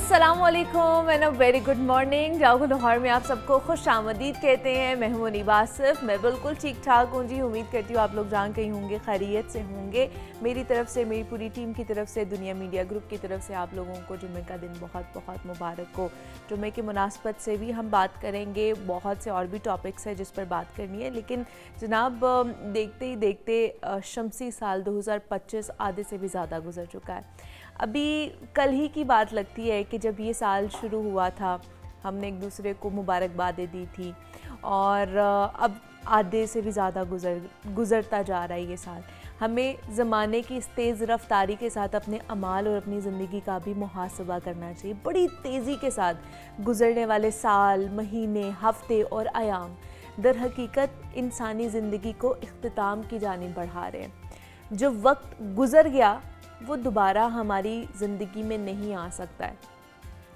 अस्सलाम वालेकुम and a very good morning. जागो लाहौर में आप सबको खुश आमदीद कहते हैं। मैं हूं मुनीबा आसिफ। मैं बिल्कुल ठीक ठाक हूं जी। उम्मीद करती हूँ आप लोग जहाँ कहीं होंगे खैरियत से होंगे। मेरी तरफ से, मेरी पूरी टीम की तरफ से, दुनिया मीडिया ग्रुप की तरफ से आप लोगों को जुम्मे का दिन बहुत बहुत मुबारक हो। जुम्मे की मुनासबत से भी हम बात करेंगे, बहुत से और भी टॉपिक्स हैं जिस पर बात करनी है। लेकिन जनाब देखते ही देखते शमसी साल 2025 आधे से भी ज़्यादा गुजर चुका है। अभी कल ही की बात लगती है कि जब ये साल शुरू हुआ था हमने एक दूसरे को मुबारकबादें दी थी और अब आधे से भी ज़्यादा गुज़रता जा रहा है ये साल। हमें ज़माने की इस तेज़ रफ्तारी के साथ अपने अमाल और अपनी ज़िंदगी का भी मुहासबा करना चाहिए। बड़ी तेज़ी के साथ गुज़रने वाले साल, महीने, हफ्ते और अयाम दर हकीकत इंसानी ज़िंदगी को इख्तिताम की जानिब बढ़ा रहे हैं। जो वक्त गुज़र गया वो दोबारा हमारी ज़िंदगी में नहीं आ सकता है।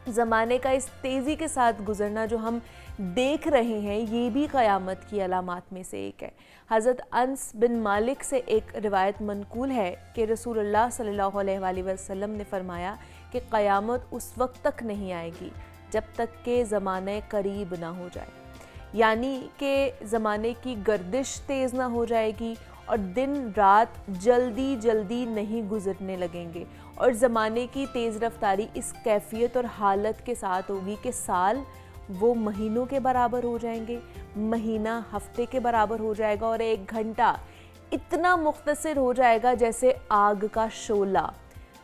ज़माने का इस तेज़ी के साथ गुज़रना जो हम देख रहे हैं ये भी क़यामत की अलामात में से एक है। हज़रत अनस बिन मालिक से एक रिवायत मनकूल है कि रसूलुल्लाह सल्लल्लाहु अलैहि वसल्लम ने फरमाया कि क़यामत उस वक्त तक नहीं आएगी जब तक कि ज़माने करीब ना हो जाए, यानी कि ज़माने की गर्दिश तेज़ ना हो जाएगी और दिन रात जल्दी जल्दी नहीं गुजरने लगेंगे और ज़माने की तेज़ रफ्तारी इस कैफियत और हालत के साथ होगी कि साल वो महीनों के बराबर हो जाएंगे, महीना हफ्ते के बराबर हो जाएगा और एक घंटा इतना मुख्तसर हो जाएगा जैसे आग का शोला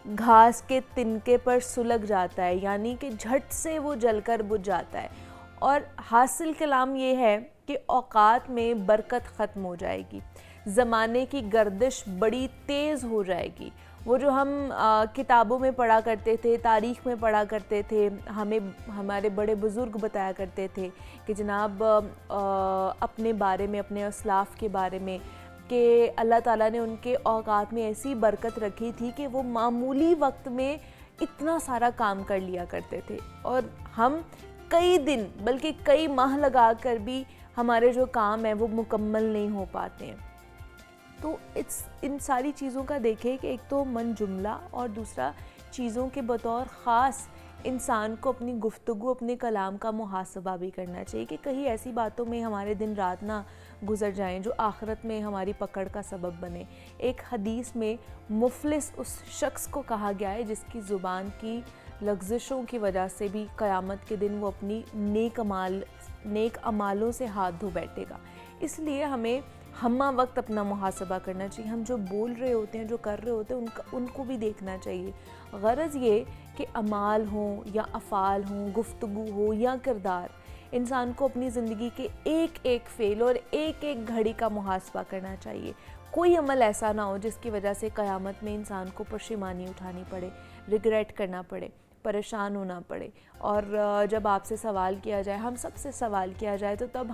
घास के तिनके पर सुलग जाता है, यानी कि झट से वो जलकर बुझ जाता है। और हासिल कलाम ये है कि औकात में बरकत ख़त्म हो जाएगी, ज़माने की गर्दिश बड़ी तेज़ हो जाएगी। वो जो हम किताबों में पढ़ा करते थे, तारीख़ में पढ़ा करते थे, हमें हमारे बड़े बुज़ुर्ग बताया करते थे कि जनाब अपने बारे में, अपने असलाफ़ के बारे में, कि अल्लाह ताला ने उनके औकात में ऐसी बरकत रखी थी कि वो मामूली वक्त में इतना सारा काम कर लिया करते थे और हम कई दिन बल्कि कई माह लगा कर भी हमारे जो काम हैं वो मुकम्मल नहीं हो पाते हैं। तो इन सारी चीज़ों का देखें कि एक तो मन जुमला और दूसरा चीज़ों के बतौर ख़ास इंसान को अपनी गुफ्तगू, अपने कलाम का मुहासबा भी करना चाहिए कि कहीं ऐसी बातों में हमारे दिन रात ना गुज़र जाएं जो आखिरत में हमारी पकड़ का सबब बने। एक हदीस में मुफलिस उस शख्स को कहा गया है जिसकी ज़ुबान की लग़्ज़िशों की वजह से भी क़यामत के दिन वो अपनी नेक अमालों से हाथ धो बैठेगा। इसलिए हमें हम्मा वक्त अपना मुहासबा करना चाहिए। हम जो बोल रहे होते हैं, जो कर रहे होते हैं, उनको भी देखना चाहिए। गरज ये कि अमाल हों या अफ़ाल हों, गुफ्तगू हो या किरदार, इंसान को अपनी ज़िंदगी के एक एक फ़ेल और एक एक घड़ी का मुहासबा करना चाहिए। कोई अमल ऐसा ना हो जिसकी वजह से क़यामत में इंसान को परेशानी उठानी पड़े, रिग्रेट करना पड़े, परेशान होना पड़े। और जब आपसे सवाल किया जाए, हम सब से सवाल किया जाए, तो तब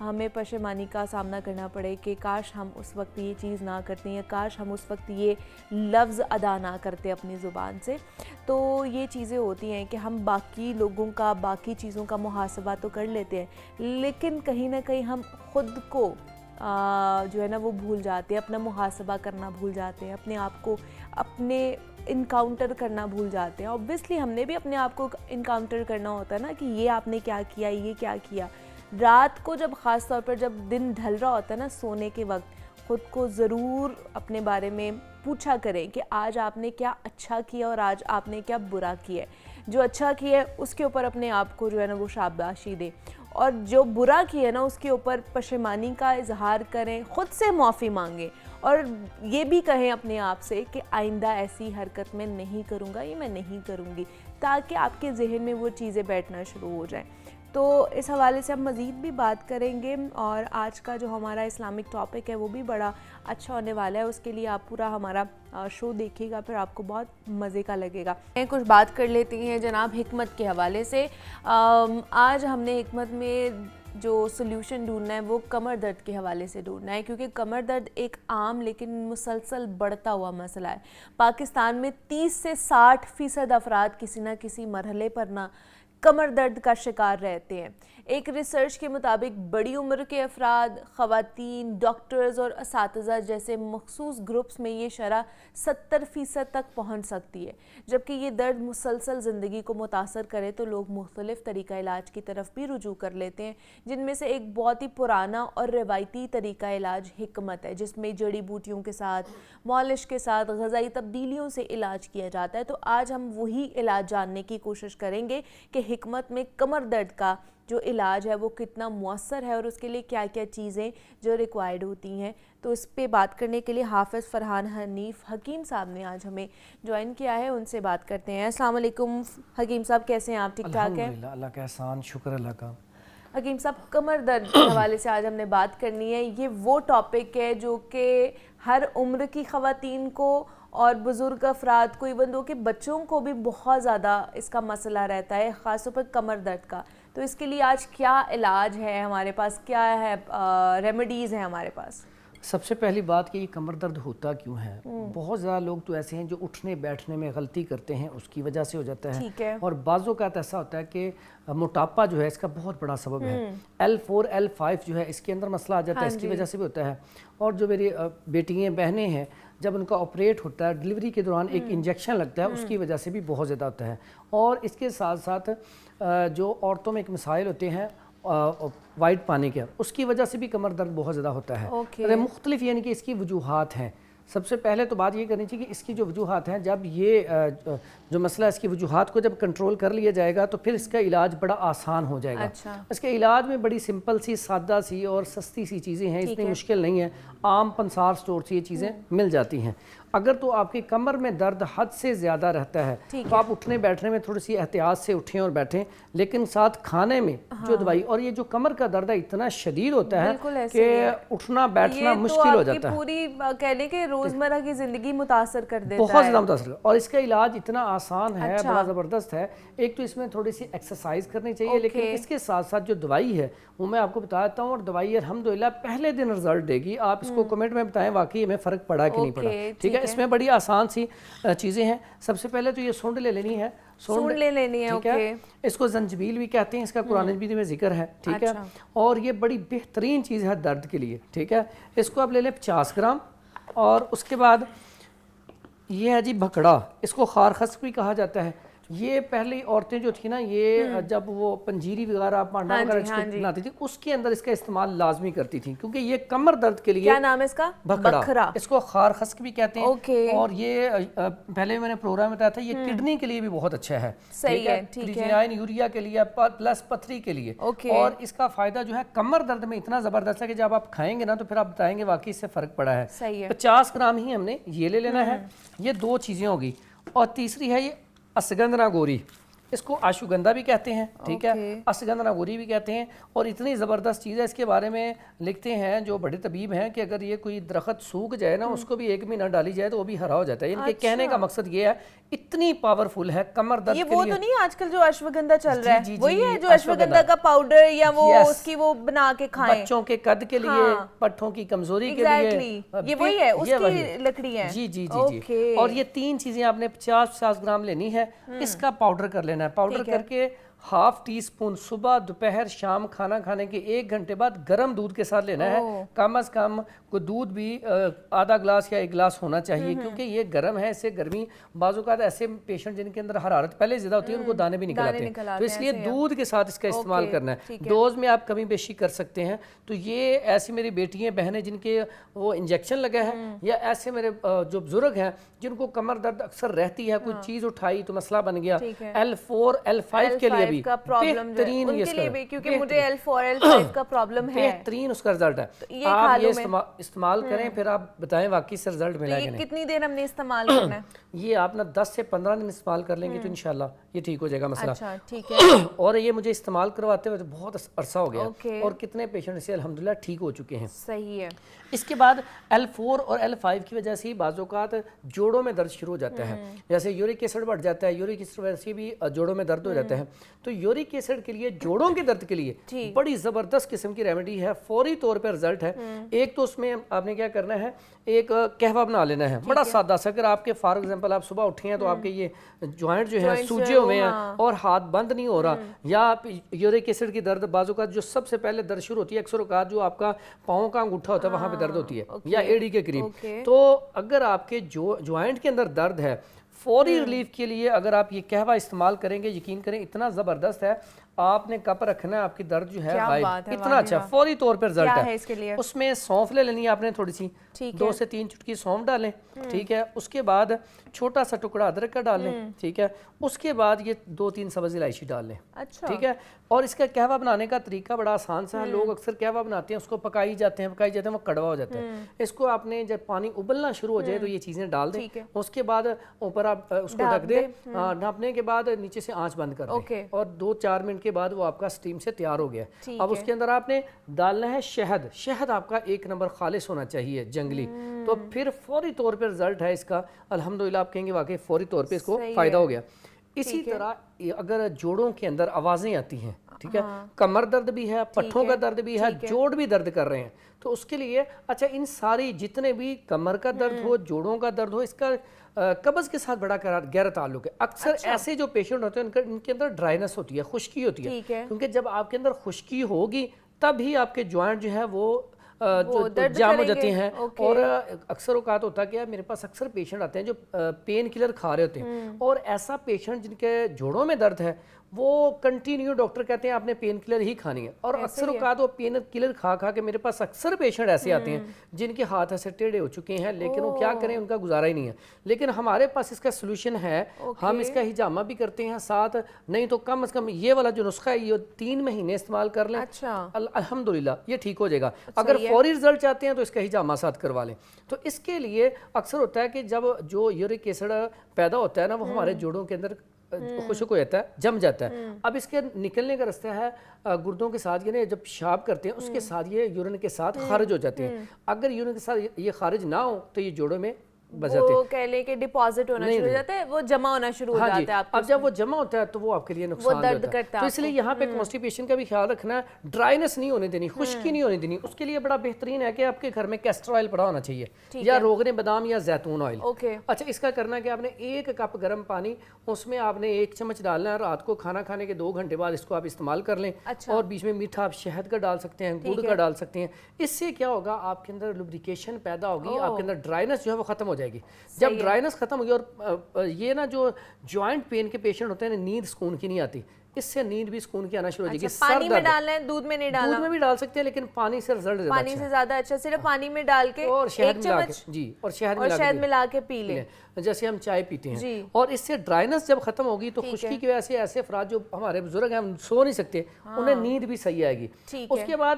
हमें परेशानी का सामना करना पड़े कि काश हम उस वक्त ये चीज़ ना करते या काश हम उस वक्त ये लफ्ज़ अदा ना करते अपनी ज़ुबान से। तो ये चीज़ें होती हैं कि हम बाकी लोगों का, बाकी चीज़ों का मुहासबा तो कर लेते हैं लेकिन कहीं ना कहीं हम ख़ुद को जो है ना वो भूल जाते हैं, अपना मुहासबा करना भूल जाते हैं, अपने आप को अपने इनकाउंटर करना भूल जाते हैं। ऑब्वियसली हमने भी अपने आप को इनकाउंटर करना होता है ना कि ये आपने क्या किया, ये क्या किया। रात को जब ख़ास तौर पर जब दिन ढल रहा होता है ना, सोने के वक्त, ख़ुद को ज़रूर अपने बारे में पूछा करें कि आज आपने क्या अच्छा किया और आज आपने क्या बुरा किया है। जो अच्छा किया है उसके ऊपर अपने आप को जो है ना वो शाबाशी दें और जो बुरा किया ना उसके ऊपर पशेमानी का इजहार करें, ख़ुद से माफ़ी मांगें और ये भी कहें अपने आप से कि आइंदा ऐसी हरकत मैं नहीं करूँगा, ये मैं नहीं करूँगी, ताकि आपके जहन में वो चीज़ें बैठना शुरू हो जाएं। तो इस हवाले से हम मज़ीद भी बात करेंगे और आज का जो हमारा इस्लामिक टॉपिक है वो भी बड़ा अच्छा होने वाला है। उसके लिए आप पूरा हमारा शो देखिएगा, फिर आपको बहुत मज़े का लगेगा। कुछ बात कर लेते हैं जनाब हिकमत के हवाले से। आज हमने हिकमत में जो सोल्यूशन ढूंढना है वो कमर दर्द के हवाले से ढूंढना है, क्योंकि कमर दर्द एक आम लेकिन मुसलसल बढ़ता हुआ मसला है। पाकिस्तान में 30 से 60% अफराद किसी न किसी मरहले पर ना कमर दर्द का शिकार रहते हैं। एक रिसर्च के मुताबिक बड़ी उम्र के अफराद, ख़वातीन, डॉक्टर्स और असातिज़ा जैसे मखसूस ग्रुप्स में ये शरह 70% तक पहुँच सकती है। जबकि ये दर्द मुसलसल ज़िंदगी को मुतासर करे तो लोग मुख्तलिफ़ तरीक़ा इलाज की तरफ भी रुजू कर लेते हैं, जिनमें से एक बहुत ही पुराना और रिवायती तरीक़ा इलाज हिकमत है, जिसमें जड़ी बूटियों के साथ, मालिश के साथ, ग़िज़ाई तब्दीलियों से इलाज किया जाता है। तो आज हम वही इलाज जानने की कोशिश करेंगे कि हिकमत में कमर दर्द का जो इलाज है वो कितना मुअस्सर है और उसके लिए क्या क्या चीज़ें जो रिक्वायर्ड होती हैं। तो इस पे बात करने के लिए हाफ़िज़ फ़रहान हनीफ़ हकीम साहब ने आज हमें ज्वाइन किया है, उनसे बात करते हैं। अस्सलाम वालेकुम हकीम साहब, कैसे हैं आप? ठीक ठाक हैं? अल्हम्दुलिल्लाह, अल्लाह का एहसान, शुक्र अल्लाह का। हकीम साहब, कमर दर्द के हवाले से आज हमने बात करनी है। ये वो टॉपिक है जो कि हर उम्र की ख़वातीन को और बुज़ुर्ग अफराद को, इवन दो कि बच्चों को भी बहुत ज़्यादा इसका मसला रहता है, ख़ासतौर पर कमर दर्द का। तो इसके लिए आज क्या इलाज है हमारे पास, क्या है रेमेडीज़ हैं हमारे पास? सबसे पहली बात कि ये कमर दर्द होता क्यों है। बहुत ज़्यादा लोग तो ऐसे हैं जो उठने बैठने में गलती करते हैं, उसकी वजह से हो जाता है। ठीक है। और बाज़ों का ऐसा होता है कि मोटापा जो है इसका बहुत बड़ा सबब है। L4 L5 जो है इसके अंदर मसला आ जाता है, इसकी वजह से भी होता है। और जो मेरी बेटियाँ बहनें हैं, जब उनका ऑपरेट होता है, डिलीवरी के दौरान एक इंजेक्शन लगता है, उसकी वजह से भी बहुत ज़्यादा होता है। और इसके साथ साथ जो औरतों में एक मिसाइल होते हैं वाइट पानी के, उसकी वजह से भी कमर दर्द बहुत ज़्यादा होता है। मुख्तलिफ यानी कि इसकी वजूहात हैं। सबसे पहले तो बात ये करनी चाहिए कि इसकी जो वजूहात हैं, जब ये जो मसला इसकी वजूहात को जब कंट्रोल कर लिया जाएगा तो फिर इसका इलाज बड़ा आसान हो जाएगा। अच्छा। इसके इलाज में बड़ी सिंपल सी, सादा सी और सस्ती सी चीज़ें हैं, इतनी मुश्किल नहीं है। आम पंसार स्टोर से ये चीज़ें मिल जाती हैं। अगर तो आपकी कमर में दर्द हद से ज़्यादा रहता है तो आप उठने बैठने में थोड़ी सी एहतियात से उठें और बैठें, लेकिन साथ खाने में जो दवाई, और ये जो कमर का दर्द है इतना शदीद होता है कि उठना बैठना मुश्किल हो जाता है। पूरी कहने के रोज़मर्रा की ज़िंदगी मुतासर कर देता है, बहुत ज़्यादा मुतासर। और इसका इलाज इतना आसान है, बड़ा ज़बरदस्त है। एक तो इसमें थोड़ी सी एक्सरसाइज करनी चाहिए, लेकिन इसके साथ साथ जो दवाई है वो मैं आपको बता देता हूँ। और दवाई अल्हम्दुलिल्लाह पहले दिन रिजल्ट देगी। आप इसको कमेंट में बताएं वाकई हमें फ़र्क पड़ा कि नहीं पड़ा। ठीक है, इसमें बड़ी आसान सी चीज़ें हैं। सबसे पहले तो ये सूंड ले लेनी है, सूंड ले लेनी है, ठीक है। इसको जंजबील भी कहते हैं, इसका कुरान में जिक्र है, ठीक है। और ये बड़ी बेहतरीन चीज़ है दर्द के लिए, ठीक है। इसको आप ले लें 50 ग्राम। और उसके बाद ये है जी भकड़ा, इसको खारखस भी कहा जाता है। ये पहली औरतें जो थी ना, ये जब वो पंजीरी वगैरह पांडा वगैरह इसको बनाती थी, उसके अंदर इसका इस्तेमाल लाजमी करती थी, क्योंकि ये कमर दर्द के लिए, क्या नाम है इसका? भखड़ा। इसको खारखस्क भी कहते हैं। और ये पहले मैंने प्रोग्राम में बताया था, ये किडनी के लिए भी बहुत अच्छा है। सही है, ठीक है। यूरिया के लिए प्लस पथरी के लिए। और इसका फायदा जो है कमर दर्द में इतना जबरदस्त है कि जब आप खाएंगे ना तो फिर आप बताएंगे वाकई इससे फर्क पड़ा है। 50 ग्राम ही हमने ये ले लेना है। ये दो चीजें होगी। और तीसरी है ये अश्वगंधा गोरी, इसको अश्वगंधा भी कहते हैं, ठीक है। अश्वगंधा गोरी भी कहते हैं। और इतनी ज़बरदस्त चीज़ है, इसके बारे में लिखते हैं जो बड़े तबीब हैं कि अगर ये कोई दरख्त सूख जाए ना, उसको भी 1 महीना डाली जाए तो वो भी हरा हो जाता है। इनके कहने का मकसद ये है, इतनी पावरफुल है कमर दर्द ये के वो लिए। तो नहीं आजकल जो अश्वगंधा चल रहा है, वही है जो अश्वगंधा का पाउडर या वो उसकी वो बना के खाएं, बच्चों के कद के लिए, पट्ठों की कमजोरी के लिए, ये वही है, उसकी लकड़ी है। जी जी जी जी। और ये 3 चीजें आपने 50-50 ग्राम लेनी है। इसका पाउडर कर लेना है। पाउडर करके ½ टीस्पून सुबह, दोपहर, शाम खाना खाने के 1 घंटे बाद गर्म दूध के साथ लेना है। कम से कम को दूध भी आधा गिलास या 1 गिलास होना चाहिए, क्योंकि ये गर्म है, इससे गर्मी। बाजू का ऐसे पेशेंट जिनके अंदर हरारत पहले ज्यादा होती है उनको दाने भी निकल आते हैं, तो इसलिए दूध के साथ इसका इस्तेमाल करना है। डोज में आप कमी बेशी कर सकते हैं। तो ये ऐसी मेरी बेटियां बहनें जिनके वो इंजेक्शन लगे हैं, या ऐसे मेरे जो बुजुर्ग हैं जिनको कमर दर्द अक्सर रहती है, कोई चीज उठाई तो मसला बन गया, L4 L5 के लिए भी का प्रॉब्लम बेहतरीन, उनके लिए भी, क्योंकि मुझे L4 L5 का प्रॉब्लम है, बेहतरीन उसका रिजल्ट है। तो आप ये इस्तेमाल करें, फिर आप बताएं वाकई से रिजल्ट मिला कि नहीं। कितनी देर हमने इस्तेमाल करना है? ये आप ना 10 से 15 दिन इस्तेमाल कर लेंगे तो इंशाल्लाह ये ठीक हो जाएगा मसला। अच्छा, ठीक है। और ये मुझे इस्तेमाल करवाते हुए तो बहुत अरसा हो गया, और कितने पेशेंट से अल्हम्दुलिल्लाह ठीक हो चुके हैं। सही है। इसके बाद L4 और L5 की वजह से बाज़ औक़ात जोड़ों में दर्द शुरू हो जाता है, जैसे यूरिक एसिड बढ़ जाता है, यूरिक एसिड वजह से भी जोड़ों में दर्द हो जाता है। تو یورک ایسڈ کے لیے جوڑوں کے درد کے لیے بڑی زبردست قسم کی ریمیڈی ہے, فوری طور پہ رزلٹ ہے. ایک تو اس میں آپ نے کیا کرنا ہے, ایک قہوہ بنا لینا ہے, بڑا سادہ سا. اگر آپ کے فار ایگزامپل آپ صبح اٹھے ہیں تو آپ کے یہ جوائنٹ جو ہے سوجے ہوئے ہیں اور ہاتھ بند نہیں ہو رہا, یا یورک ایسڈ کی درد بعض اوقات جو سب سے پہلے درد شروع ہوتی ہے اکثر اوقات جو آپ کا پاؤں کا انگوٹھا ہوتا ہے وہاں پہ درد ہوتی ہے یا ایڑی کے قریب, تو اگر آپ کے جوائنٹ کے اندر درد ہے, فوری ریلیف کے لیے اگر آپ یہ قہوہ استعمال کریں گے, یقین کریں اتنا زبردست ہے. آپ نے کپ رکھنا ہے, آپ کی درد جو ہے غائب, اتنا اچھا فوری طور پر رزلٹ ہے. اس کے لیے اس میں سونف لے لینی ہے آپ نے, تھوڑی سی 2 سے 3 چٹکی سونف ڈالیں, ٹھیک ہے. اس کے بعد چھوٹا سا ٹکڑا ادرک کا ڈال لیں, ٹھیک ہے. اس کے بعد یہ 2-3 سبز الائچی ڈال لیں, ٹھیک ہے. اور اس کا قہوہ بنانے کا طریقہ بڑا آسان سا ہے. لوگ اکثر قہوہ بناتے ہیں, اس کو پکائی جاتے ہیں وہ کڑوا ہو جاتا ہے. اس کو آپ نے جب پانی ابلنا شروع ہو جائے تو یہ چیزیں ڈال دیں. اس کے بعد اوپر آپ اس کو ڈھک دیں, ڈھانپنے کے بعد نیچے سے آنچ بند کر دیں, اور 2-4 منٹ کے بعد وہ آپ کا اسٹیم سے تیار ہو گیا. اب اس کے اندر آپ نے ڈالنا ہے شہد. شہد آپ کا 1 نمبر خالص ہونا چاہیے, جنگلی. تو پھر فوری طور پہ رزلٹ ہے اس کا, الحمدللہ. آپ کہیں گے واقعی فوری طور پہ اس کو فائدہ ہو گیا. اسی طرح اگر جوڑوں کے اندر آوازیں آتی ہیں, ٹھیک ہے, کمر درد بھی ہے, پٹھوں کا درد بھی ہے, جوڑ بھی درد کر رہے ہیں, تو اس کے لیے اچھا ان ساری جتنے بھی کمر کا درد ہو, جوڑوں کا درد ہو, اس کا قبض کے ساتھ بڑا گہرا تعلق ہے. اکثر ایسے جو پیشنٹ ہوتے ہیں ان کے اندر ڈرائنس ہوتی ہے, خشکی ہوتی ہے, کیونکہ جب آپ کے اندر خشکی ہوگی تب ہی آپ کے جوائنٹ جو ہے وہ جام ہو جاتے ہیں. اور اکثر اوقات ہوتا ہے کہ میرے پاس اکثر پیشنٹ آتے ہیں جو پین کلر کھا رہے ہوتے ہیں, اور ایسا پیشنٹ جن کے جوڑوں میں درد ہے وہ کنٹینیو ڈاکٹر کہتے ہیں آپ نے پین کلر ہی کھانی ہے. اور اکثر اوقات وہ پین کلر کھا کے میرے پاس اکثر پیشنٹ ایسے آتے ہیں جن کے ہاتھ ایسے ٹیڑھے ہو چکے ہیں, لیکن وہ کیا کریں, ان کا گزارا ہی نہیں ہے. لیکن ہمارے پاس اس کا سلوشن ہے, ہم اس کا ہجامہ بھی کرتے ہیں ساتھ. نہیں تو کم از کم یہ والا جو نسخہ ہے یہ 3 مہینے استعمال کر لیں, الحمدللہ یہ ٹھیک ہو جائے گا. اگر فوری رزلٹ چاہتے ہیں تو اس کا ہجامہ ساتھ کروا لیں. تو اس کے لیے اکثر ہوتا ہے کہ جب جو یورک ایسڈ پیدا ہوتا ہے نا, وہ ہمارے جوڑوں کے اندر خشک ہو جاتا ہے, جم جاتا ہے. اب اس کے نکلنے کا راستہ ہے گردوں کے ساتھ, یعنی جب پیشاب کرتے ہیں اس کے ساتھ یہ یورین کے ساتھ خارج ہو جاتے ہیں. اگر یورین کے ساتھ یہ خارج نہ ہو تو یہ جوڑوں میں وہ کہہ لیں کہ ڈپازٹ ہونا شروع ہو جاتا ہے, وہ جمع ہونا شروع ہو جاتا ہے. اب جب وہ جمع ہوتا ہے تو وہ آپ کے لیے نقصان ہوتا ہے. تو اس لیے یہاں پہ کانسٹیپیشن کا بھی خیال رکھنا ہے, ڈرائنس نہیں ہونے دینی, خشکی نہیں ہونے دینی. اس کے لیے بڑا بہترین ہے کہ آپ کے گھر میں کیسٹر آئل پڑا ہونا چاہیے, یا روغن بادام یا زیتون آئل. اچھا, اس کا کرنا ہے کہ آپ نے 1 کپ گرم پانی, اس میں آپ نے 1 چمچ ڈالنا ہے. رات کو کھانا کھانے کے 2 گھنٹے بعد اس کو آپ استعمال کر لیں, اور بیچ میں میٹھا آپ شہد کا ڈال سکتے ہیں, گڑ کا ڈال سکتے ہیں. اس سے کیا ہوگا, آپ کے اندر لوبریکیشن پیدا ہوگی, آپ کے اندر ڈرائنس جو ہے وہ ختم ہو جائے گی. جب ڈرائنس ختم ہوگی, اور یہ نا جو جوائنٹ پین کے پیشنٹ ہوتے ہیں نیند سکون کی نہیں آتی, اس سے نیند بھی سکون کی آنا شروع ہو جائے گی. پانی میں ڈالنا ہے, دودھ میں نہیں ڈالنا, دودھ میں بھی ڈال سکتے ہیں لیکن پانی سے رزلٹ پانی سے زیادہ اچھا. صرف پانی میں ڈال کے اور شہد ملا کے, جی, اور شہد ملا کے پی لیں جیسے ہم چائے پیتے ہیں. اور اس سے ڈرائنس جب ختم ہوگی تو خشکی کی وجہ سے ایسے افراد جو ہمارے بزرگ ہیں سو نہیں سکتے, انہیں نیند بھی صحیح آئے گی. اس کے بعد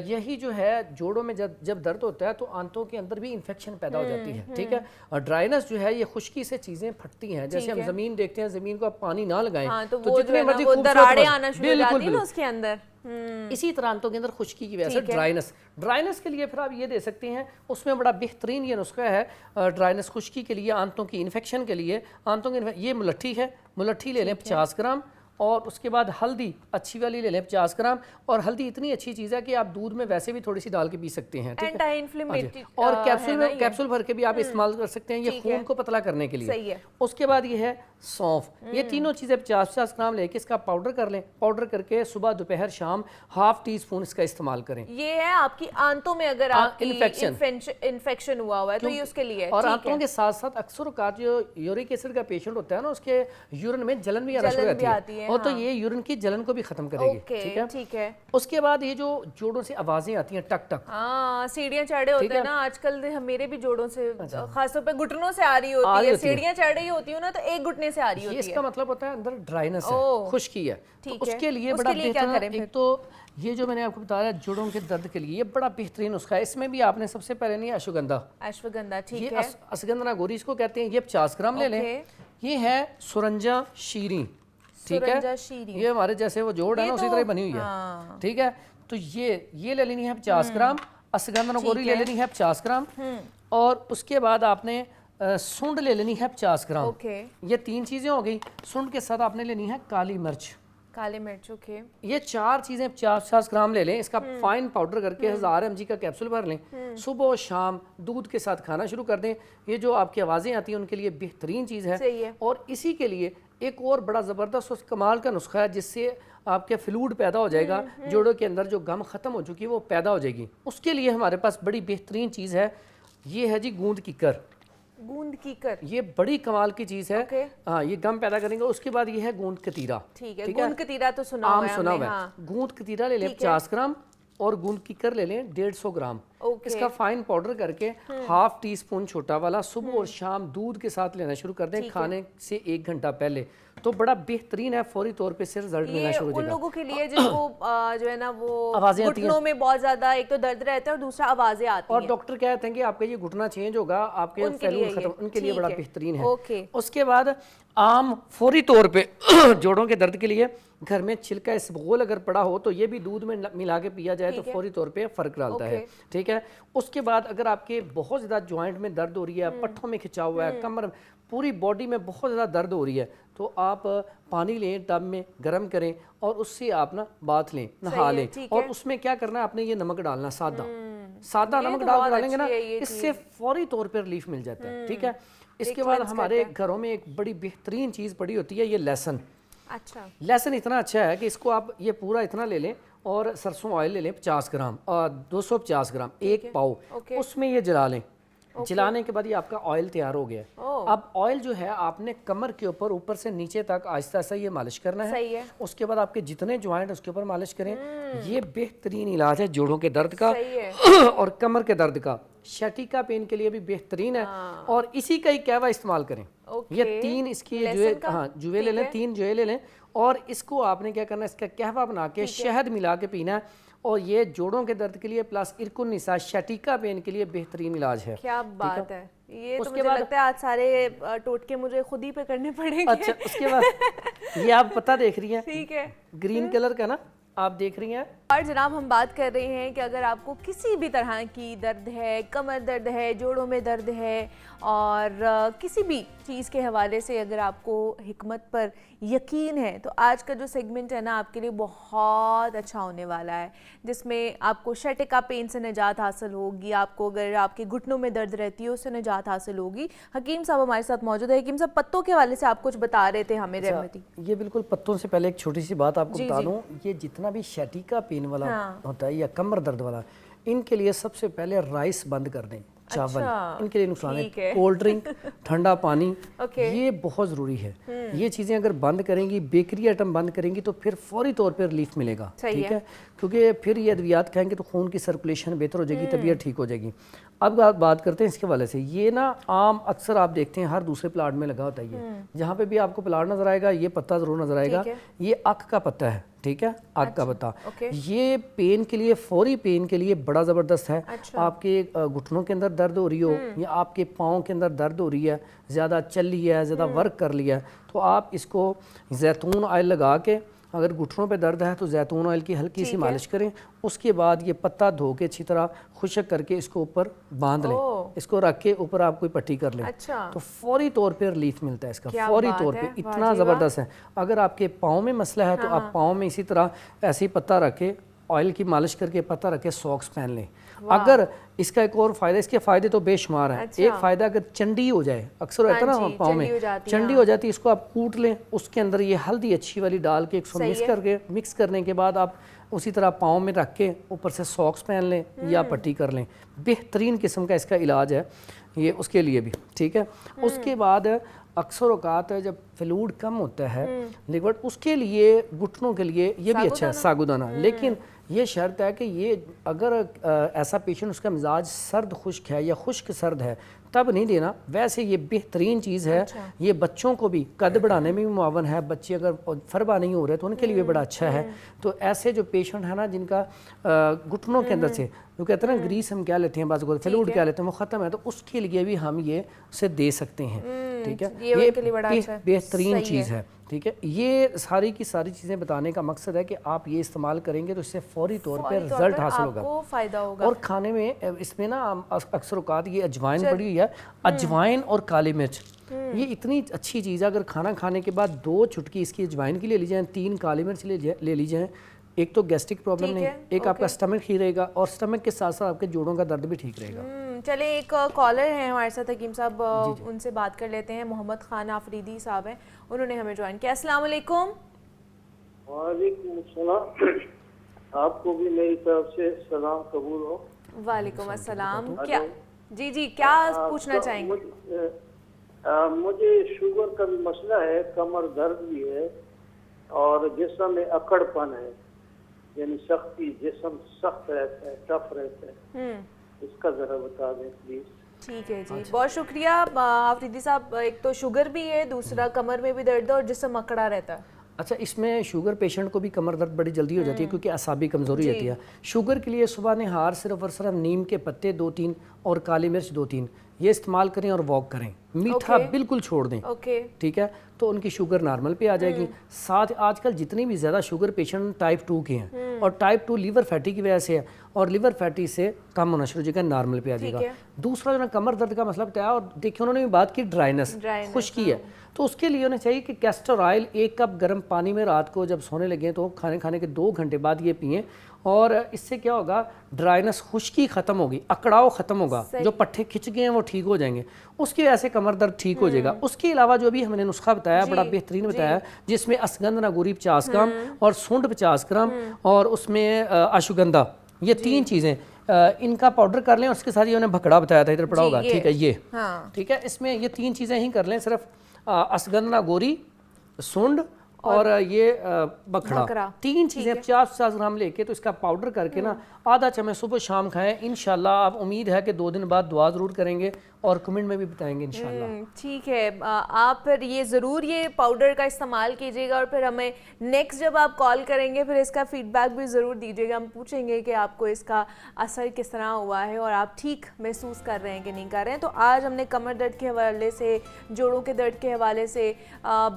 یہی جو ہے جوڑوں میں جب درد ہوتا ہے تو آنتوں کے اندر بھی انفیکشن پیدا ہو جاتی ہے, ٹھیک ہے. اور ڈرائنس جو ہے یہ خشکی سے چیزیں پھٹتی ہیں. جیسے ہم زمین دیکھتے ہیں, زمین کو آپ پانی نہ لگائیں تو جتنے مرضی دراڑیں آنا شروع ہو جاتی ہیں اس کے اندر. اسی طرح آنتوں کے اندر خشکی کی وجہ سے ڈرائنس کے لیے پھر آپ یہ دے سکتے ہیں, اس میں بڑا بہترین یہ نسخہ ہے ڈرائنس خشکی کے لیے, آنتوں کی انفیکشن کے لیے. آنتوں کی یہ ملٹھی ہے, ملٹھی لے لیں 50 گرام, اور اس کے بعد ہلدی اچھی والی لے لیں 50 گرام. اور ہلدی اتنی اچھی چیز ہے کہ آپ دودھ میں ویسے بھی تھوڑی سی ڈال کے پی سکتے ہیں, ٹھیک ہے. اور کیپسول بھر کے بھی آپ استعمال کر سکتے ہیں, یہ خون کو پتلا کرنے کے لیے. اس کے بعد یہ ہے سونف. یہ تینوں چیزیں 50 گرام لے کے اس کا پاؤڈر کر لیں. پاؤڈر کر کے صبح دوپہر شام ½ ٹی اسپون اس کا استعمال کریں. یہ ہے آپ کی آنتوں میں اگر آپ کی انفیکشن ہوا ہوا ہے تو یہ اس کے لیے. اور آنتوں کے ساتھ ساتھ اکثر اوقات جو یورک ایسڈ کا پیشنٹ ہوتا ہے نا, اس کے یورین میں جلن بھی آنا شروع ہو جاتی ہے, اور تو یہ یورین کی جلن کو بھی ختم کرے گی, ٹھیک ہے. اس کے بعد یہ جو جوڑوں سے آوازیں آتی ہیں ٹک ٹک, سیڑھیاں چڑھے ہوتے ہیں نا آج کل, میرے بھی جوڑوں سے خاص طور پہ گھٹنوں سے آ رہی ہوتی ہے, سیڑھیاں چڑھ رہی ہوتی ہوں نا تو ایک گھٹنے سے آ رہی ہوتی ہے. اس کا مطلب ہوتا ہے اندر ڈرائنس ہے, خشکی ہے. تو اس کے لیے بڑا بہترین, ایک تو یہ جو میں نے آپ کو بتایا جوڑوں کے درد کے لیے یہ بڑا بہترین نسخہ ہے. اس میں بھی آپ نے سب سے پہلے نہیں اشوگندھا, ٹھیک ہے, اشوگندھا گوری اس کو کہتے ہیں, یہ 50 گرام لے لیں. یہ ہے سرنجا شیریں, ٹھیک ہے, یہ ہمارے جیسے وہ جوڑ ہے نا اسی طرح بنی ہوئی ہے, ٹھیک ہے. تو یہ لے لینی ہے 50 گرام. اشوگندھا گوری لے لینی ہے 50 گرام. اور اس کے بعد آپ نے سونڈ لے لینی ہے 50 گرام. یہ 3 چیزیں ہو گئی. سونڈ کے ساتھ آپ نے لینی ہے کالی مرچ, काले मिर्च, ओके। ये 4 चीज़ें 50-50 ग्राम ले लें, इसका फाइन पाउडर करके 1000 mg का कैप्सूल भर लें, सुबह और शाम दूध के साथ खाना शुरू कर दें। ये जो आपकी आवाज़ें आती हैं उनके लिए बेहतरीन चीज़ है। और इसी के लिए एक और बड़ा ज़बरदस्त और कमाल का नुस्खा है जिससे आपके फ्लूइड पैदा हो जाएगा, जोड़ों के अंदर जो गम ख़त्म हो चुकी है वो पैदा हो जाएगी। उसके लिए हमारे पास बड़ी बेहतरीन चीज़ है, ये है जी गूंद कीकर। गूंद कीकर, ये बड़ी कमाल की चीज़ है। हाँ, ये गम पैदा करेंगे। उसके बाद ये है गूंद कतीरा। ठीक है, गूंद कतीरा तो सुना हुआ है। गूंद कतीरा ले लें 50 ग्राम और गूंद कीकर ले लें 150 ग्राम। इसका फाइन पाउडर करके हाफ टी स्पून छोटा वाला सुबह और शाम दूध के साथ लेना शुरू कर दें, खाने से 1 घंटा पहले। तो बड़ा बेहतरीन है, फौरी तौर पे से रिजल्ट मिलना शुरू हो जाएगा। उन लोगों के लिए जिनको जो है ना वो घुटनों में बहुत ज्यादा एक तो दर्द रहता है और दूसरा आवाजें आती हैं, और डॉक्टर कहते हैं कि आपका ये घुटना चेंज होगा, आपके फ्लूइड खत्म, उनके लिए बड़ा बेहतरीन है। उसके बाद आम फौरी तौर पे जोड़ों के दर्द के लिए घर में छिलका इसबगोल अगर पड़ा हो तो ये भी दूध में मिला के पिया जाए तो फौरी तौर पे फर्क डालता है। ठीक है। उसके बाद अगर आपके बहुत ज़्यादा जॉइंट में दर्द हो रही है, पट्ठों में खिंचा हुआ है, कमर, पूरी बॉडी में बहुत ज़्यादा दर्द हो रही है, तो आप पानी लें, टब में गर्म करें और उससे आप ना बाथ लें, नहा लें। और उसमें क्या करना है, आपने ये नमक डालना, सादा नमक डालेंगे ना, इससे फौरी तौर पर रिलीफ मिल जाता है। ठीक है। इसके बाद हमारे घरों में एक बड़ी बेहतरीन चीज़ पड़ी होती है, ये लहसुन। अच्छा, लहसुन इतना अच्छा है कि इसको आप ये पूरा इतना ले लें और सरसों ऑयल ले लें 50 ग्राम और 250 ग्राम, 1 पाव, उसमें ये जला लें। जलाने के बाद ये आपका ऑयल तैयार हो गया है। अब ऑयल जो है आपने कमर के ऊपर से नीचे तक आहिस्ता आहिस्ता ये मालिश करना है। सही है। उसके बाद आपके जितने ज्वाइंट उसके ऊपर मालिश करें। ये बेहतरीन इलाज है जोड़ों के दर्द का और कमर के दर्द का। शटिका पेन के लिए भी बेहतरीन है और इसी का ही कहवा इस्तेमाल करें। ये 3 इसकी जुए ले लें, 3 जुए ले लें और इसको आपने क्या करना है, इसका कहवा बना के शहद मिला के पीना है। और ये जोड़ों के दर्द के लिए प्लस इरकुन निसा शटिका पेन के लिए बेहतरीन इलाज है। क्या बात है। ये तो मुझे लगता है आज सारे टोटके मुझे खुद ही पे करने पड़ेंगे। अच्छा, उसके बाद ये आप पता देख रही हैं, ठीक है, ग्रीन कलर का ना आप देख रही हैं। और जनाब हम बात कर रहे हैं कि अगर आपको किसी भी तरह की दर्द है, कमर दर्द है, जोड़ों में दर्द है और किसी भी चीज़ के हवाले से अगर आपको हिकमत पर यकीन है तो आज का जो सेगमेंट है ना आपके लिए बहुत अच्छा होने वाला है, जिसमें आपको शटिका पेन से निजात हासिल होगी। आपको अगर आपके घुटनों में दर्द रहती है उससे निजात हासिल होगी। हकीम साहब हमारे साथ मौजूद है। हकीम साहब, पत्तों के हवाले से आप कुछ बता रहे थे हमें रेमेडी। ये बिल्कुल पत्तों से पहले एक छोटी सी बात आपको बता दूं, ये जितना भी शटिका पेन वाला होता है या कमर दर्द वाला, इनके लिए सबसे पहले राइस बंद कर दें, चावल। इनके लिए नुकसान है। कोल्ड ड्रिंक, ठंडा पानी, ये बहुत ज़रूरी है। ये चीज़ें अगर बंद करेंगी, बेकरी आइटम बंद करेंगी तो फिर फौरी तौर पर रिलीफ मिलेगा। ठीक है। क्योंकि फिर ये अद्वियात खाएंगे तो खून की सर्कुलेशन बेहतर हो जाएगी, तबीयत ठीक हो जाएगी। अब बात करते हैं इसके वाले से। ये ना आम अक्सर आप देखते हैं हर दूसरे प्लाट में लगा होता है। ये जहाँ पे भी आपको प्लाट नजर आएगा ये पत्ता ज़रूर नजर आएगा। ये अक का पत्ता है। ठीक है, आग का पत्ता। ये पेन के लिए, फौरी पेन के लिए बड़ा ज़बरदस्त है। आपके घुटनों के अंदर दर्द हो रही हो या आपके पाँव के अंदर दर्द हो रही है, ज़्यादा चल लिया है, ज़्यादा वर्क कर लिया है, तो आप इसको जैतून ऑयल लगा के, अगर घुटनों पे दर्द है तो जैतून ऑयल की हल्की सी मालिश करें। उसके बाद ये पत्ता धो के अच्छी तरह खुशक करके इसको ऊपर बांध लें, इसको रख के ऊपर आप कोई पट्टी कर लें। तो फौरी तौर पे रिलीफ मिलता है इसका, फौरी तौर पे। इतना ज़बरदस्त है। अगर आपके पाँव में मसला है तो आप पाँव में इसी तरह ऐसे ही पत्ता रख के, ऑयल की मालिश करके पत्ता रख के सॉक्स पहन लें। अगर इसका एक और फायदा, इसके फायदे तो बेशुमार हैं। एक फायदा अगर चंडी हो जाए, अक्सर होता है ना पाँव में चंडी हो जाती है, इसको आप कूट लें, उसके अंदर ये हल्दी अच्छी वाली डाल के मिक्स करने के बाद आप उसी तरह पाँव में रख के ऊपर से सॉक्स पहन लें या पट्टी कर लें। बेहतरीन किस्म का इसका इलाज है ये उसके लिए भी। ठीक है। उसके बाद अक्सर औकात है जब फ्लूइड कम होता है लिक्विड, उसके लिए घुटनों के लिए ये भी अच्छा है साबूदाना। लेकिन ये शर्त है कि ये अगर ऐसा पेशेंट, उसका मिजाज सर्द खुश्क है या खुश्क सर्द है, तब नहीं देना। वैसे ये बेहतरीन चीज़ है। ये बच्चों को भी कद बढ़ाने में भी मुआवन है। बच्चे अगर फरबा नहीं हो रहे तो उनके लिए भी बड़ा अच्छा है। तो ऐसे जो पेशेंट है ना जिनका घुटनों के अंदर से जो कहते हैं ना ग्रीस हम क्या लेते हैं, बाज़ फ्लूइड क्या लेते हैं, वो ख़त्म है, तो उसके लिए भी हम ये उसे दे सकते हैं। ठीक है। ये बेहतरीन चीज़ है। ठीक है। ये सारी की सारी चीज़ें बताने का मकसद है कि आप ये इस्तेमाल करेंगे तो इससे फौरी तौर पर रिजल्ट हासिल होगा, फ़ायदा होगा। और खाने में इसमें ना अक्सर औकात ये अजवाइन पड़ी हुई है, अजवाइन और काली मिर्च, یہ اتنی اچھی چیز ہے. اگر کھانا کھانے کے بعد 2 چٹکی اس کی اجوائن کی لے لی جائیں, 3 کالی مرچ لے لی جائیں, ایک تو گیسٹرک پرابلم نہیں, ایک آپ کا اسٹمک ٹھیک رہے گا اور اسٹمک کے ساتھ ساتھ آپ کے جوڑوں کا درد بھی ٹھیک رہے گا. چلیں ایک کالر ہیں ہمارے ساتھ حکیم صاحب, ان سے بات کر لیتے ہیں. محمد خان آفریدی صاحب ہیں, انہوں نے ہمیں جوائن کیا. السلام علیکم. وعلیکم السلام, آپ کو بھی میری طرف سے سلام قبول ہو. وعلیکم السلام. کیا جی کیا پوچھنا چاہیں گے؟ مجھے شوگر کا بھی مسئلہ ہے, کمر درد بھی ہے اور جسم میں اکڑ پن ہے, یعنی سختی, جسم سخت رہتا ہے, ٹف رہتا ہے. اس کا ذرا بتا دیں پلیز. ٹھیک ہے جی, بہت شکریہ آفریدی صاحب. ایک تو شوگر بھی ہے, دوسرا کمر میں بھی درد ہے اور جسم اکڑا رہتا ہے. اچھا, اس میں شوگر پیشنٹ کو بھی کمر درد بڑی جلدی ہو جاتی ہے کیونکہ اعصابی کمزوری ہوتی ہے. شوگر کے لیے صبح نہار صرف اور صرف نیم کے پتے 2-3 اور کالی مرچ 2-3 یہ استعمال کریں اور واک کریں. میٹھا بالکل چھوڑ دیں, ٹھیک ہے, تو ان کی شوگر نارمل پہ آ جائے گی. ساتھ آج کل جتنی بھی زیادہ شوگر پیشنٹ ٹائپ 2 کے ہیں, اور ٹائپ 2 لیور فیٹی کی وجہ سے ہے, اور لیور فیٹی سے کم ہونا شروع ہو جائے گا, نارمل پہ آ جائے گا. دوسرا جو نا کمر درد کا مسئلہ بتایا, اور دیکھیں انہوں نے بھی بات کی ڈرائنس, خشکی ہے, تو اس کے لیے انہیں چاہیے کہ کیسٹر آئل 1 کپ گرم پانی میں رات کو جب سونے لگیں تو کھانے کے 2 گھنٹے بعد یہ پئیں, اور اس سے کیا ہوگا, ڈرائنس, خشکی ختم ہوگی, اکڑاؤ ختم ہوگا, جو پٹھے کھچ گئے ہیں وہ ٹھیک ہو جائیں گے, اس کی وجہ سے کمر درد ٹھیک ہو جائے گا. اس کے علاوہ جو بھی ہم نے نسخہ بتایا بڑا بہترین بتایا, جس میں اسگندھا گوری 50 گرام اور سونڈ 50 گرام اور اس میں اشوگندھا, یہ 3 چیزیں ان کا پاؤڈر کر لیں. اور اس کے ساتھ یہ انہیں بھکڑا بتایا تھا, ادھر پڑا ہوگا, ٹھیک ہے, یہ ٹھیک ہے. اس میں یہ 3 چیزیں ہی کر لیں, صرف اسگندھا گوری, سونڈ اور یہ بکھڑا, 3 چیزیں 50 گرام لے کے تو اس کا پاؤڈر کر کے نا آدھا چمچ صبح شام کھائیں. انشاءاللہ آپ امید ہے کہ 2 دن بعد دعا ضرور کریں گے اور کمنٹ میں بھی بتائیں گے انشاءاللہ. ٹھیک ہے, آپ پھر یہ ضرور یہ پاؤڈر کا استعمال کیجیے گا, اور پھر ہمیں نیکسٹ جب آپ کال کریں گے پھر اس کا فیڈ بیک بھی ضرور دیجیے گا. ہم پوچھیں گے کہ آپ کو اس کا اثر کس طرح ہوا ہے اور آپ ٹھیک محسوس کر رہے ہیں کہ نہیں کر رہے ہیں. تو آج ہم نے کمر درد کے حوالے سے, جوڑوں کے درد کے حوالے سے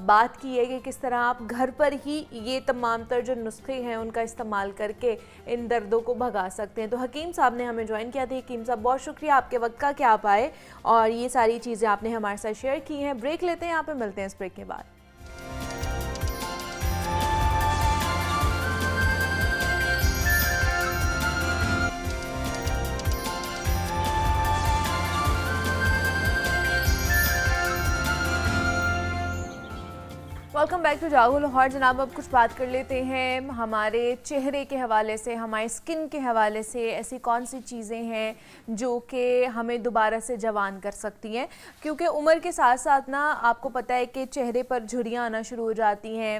بات کی ہے کہ کس طرح آپ گھر پر ہی یہ تمام تر جو نسخے ہیں ان کا استعمال کر کے ان دردوں کو بھگا سکتے ہیں. تو حکیم صاحب نے ہمیں جوائن کیا تھا. حکیم صاحب بہت شکریہ آپ کے وقت کا کہ آپ آئے اور یہ ساری چیزیں آپ نے ہمارے ساتھ شیئر کی ہیں. بریک لیتے ہیں, یہاں پہ ملتے ہیں اس بریک کے بعد. Welcome back to Jago Lahore. جناب اب کچھ بات کر لیتے ہیں ہمارے چہرے کے حوالے سے, ہمارے اسکن کے حوالے سے. ایسی کون سی چیزیں ہیں جو کہ ہمیں دوبارہ سے جوان کر سکتی ہیں, کیونکہ عمر کے ساتھ ساتھ نا آپ کو پتہ ہے کہ چہرے پر جھریاں آنا شروع ہو جاتی ہیں,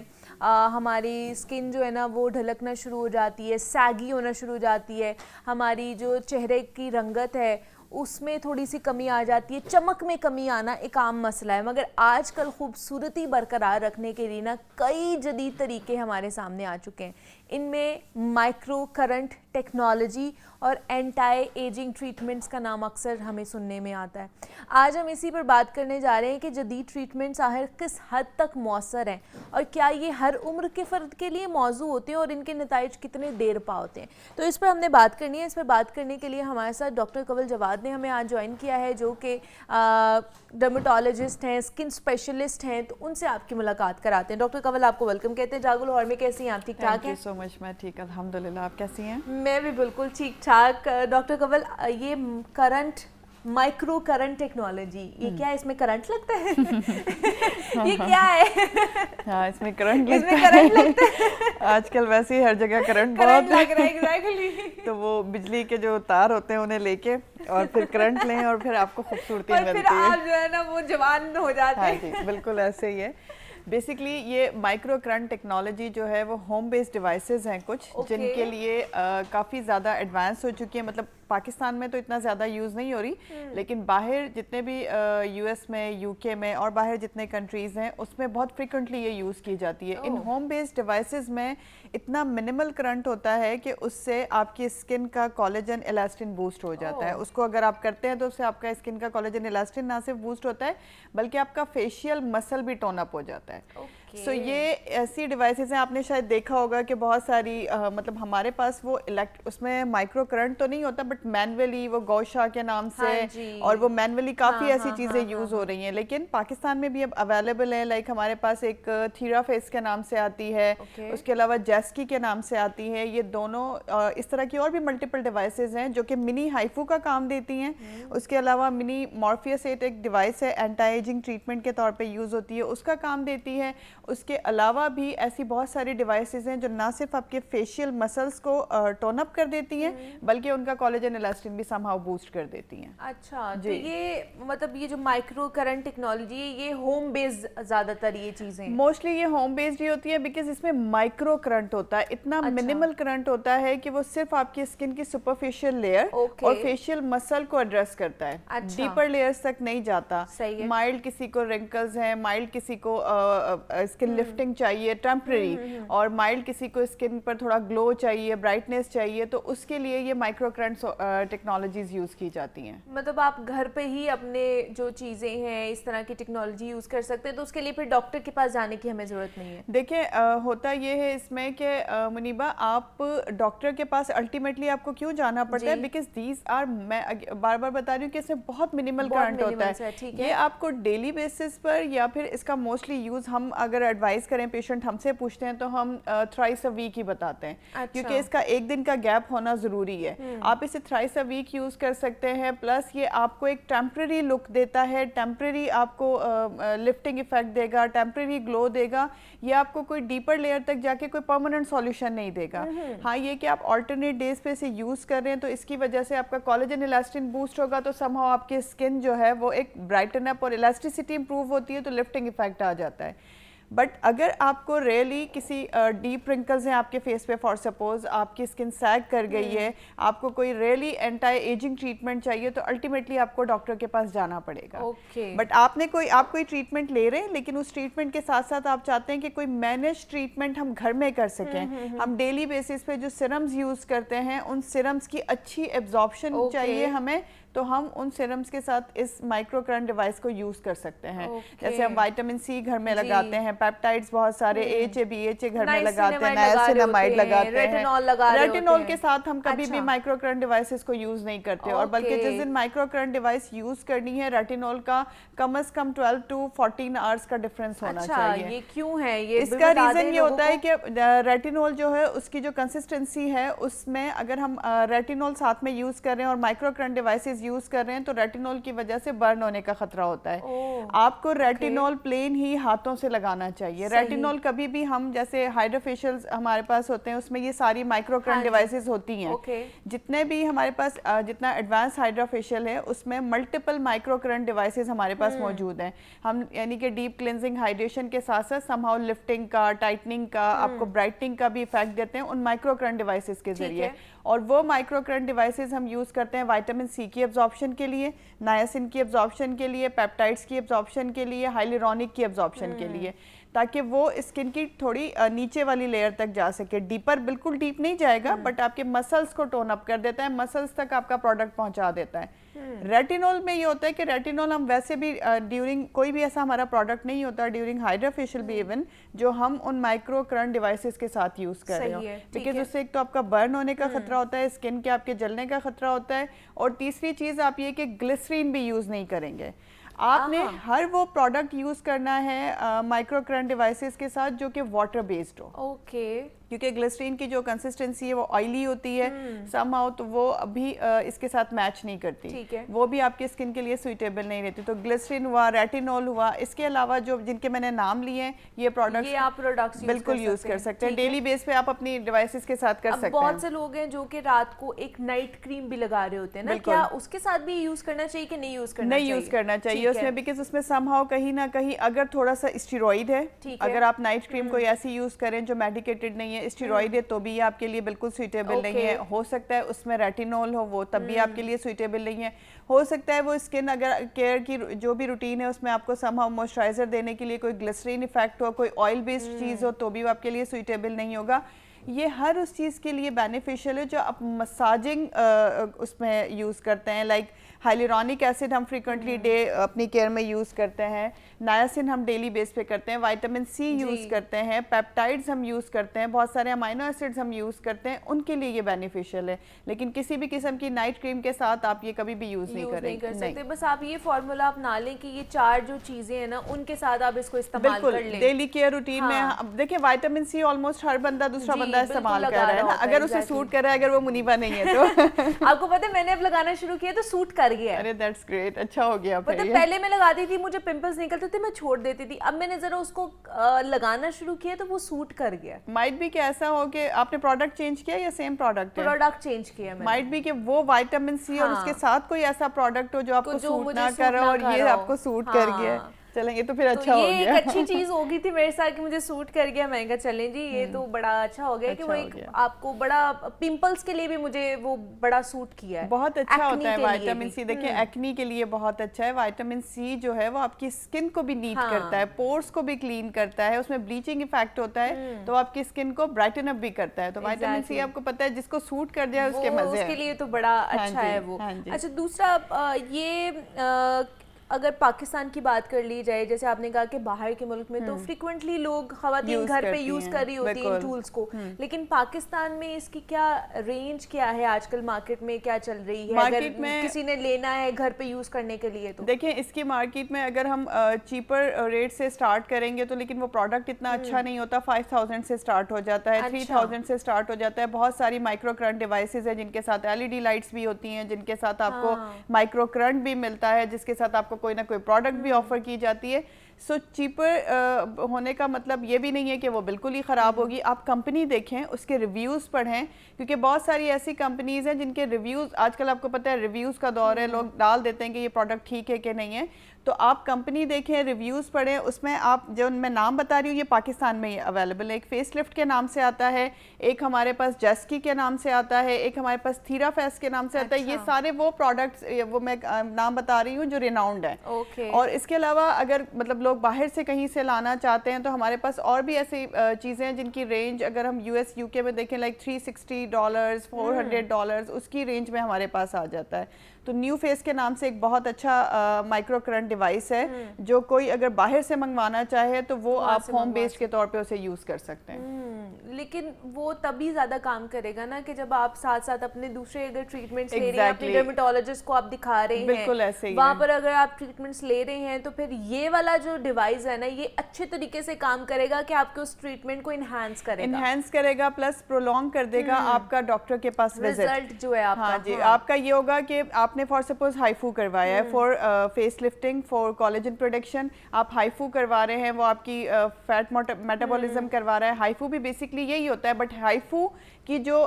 ہماری اسکن جو ہے نا وہ ڈھلکنا شروع ہو جاتی ہے, سیگی ہونا شروع ہو جاتی ہے, ہماری جو چہرے کی رنگت ہے اس میں تھوڑی سی کمی آ جاتی ہے, چمک میں کمی آنا ایک عام مسئلہ ہے. مگر آج کل خوبصورتی برقرار رکھنے کے لیے نا کئی جدید طریقے ہمارے سامنے آ چکے ہیں. ان میں مائکرو کرنٹ ٹیکنالوجی اور اینٹائی ایجنگ ٹریٹمنٹس کا نام اکثر ہمیں سننے میں آتا ہے. آج ہم اسی پر بات کرنے جا رہے ہیں کہ جدید ٹریٹمنٹس آخر کس حد تک مؤثر ہیں, اور کیا یہ ہر عمر کے فرد کے لیے موزوں ہوتے ہیں, اور ان کے نتائج کتنے دیر پا ہوتے ہیں. تو اس پر ہم نے بات کرنی ہے. اس پر بات کرنے کے لیے ہمارے ساتھ ڈاکٹر کنول جواد نے ہمیں آج جوائن کیا ہے, جو کہ ڈرمیٹالوجسٹ ہیں, اسکن اسپیشلسٹ ہیں. تو ان سے آپ کی ملاقات کراتے ہیں. ڈاکٹر کنول آپ کو ویلکم کہتے ہیں جاگو لاہور میں. کیسی ہیں آپ, ٹھیک ٹھاک ہیں؟ سو مچ, میں ٹھیک الحمدللہ. آپ کیسی ہیں؟ میں بھی بالکل ٹھیک ٹھاک. ڈاکٹر کنول, یہ کرنٹ, مائکرو کرنٹ ٹیکنالوجی, یہ کیا ہے؟ اس میں کرنٹ لگتا ہے؟ یہ کیا ہے؟ ہاں, اس میں کرنٹ لگتا ہے. آج کل ویسے ہی ہر جگہ کرنٹ بہت لگ رہا ہے. ایگزیکٹلی. تو وہ بجلی کے جو تار ہوتے ہیں انہیں لے کے اور پھر کرنٹ لیں اور پھر آپ کو خوبصورتی ملتی ہے, اور پھر آپ جو ہے نا وہ جوان ہو جاتے ہیں. ہاں جی, بالکل ایسے ہی ہے. بیسکلی یہ مائکرو کرنٹ ٹیکنالوجی جو ہے وہ ہوم بیسڈ ڈیوائسز ہیں کچھ, جن کے لیے کافی زیادہ ایڈوانس ہو چکی ہیں. مطلب پاکستان میں تو اتنا زیادہ یوز نہیں ہو رہی, لیکن باہر جتنے بھی یو ایس میں, یو کے میں اور باہر جتنے کنٹریز ہیں اس میں بہت فریکوینٹلی یہ یوز کی جاتی ہے. ان ہوم بیسڈ ڈیوائسز میں اتنا منیمل کرنٹ ہوتا ہے کہ اس سے آپ کی اسکن کا کولیجن الاسٹن بوسٹ ہو جاتا ہے. اس کو اگر آپ کرتے ہیں تو اس سے آپ کا اسکن کا کولیجن الاسٹن نہ صرف بوسٹ ہوتا ہے بلکہ آپ کا فیشیل مسل بھی ٹون اپ ہو جاتا ہے. سو یہ ایسی ڈیوائسز ہیں, آپ نے شاید دیکھا ہوگا کہ بہت ساری مطلب ہمارے پاس وہ اس میں مائکرو کرنٹ تو نہیں ہوتا, بٹ مینولی وہ گوشا کے نام سے اور وہ مینولی کافی ایسی چیزیں یوز ہو رہی ہیں. لیکن پاکستان میں بھی اب اویلیبل ہیں, لائک ہمارے پاس ایک تھیرا فیس کے نام سے آتی ہے, اس کے علاوہ جیسکی کے نام سے آتی ہے. یہ دونوں اس طرح کی اور بھی ملٹیپل ڈیوائسز ہیں جو کہ منی ہائفو کا کام دیتی ہیں. اس کے علاوہ منی مورفیس ایک ڈیوائس ہے, اینٹی ایجنگ ٹریٹمنٹ کے طور پہ یوز ہوتی ہے, اس کا کام دیتی ہے. اس کے علاوہ بھی ایسی بہت ساری ڈیوائسز ہیں جو نہ صرف آپ کے فیشیل مسلس کو ٹون اپ کر دیتی ہیں بلکہ ان کا کولیجن الاسٹن بھی سم ہاؤ بوسٹ کر دیتی ہیں. اچھا, تو یہ مطلب یہ جو مائکرو کرنٹ ٹیکنالوجی ہے یہ ہوم بیس زیادہ تر یہ چیزیں موسٹلی یہ ہوم بیسڈ ہی ہوتی ہے, بیکاز اس میں مائکرو کرنٹ ہوتا ہے, اتنا منیمل کرنٹ ہوتا ہے کہ وہ صرف آپ کی اسکن کی سپرفیشل لیئر اور فیشیل مسل کو ایڈریس کرتا ہے, ڈیپر لیئرز تک نہیں جاتا. مائلڈ کسی کو رنکلز ہیں, مائلڈ کسی کو اسکن لفٹنگ چاہیے ٹیمپرری, اور مائلڈ کسی کو اسکن پر تھوڑا گلو چاہیے, برائٹنیس چاہیے, تو اس کے لیے یہ مائکرو کرنٹ ٹیکنالوجیز یوز کی جاتی ہیں. مطلب آپ گھر پہ ہی اپنے جو چیزیں ہیں اس طرح کی ٹیکنالوجی یوز کر سکتے ہیں, تو اس کے لیے پھر ڈاکٹر کے پاس جانے کی ہمیں ضرورت نہیں ہے. دیکھیں ہوتا یہ ہے اس میں کہ منیبہ آپ ڈاکٹر کے پاس الٹیمیٹلی آپ کو کیوں جانا پڑتا ہے, بیکاز دیز آر, میں بار بار بتا رہی ہوں کہ اس میں بہت منیمل کرنٹ ہوتا ہے. یہ آپ کو ڈیلی بیسس پر یا پھر اس کا موسٹلی یوز ہم اگر ایڈوائز کریں, پیشنٹ ہم سے پوچھتے ہیں تو ہم تھرائس اے ویک ہی بتاتے ہیں, کیونکہ اس کا ایک دن کا گیپ ہونا ضروری ہے. آپ اسے تھرائس اے ویک یوز کر سکتے ہیں, پلس یہ آپ کو ایک ٹیمپرری لک دیتا ہے, ٹیمپرری آپ کو لفٹنگ افیکٹ دے گا, ٹیمپرری گلو دے گا. یہ آپ کو کوئی ڈیپر لیئر تک جا کے کوئی پرماننٹ سولوشن نہیں دے گا. ہاں یہ کہ آپ آلٹرنیٹ ڈیز پہ اسے یوز کر رہے ہیں تو اس کی وجہ سے آپ کا کولیجن الاسٹن بوسٹ ہوگا, تو سم ہاؤ آپ کی اسکن جو ہے وہ ایک برائٹن اپ اور الاسٹیسٹی امپروو ہوتی ہے, تو لفٹنگ افیکٹ آ جاتا ہے. بٹ اگر آپ کو ریئلی کسی ڈیپ رنکلز ہیں آپ کے فیس پہ, فار سپوز آپ کی اسکن سیگ کر گئی ہے, آپ کو کوئی ریئلی اینٹی ایجنگ ٹریٹمنٹ چاہیے, تو الٹیمیٹلی آپ کو ڈاکٹر کے پاس جانا پڑے گا. بٹ آپ کوئی ٹریٹمنٹ لے رہے ہیں, لیکن اس ٹریٹمنٹ کے ساتھ ساتھ آپ چاہتے ہیں کہ کوئی مینج ٹریٹمنٹ ہم گھر میں کر سکیں. ہم ڈیلی بیسس پہ جو سیرمز یوز کرتے ہیں ان سیرمز کی اچھی ایبزارپشن چاہیے ہمیں, تو ہم ان سیرمز کے ساتھ اس مائکرو کرنٹ ڈیوائس کو یوز کر سکتے ہیں. جیسے ہم وائٹامن سی گھر میں لگاتے ہیں, پیپٹائڈز بہت سارے, BHA گھر میں لگاتے ہیں, نائسینامائڈ لگاتے ہیں, ریٹینول کے ساتھ ہم کبھی بھی مائکرو کرنٹ ڈیوائسز کو یوز نہیں کرتے. اور بلکہ جس دن مائکرو کرنٹ ڈیوائس یوز کرنی ہے, ریٹینول کا کم از کم 12 to 14 آورس کا ڈفرینس ہونا چاہیے. یہ کیوں ہے؟ یہ اس کا ریزن یہ ہوتا ہے کہ ریٹینول جو ہے اس کی جو کنسسٹنسی ہے, اس میں اگر ہم ریٹینول ساتھ میں یوز کر رہے ہیں اور مائکرو کرنٹ ڈیوائسز یوز کر رہے ہیں تو ریٹینول کی وجہ سے برن ہونے کا خطرہ ہوتا ہے. آپ کو ریٹینول پلین ہی ہاتھوں سے لگانا چاہیے. ریٹینول کبھی بھی ہم جیسے ہائیڈرا فیشیلز ہمارے پاس ہوتے ہیں, اس میں یہ ساری مائکرو کرنٹ ڈیوائسز ہوتی ہیں. جتنے بھی ہمارے پاس جتنا ایڈوانس ہائیڈرا فیشیل ہے اس میں ملٹیپل مائکرو کرنٹ ڈیوائسز ہمارے پاس موجود ہیں. ہم یعنی کہ ڈیپ کلینزنگ ہائیڈریشن کے ساتھ ساتھ سم ہاؤ لفٹنگ کا, ٹائٹننگ کا, آپ کو برائٹنگ کا بھی افیکٹ دیتے ہیں ان مائکرو کرنٹ ڈیوائسز کے ذریعے. اور وہ مائکرو کرنٹ ڈیوائسز ہم یوز کرتے ہیں وائٹامن سی کی ایبزارپشن کے لیے, نائسین کی ایبزارپشن کے لیے, پیپٹائڈز کی ایبزارپشن کے لیے, ہائیلورونک کی ایبزارپشن کے لیے, تاکہ وہ اسکن کی تھوڑی نیچے والی لیئر تک جا سکے. ڈیپر بالکل ڈیپ نہیں جائے گا, بٹ آپ کے مسلس کو ٹون اپ کر دیتا ہے, مسلس تک آپ کا پروڈکٹ پہنچا دیتا ہے. ریٹینول میں یہ ہوتا ہے کہ ریٹینول ہم ویسے بھی ڈیورنگ کوئی بھی ایسا ہمارا پروڈکٹ نہیں ہوتا ڈیورنگ ہائیڈرا فیشیل بھی ایون جو ہم ان مائکرو کرنٹ ڈیوائسز کے ساتھ یوز کر رہے ہو, بیکاز اس سے ایک تو آپ کا برن ہونے کا خطرہ ہوتا ہے, اسکن کے آپ کے جلنے کا خطرہ ہوتا ہے, اور تیسری چیز آپ یہ کہ گلیسرین بھی یوز نہیں کریں گے. آپ نے ہر وہ پروڈکٹ یوز کرنا ہے مائکرو کرنٹ ڈیوائسز کے ساتھ جو کہ واٹر بیسڈ ہو. کیونکہ گلیسرین کی جو کنسسٹنسی ہے وہ آئلی ہوتی ہے سم ہاؤ, تو وہ ابھی اس کے ساتھ میچ نہیں کرتی, وہ بھی آپ کے اسکن کے لیے سوئٹیبل نہیں رہتی. تو گلیسرین ہوا, ریٹینول ہوا, اس کے علاوہ جو جن کے میں نے نام لیے ہیں یہ پروڈکٹس بالکل یوز کر سکتے ہیں. ڈیلی بیس پہ آپ اپنی ڈیوائسز کے ساتھ کر سکتے ہیں. بہت سے لوگ ہیں جو کہ رات کو ایک نائٹ کریم بھی لگا رہے ہوتے ہیں نا, کیا اس کے ساتھ بھی یوز کرنا چاہیے کہ نہیں یوز کرنا چاہیے؟ نہیں یوز کرنا چاہیے اس میں, بیکاز اس میں سم ہاؤ کہیں نہ کہیں اگر تھوڑا سا اسٹیرائڈ ہے, اگر آپ نائٹ کریم کوئی ایسی یوز کریں جو میڈیکیٹڈ نہیں ہے, اسٹیرائڈ ہے, تو بھی آپ کے لیے بالکل سوئٹیبل نہیں ہے. ہو سکتا ہے اس میں ریٹینول ہو, وہ تب بھی آپ کے لیے سوئٹیبل نہیں ہے. ہو سکتا ہے وہ اسکن اگر کیئر کی جو بھی روٹین ہے اس میں آپ کو سم ہاؤ موئسچرائزر دینے کے لیے کوئی گلیسرین افیکٹ ہو, کوئی آئل بیسڈ چیز ہو, تو بھی وہ آپ کے لیے سوئٹیبل نہیں ہوگا. یہ ہر اس چیز کے لیے بینیفیشیل ہے جو آپ مساجنگ اس میں یوز کرتے ہیں, لائک ہائیلورونک ایسڈ ہم فریکوینٹلی ڈے اپنی کیئر میں یوز کرتے ہیں, नायासिन हम डेली बेस पे करते हैं, विटामिन सी यूज़ करते हैं, पेप्टाइड्स हम यूज़ करते हैं, बहुत सारे अमाइनो एसिड्स हम यूज़ करते हैं, उनके लिए ये बेनिफिशियल है। लेकिन किसी भी किस्म की नाइट क्रीम के साथ आप ये कभी भी यूज़ नहीं करेंगे, नहीं। बस आप ये फार्मूला अपना लें कि ये 4 जो चीज़ें हैं ना उनके साथ आप इसको इस्तेमाल कर लें डेली केयर रूटीन में। देखिए विटामिन सी ऑलमोस्ट हर बंदा दूसरा बंदा इस्तेमाल कर रहा है ना, अगर उसे सूट कर रहा है, अगर वो मुनीबा नहीं है तो आपको पता है मैंने अब लगाना शुरू किया तो सूट कर गया। अरे दैट्स ग्रेट, अच्छा हो गया। पता है पहले मैं लगाती थी, मुझे पिंपल्स निकलते थे, मैं छोड़ देती थी, अब मैंने जरा उसको लगाना शुरू किया तो वो सूट कर गया। माइट भी कि ऐसा हो कि आपने प्रोडक्ट चेंज किया या सेम प्रोडक्ट है? प्रोडक्ट चेंज किया मैंने। माइट भी कि वो विटामिन सी और उसके साथ कोई ऐसा प्रोडक्ट हो जो आपको सूट ना कर रहा हो और ये आपको सूट कर गया। चलेंगे तो फिर अच्छा हो गया। ये एक अच्छी चीज हो गई थी मेरे साथ कि मुझे सूट कर गया। मैं कहा चलें जी ये तो बड़ा अच्छा हो गया कि वो एक आपको बड़ा पिंपल्स के लिए भी मुझे वो बड़ा सूट किया है। बहुत अच्छा होता है विटामिन सी। देखिए एक्नी के लिए बहुत अच्छा है विटामिन सी जो है, वो आपकी स्किन को भी नीट करता है, पोर्स को भी क्लीन करता है, उसमें ब्लीचिंग इफेक्ट होता है तो आपकी स्किन को ब्राइटन अप भी करता है। तो विटामिन सी आपको पता है जिसको सूट कर दिया उसके मजे हैं, उसके लिए तो बड़ा अच्छा है वो। अच्छा दूसरा ये अगर पाकिस्तान की बात कर ली जाए, जैसे आपने कहा कि बाहर के मुल्क में तो फ्रिक्वेंटली लोग खवातीन घर पे यूज कर रही होती हैं टूल्स को, लेकिन पाकिस्तान में इसकी क्या रेंज क्या है आजकल, मार्केट में क्या चल रही है अगर किसी ने लेना है घर पे यूज करने के लिए? तो देखिए इसकी मार्केट में अगर हम चीपर रेट से स्टार्ट करेंगे तो लेकिन वो प्रोडक्ट इतना अच्छा नहीं होता। 5000 से स्टार्ट हो जाता है, 3000 से स्टार्ट हो जाता है। बहुत सारी माइक्रो करंट डिवाइसेज है जिनके साथ LED लाइट्स भी होती हैं, जिनके साथ आपको माइक्रो करंट भी मिलता है, जिसके साथ आपको कोई ना कोई प्रोडक्ट भी ऑफर की जाती है। सो चीपर होने का मतलब ये भी नहीं है कि वो बिल्कुल ही ख़राब होगी। आप कंपनी देखें, उसके रिव्यूज़ पढ़ें, क्योंकि बहुत सारी ऐसी कंपनीज़ हैं जिनके रिव्यूज़, आजकल आपको पता है रिव्यूज़ का दौर है, लोग डाल देते हैं कि ये प्रोडक्ट ठीक है कि नहीं है। तो आप कंपनी देखें, रिव्यूज़ पढ़ें, उसमें आप जो मैं नाम बता रही हूँ ये पाकिस्तान में ही अवेलेबल है। एक फेस लिफ्ट के नाम से आता है, एक हमारे पास जस्की के नाम से आता है, एक हमारे पास थीरा फेस के नाम से आता है। ये सारे वो प्रोडक्ट्स वो मैं नाम बता रही हूँ जो रिनाउंड है। और इसके अलावा अगर मतलब लोग बाहर से कहीं से लाना चाहते हैं तो हमारे पास और भी ऐसी चीज़ें हैं जिनकी रेंज अगर हम US UK में देखें लाइक $360 $400 उसकी रेंज में हमारे पास आ जाता है। तो न्यू फेस के नाम से एक बहुत अच्छा माइक्रो करंट डिवाइस है जो कोई अगर बाहर से मंगवाना चाहे तो वो आप होम बेस्ड के तौर पे उसे यूज़ कर सकते हैं। लेकिन वो तभी ज़्यादा काम करेगा ना कि जब आप साथ साथ अपने दूसरे अगर ट्रीटमेंट्स ले रहे हैं, अपने डर्मेटोलॉजिस्ट को आप दिखा रहे हैं, बिल्कुल ऐसे ही वहाँ पर अगर आप ट्रीटमेंट्स ले रहे हैं तो फिर ये वाला जो डिवाइस है ना ये अच्छे तरीके से काम करेगा कि आपके उस ट्रीटमेंट को इन्हांस करेगा प्लस प्रोलॉन्ग कर देगा आपका डॉक्टर के पास रिजल्ट जो है आपका। हाँ जी, आपका ये होगा कि आपने फॉर सपोज हाइफू करवाया है for face lifting, for collagen production, आप हाइफू करवा रहे हैं, वो आपकी फैट मेटाबॉलिज्म करवा रहा है। हाइफू भी बेसिकली यही होता है, बट हाइफू की जो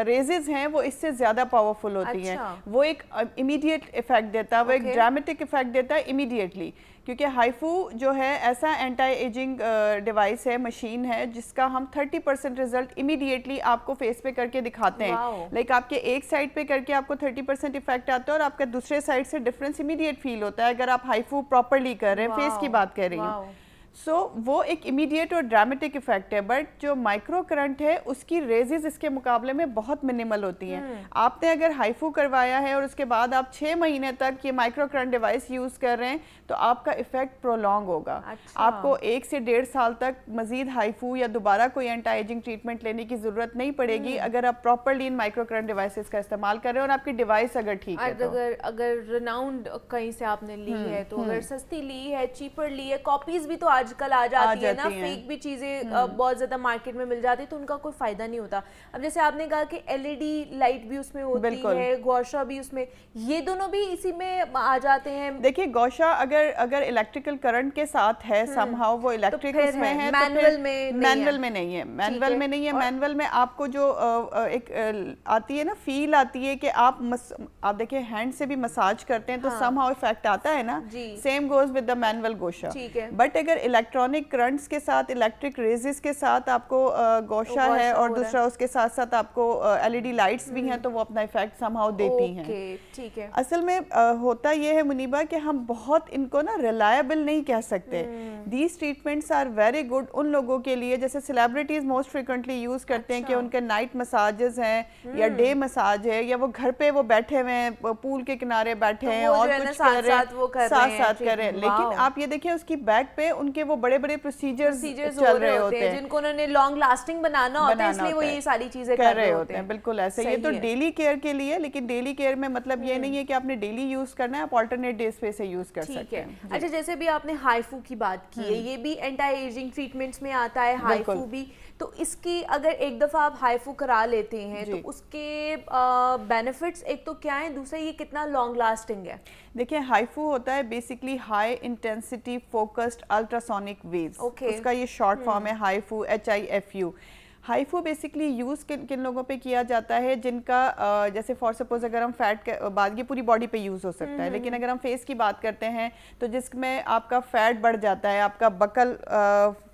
रेजेस हैं वो इससे ज़्यादा पावरफुल होती हैं। वो एक इमीडिएट इफेक्ट देता है, वो एक ड्रामेटिक इफेक्ट देता है इमीडिएटली, क्योंकि हाइफू जो है ऐसा एंटी एजिंग डिवाइस है, मशीन है, जिसका हम 30% रिजल्ट इमीडिएटली आपको फेस पे करके दिखाते हैं। लाइक आपके एक साइड पे करके आपको 30% इफेक्ट आता है और आपका दूसरे साइड से डिफरेंस इमीडिएट फील होता है अगर आप हाइफू प्रॉपरली कर रहे हैं। फेस की बात कर रही हूँ। सो वो एक इमीडिएट और ड्रामेटिक इफेक्ट है, बट जो माइक्रो करंट है उसकी रेजेस इसके मुकाबले में बहुत मिनिमल होती हैं। आपने अगर हाइफू करवाया है और उसके बाद आप 6 महीने तक ये माइक्रो करंट डिवाइस यूज़ कर रहे हैं तो आपका इफेक्ट प्रोलॉन्ग होगा। आपको 1 से 1.5 साल तक मजीद हाइफू या दोबारा कोई एंटी एजिंग ट्रीटमेंट लेने की ज़रूरत नहीं पड़ेगी अगर आप properly in micro current devices का इस्तेमाल कर रहे हैं और आपकी डिवाइस अगर ठीक है तो। अगर रिनाउंड कहीं से आपने ली है तो अगर सस्ती ली है, चीपर ली है, कॉपीज भी तो आजकल आ जाती है ना, फेक भी चीजें बहुत ज्यादा मार्केट में मिल जाती है तो उनका कोई फायदा नहीं होता। अब जैसे आपने कहा कि LED लाइट भी उसमें होती है, गौशा भी उसमें, ये दोनों भी इसी में आ जाते हैं। देखिए गौशा अगर इलेक्ट्रिकल करंट के साथ है समहाउ वो इलेक्ट्रिक उसमें है, मैनुअल में नहीं है, मैनुअल में आपको जो एक आती है ना फील आती है कि आप देखिए हैंड से भी मसाज करते हैं तो समहाउ इफेक्ट आता है ना, same goes with the manual गोशा। बट अगर इलेक्ट्रॉनिक करंट्स के साथ, इलेक्ट्रिक रेजेस के साथ आपको गोशा है, और दूसरा उसके साथ साथ आपको LED लाइट्स भी हैं, तो वो अपना इफेक्ट समहाउ देती हैं। ठीक है। असल में होता ये है मुनीबा कि हम बहुत इनको ना रिलायबल नहीं कह सकते। These treatments are very good उन लोगों के लिए, जैसे सेलिब्रिटीज मोस्ट फ्रिक्वेंटली यूज करते हैं कि उनके नाइट मसाजेस हैं या डे मसाज है, या वो घर पे वो बैठे हुए हैं, पूल के किनारे बैठे हैं और कुछ कर रहे हैं, साथ कर रहे हैं। लेकिन आप ये देखिए उसकी बैक पे उनके वो बड़े बड़े प्रोसीजर्स चल रहे होते हैं जिनको उन्होंने लॉन्ग लास्टिंग बनाना होता है, इसलिए वो ये सारी चीजें कर रहे होते हैं। बिल्कुल ऐसे। ये तो डेली केयर के लिए, लेकिन डेली केयर में मतलब ये नहीं है कि आपने डेली यूज करना है, आप अल्टरनेट डेज पे से यूज कर सकते हैं। अच्छा, जैसे भी आपने हाइफू की बात की है, ये भी एंटी एजिंग ट्रीटमेंट्स में आता है हाइफू भी, तो इसकी अगर एक दफा आप हाइफू करा लेते हैं तो उसके बेनिफिट्स एक तो क्या है, दूसरा ये कितना लॉन्ग लास्टिंग है? देखिए हाइफू होता है basically high intensity focused ultrasonic waves, उसका ये शॉर्ट फॉर्म है HIFU, HIFU। HIFU basically use किन लोगों पे किया जाता है जिनका जैसे फॉर सपोज अगर हम फैट के बाद, ये पूरी बॉडी पे यूज़ हो सकता है, लेकिन अगर हम फेस की बात करते हैं तो जिसमें आपका फैट बढ़ जाता है, आपका बकल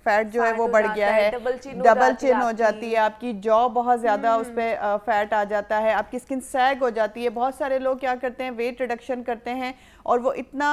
फैट जो है वो बढ़ गया है, डबल चिन हो जाती है, आपकी जॉ बहुत ज़्यादा उस पर फैट आ जाता है, आपकी स्किन सैग हो जाती है। बहुत सारे लोग क्या करते हैं, वेट रिडक्शन करते हैं और वो इतना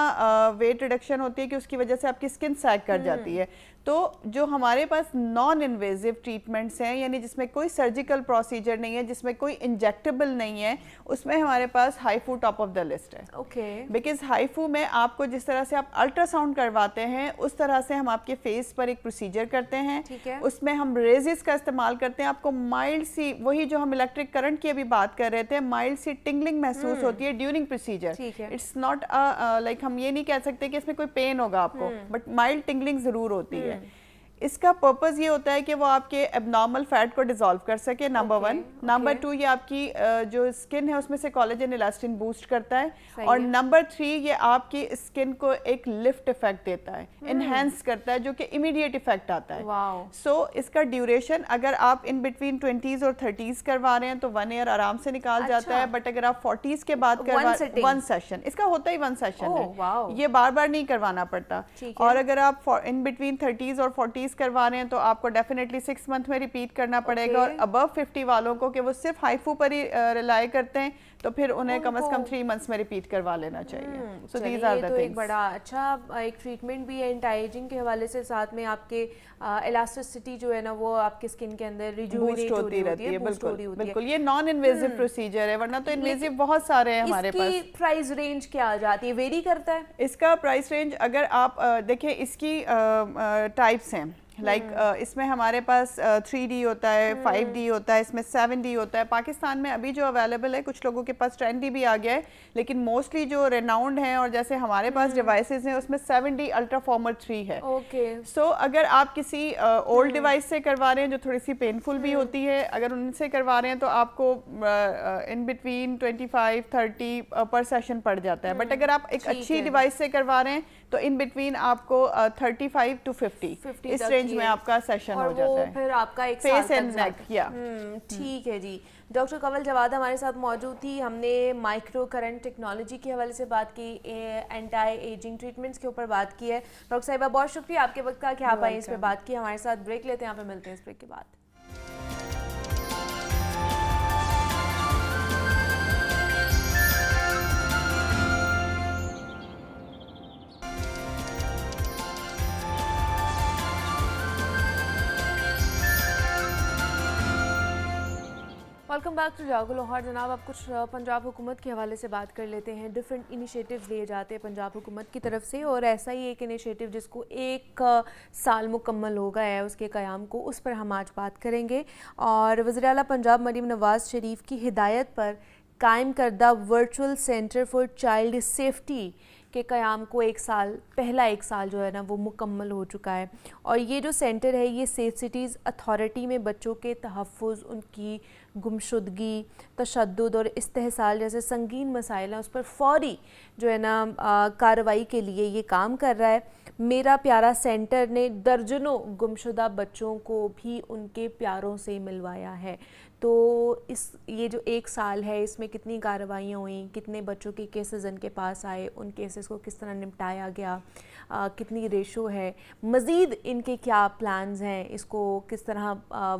वेट रिडक्शन होती है कि उसकी वजह से आपकी स्किन सैग कर जाती है। तो जो हमारे पास नॉन इन्वेजिव ट्रीटमेंट्स हैं, यानी जिसमें कोई सर्जिकल प्रोसीजर नहीं है, जिसमें कोई इंजेक्टेबल नहीं है, उसमें हमारे पास HIFU top of the list है। बिकॉज हाइफू में आपको जिस तरह से आप अल्ट्रासाउंड करवाते हैं उस तरह से हम आपके फेस पर एक प्रोसीजर करते हैं, उसमें हम रेजिस का इस्तेमाल करते हैं, आपको माइल्ड सी, वही जो हम इलेक्ट्रिक करंट की अभी बात कर रहे थे, माइल्ड सी टिंगलिंग महसूस होती है during procedure. It's not like हम ये नहीं कह सकते कि इसमें कोई पेन होगा आपको, बट माइल्ड टिंगलिंग जरूर होती है। इसका पर्पस ये होता है कि वो आपके एबनॉर्मल फैट को डिसॉल्व कर सके, नंबर वन। नंबर टू, ये आपकी जो स्किन है उसमें से कोलेजन इलास्टिन बूस्ट करता है, और नंबर थ्री, ये आपकी स्किन को एक लिफ्ट इफेक्ट देता है, इनहेंस करता है, जो कि इमीडिएट इफेक्ट आता है। सो इसका ड्यूरेशन अगर आप इन बिटवीन 20s और 30s करवा रहे हैं तो 1 ईयर आराम से निकाल जाता है, बट अगर आप 40s के बाद करवा, 1 सेशन, इसका होता ही 1 सेशन है, ये बार बार नहीं करवाना पड़ता। और अगर आप इन बिटवीन 30s और 40s करवा रहे हैं तो आपको डेफिनेटली 6 मंथ में रिपीट करना पड़ेगा। और अबव 50 वालों को कि वो सिर्फ हाइफू पर ही रिलाई करते हैं तो फिर उन्हें कम से कम 3 मंथ्स में रिपीट करवा लेना चाहिए। So these are the things. एक बड़ा अच्छा एक ट्रीटमेंट भी है एंटी एजिंग के हवाले से, साथ में आपके इलास्टिसिटी जो है ना वो आपके स्किन के अंदर रिजुविनेट होती रहती है। बिल्कुल ये नॉन इन्वेजिव प्रोसीजर है, वरना तो इन्वेजिव बहुत सारे हैं हमारे पास। इसकी प्राइस रेंज क्या आ जाती है, वेरी करता है? इसका प्राइस रेंज अगर आप देखें, इसकी टाइप्स हैं, इसमें हमारे पास 3D होता है, 5D होता है, इसमें 7D होता है। पाकिस्तान में अभी जो अवेलेबल है, कुछ लोगों के पास 10D भी आ गया है, लेकिन मोस्टली जो रेनाउंड हैं और जैसे हमारे पास डिवाइसेस हैं उसमें 7D अल्ट्रा फॉर्मर 3 है। सो अगर आप किसी ओल्ड डिवाइस से करवा रहे हैं जो थोड़ी सी पेनफुल भी होती है, अगर उनसे करवा रहे हैं तो आपको इन बिटवीन 25-30 पर सेशन पड़ जाता है। बट अगर आप एक अच्छी डिवाइस से करवा रहे हैं तो इन बिटवीन आपको 35 to 50 इस रेंज में आपका सेशन हो जाता है। फिर आपका एक फेस एंड नेक, या ठीक है जी। डॉक्टर कमल जवाद हमारे साथ मौजूद थी। हमने माइक्रो करंट टेक्नोलॉजी के हवाले से बात की, एंटी एजिंग ट्रीटमेंट्स के ऊपर बात की है। डॉक्टर साहिबा बहुत शुक्रिया आपके वक्त का कि आप आई, इस पर बात की हमारे साथ। ब्रेक लेते हैं, यहाँ पे मिलते हैं इस ब्रेक के बाद। वेलकम बैक टू जागो लाहौर। जनाब, अब कुछ पंजाब हुकूमत के हवाले से बात कर लेते हैं। डिफरेंट इनिशिएटिव्स लिए जाते हैं पंजाब हुकूमत की तरफ से, और ऐसा ही एक इनिशिएटिव जिसको 1 साल मुकम्मल हो गया है उसके क़याम को, उस पर हम आज बात करेंगे। और वज़ीर आला पंजाब मरीम नवाज़ शरीफ की हिदायत पर कायम करदा virtual centre for child safety के क़याम को पहला एक साल जो है ना वो मुकम्मल हो चुका है। और ये जो सेंटर है ये सेफ सिटीज़ अथॉरिटी में बच्चों के तहफ़्फ़ुज़, उनकी गुमशुदगी, तशद्दुद और इस्तेहसाल जैसे संगीन मसाइल हैं उस पर फ़ौरी जो है ना कार्रवाई के लिए ये काम कर रहा है। मेरा प्यारा सेंटर ने दर्जनों गुमशुदा बच्चों को भी उनके प्यारों से मिलवाया है। تو یہ جو 1 سال ہے اس میں کتنی کارروائیاں ہوئیں, کتنے بچوں کے کیسز ان کے پاس آئے, ان کیسز کو کس طرح نپٹایا گیا, کتنی ریشو ہے, مزید ان کے کیا پلانز ہیں, اس کو کس طرح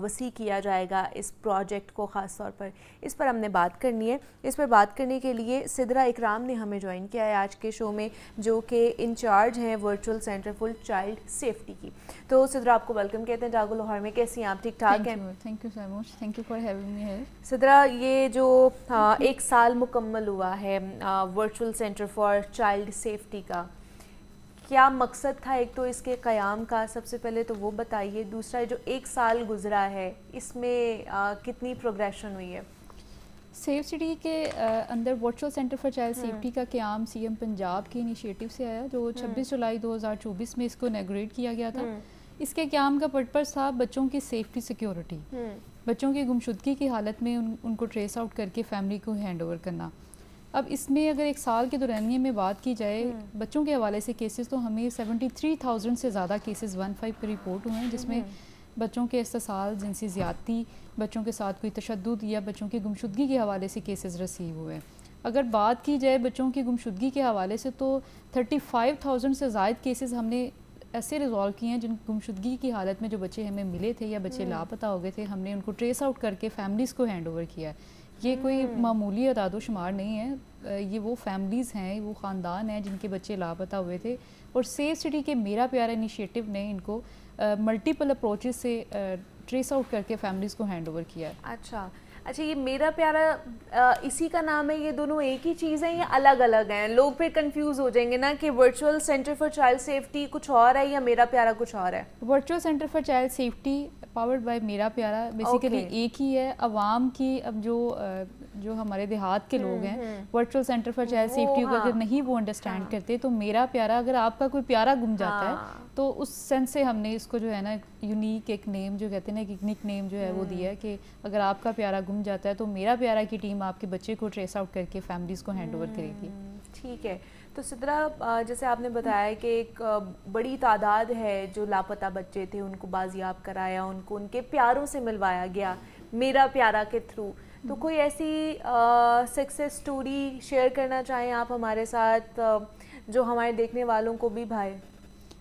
وسیع کیا جائے گا اس پروجیکٹ کو خاص طور پر, اس پر ہم نے بات کرنی ہے. اس پر بات کرنے کے لیے سدرا اکرام نے ہمیں جوائن کیا ہے آج کے شو میں, جو کہ انچارج ہیں virtual centre for child safety کی. تو سدرا آپ کو ویلکم کہتے ہیں جاگو لاہور میں, کیسی ہیں آپ, ٹھیک ٹھاک ہیں؟ Thank you so much, thank you for having me here. Sidra, یہ جو 1 سال مکمل ہوا ہے virtual centre for child safety کا, کیا مقصد تھا ایک تو اس کے قیام کا, سب سے پہلے تو وہ بتائیے. دوسرا جو 1 سال گزرا ہے اس میں کتنی پروگریشن ہوئی ہے؟ سیف سٹی کے اندر virtual centre for child safety کا قیام سی ایم پنجاب کے انیشیٹو سے آیا, جو 26 جولائی 2024 میں اس کو انیگوریٹ کیا گیا تھا. اس کے قیام کا پرپز تھا بچوں کی سیفٹی سیکیورٹی, بچوں کی گمشدگی کی حالت میں ان کو ٹریس آؤٹ کر کے فیملی کو ہینڈ اوور کرنا. اب اس میں اگر 1 سال کے دورانیے میں بات کی جائے بچوں کے حوالے سے کیسز, تو ہمیں 73,000 سے زیادہ کیسز 15 پہ رپورٹ ہوئے ہیں, جس میں بچوں کے استحصال, جنسی زیادتی, بچوں کے ساتھ کوئی تشدد یا بچوں کی گمشدگی کے حوالے سے کیسز ریسیو ہوئے ہیں. اگر بات کی جائے بچوں کی گمشدگی کے حوالے سے, تو 35,000 سے زائد کیسز ہم نے ایسے ریزالو کیے ہیں جن گمشدگی کی حالت میں جو بچے ہمیں ملے تھے یا بچے لاپتہ ہو گئے تھے, ہم نے ان کو ٹریس آؤٹ کر کے فیملیز کو ہینڈ اوور کیا ہے. یہ کوئی معمولی اعداد و شمار نہیں ہے, یہ وہ فیملیز ہیں, وہ خاندان ہیں جن کے بچے لاپتہ ہوئے تھے, اور سیف سٹی کے میرا پیارا انیشیٹو نے ان کو ملٹیپل اپروچز سے ٹریس آؤٹ کر کے فیملیز کو ہینڈ اوور کیا ہے. اچھا, یہ میرا پیارا اسی کا نام ہے, یہ دونوں ایک ہی چیز ہیں یا الگ الگ ہیں؟ لوگ پھر کنفیوز ہو جائیں گے نا کہ virtual centre for child safety کچھ اور ہے یا میرا پیارا کچھ اور ہے. Virtual centre for child safety powered by میرا پیارا بیسیکلی ایک ہی ہے. عوام کی اب جو ہمارے دیہات کے لوگ ہیں, virtual centre for child safety کو اگر نہیں وہ انڈرسٹینڈ کرتے, تو میرا پیارا, اگر آپ کا کوئی پیارا گم جاتا ہے تو اس سینس سے ہم نے اس کو جو ہے نا یونیک ایک نیم جو کہتے ہیں نا, ایک نک نیم جو ہے وہ دیا ہے کہ اگر آپ کا پیارا گم جاتا ہے تو میرا پیارا کی ٹیم آپ کے بچے کو ٹریس آؤٹ کر کے فیملیز کو ہینڈ اوور کرے گی. ٹھیک ہے. تو سدرا, جیسے آپ نے بتایا کہ ایک بڑی تعداد ہے جو لاپتہ بچے تھے, ان کو بازیاب کرایا, ان کو ان کے پیاروں سے ملوایا گیا میرا پیارا کے تھرو. تو کوئی ایسی سکسیس سٹوری شیئر کرنا چاہیں آپ ہمارے ساتھ جو ہمارے دیکھنے والوں کو بھی بھائے؟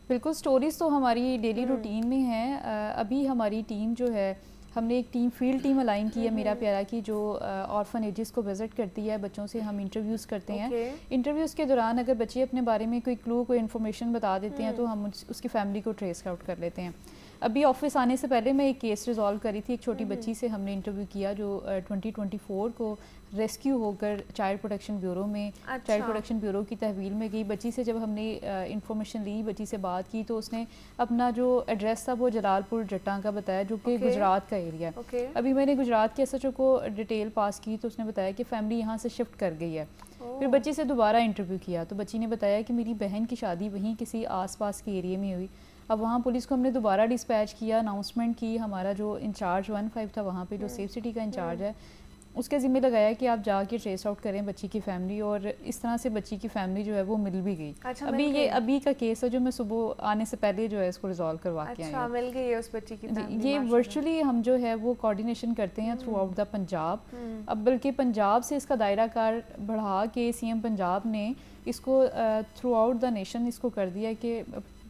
بالکل, سٹوریز تو ہماری ڈیلی روٹین میں ہیں. ابھی ہماری ٹیم جو ہے, ہم نے ایک فیلڈ ٹیم الائن کی ہے میرا پیارا کی, جو آرفن ایجز کو وزٹ کرتی ہے. بچوں سے ہم انٹرویوز کرتے ہیں. انٹرویوز کے دوران اگر بچے اپنے بارے میں کوئی کلو, کوئی انفارمیشن بتا دیتے ہیں, تو ہم اس کی فیملی کو ٹریس آؤٹ کر لیتے ہیں. ابھی آفس آنے سے پہلے میں ایک کیس ریزالو کری تھی, ایک چھوٹی بچی سے ہم نے انٹرویو کیا جو 2024 کو ریسکیو ہو کر چائلڈ پروٹیکشن بیورو میں, چائلڈ پروٹیکشن بیورو کی تحویل میں گئی. بچی سے جب ہم نے انفارمیشن لی, بچی سے بات کی, تو اس نے اپنا جو ایڈریس تھا وہ جلال پور جٹاں کا بتایا, جو کہ گجرات کا ایریا ہے. ابھی میں نے گجرات کے SHO کو ڈیٹیل پاس کی, تو اس نے بتایا کہ فیملی یہاں سے شفٹ کر گئی ہے. پھر بچی سے دوبارہ انٹرویو کیا, تو بچی نے بتایا کہ میری بہن کی شادی وہیں کسی آس پاس کے ایریے میں ہوئی. اب وہاں پولیس کو ہم نے دوبارہ ڈسپیچ کیا, اناؤنسمنٹ کی. ہمارا جو انچارج 15 تھا وہاں پہ, جو سیف سٹی کا انچارج ہے, اس کے ذمہ لگایا کہ آپ جا کے ٹریس آؤٹ کریں بچی کی فیملی, اور اس طرح سے بچی کی فیملی جو ہے وہ مل بھی گئی. ابھی کا کیس ہے جو میں صبح آنے سے پہلے جو ہے اس کو ریزالو کروا کے آئی. مل گئی ہے اس بچی کی فیملی. یہ ورچولی ہم جو ہے وہ کوارڈینیشن کرتے ہیں تھرو آؤٹ دا پنجاب. اب بلکہ پنجاب سے اس کا دائرہ کار بڑھا کے سی ایم پنجاب نے اس کو تھرو آؤٹ دا نیشن اس کو کر دیا کہ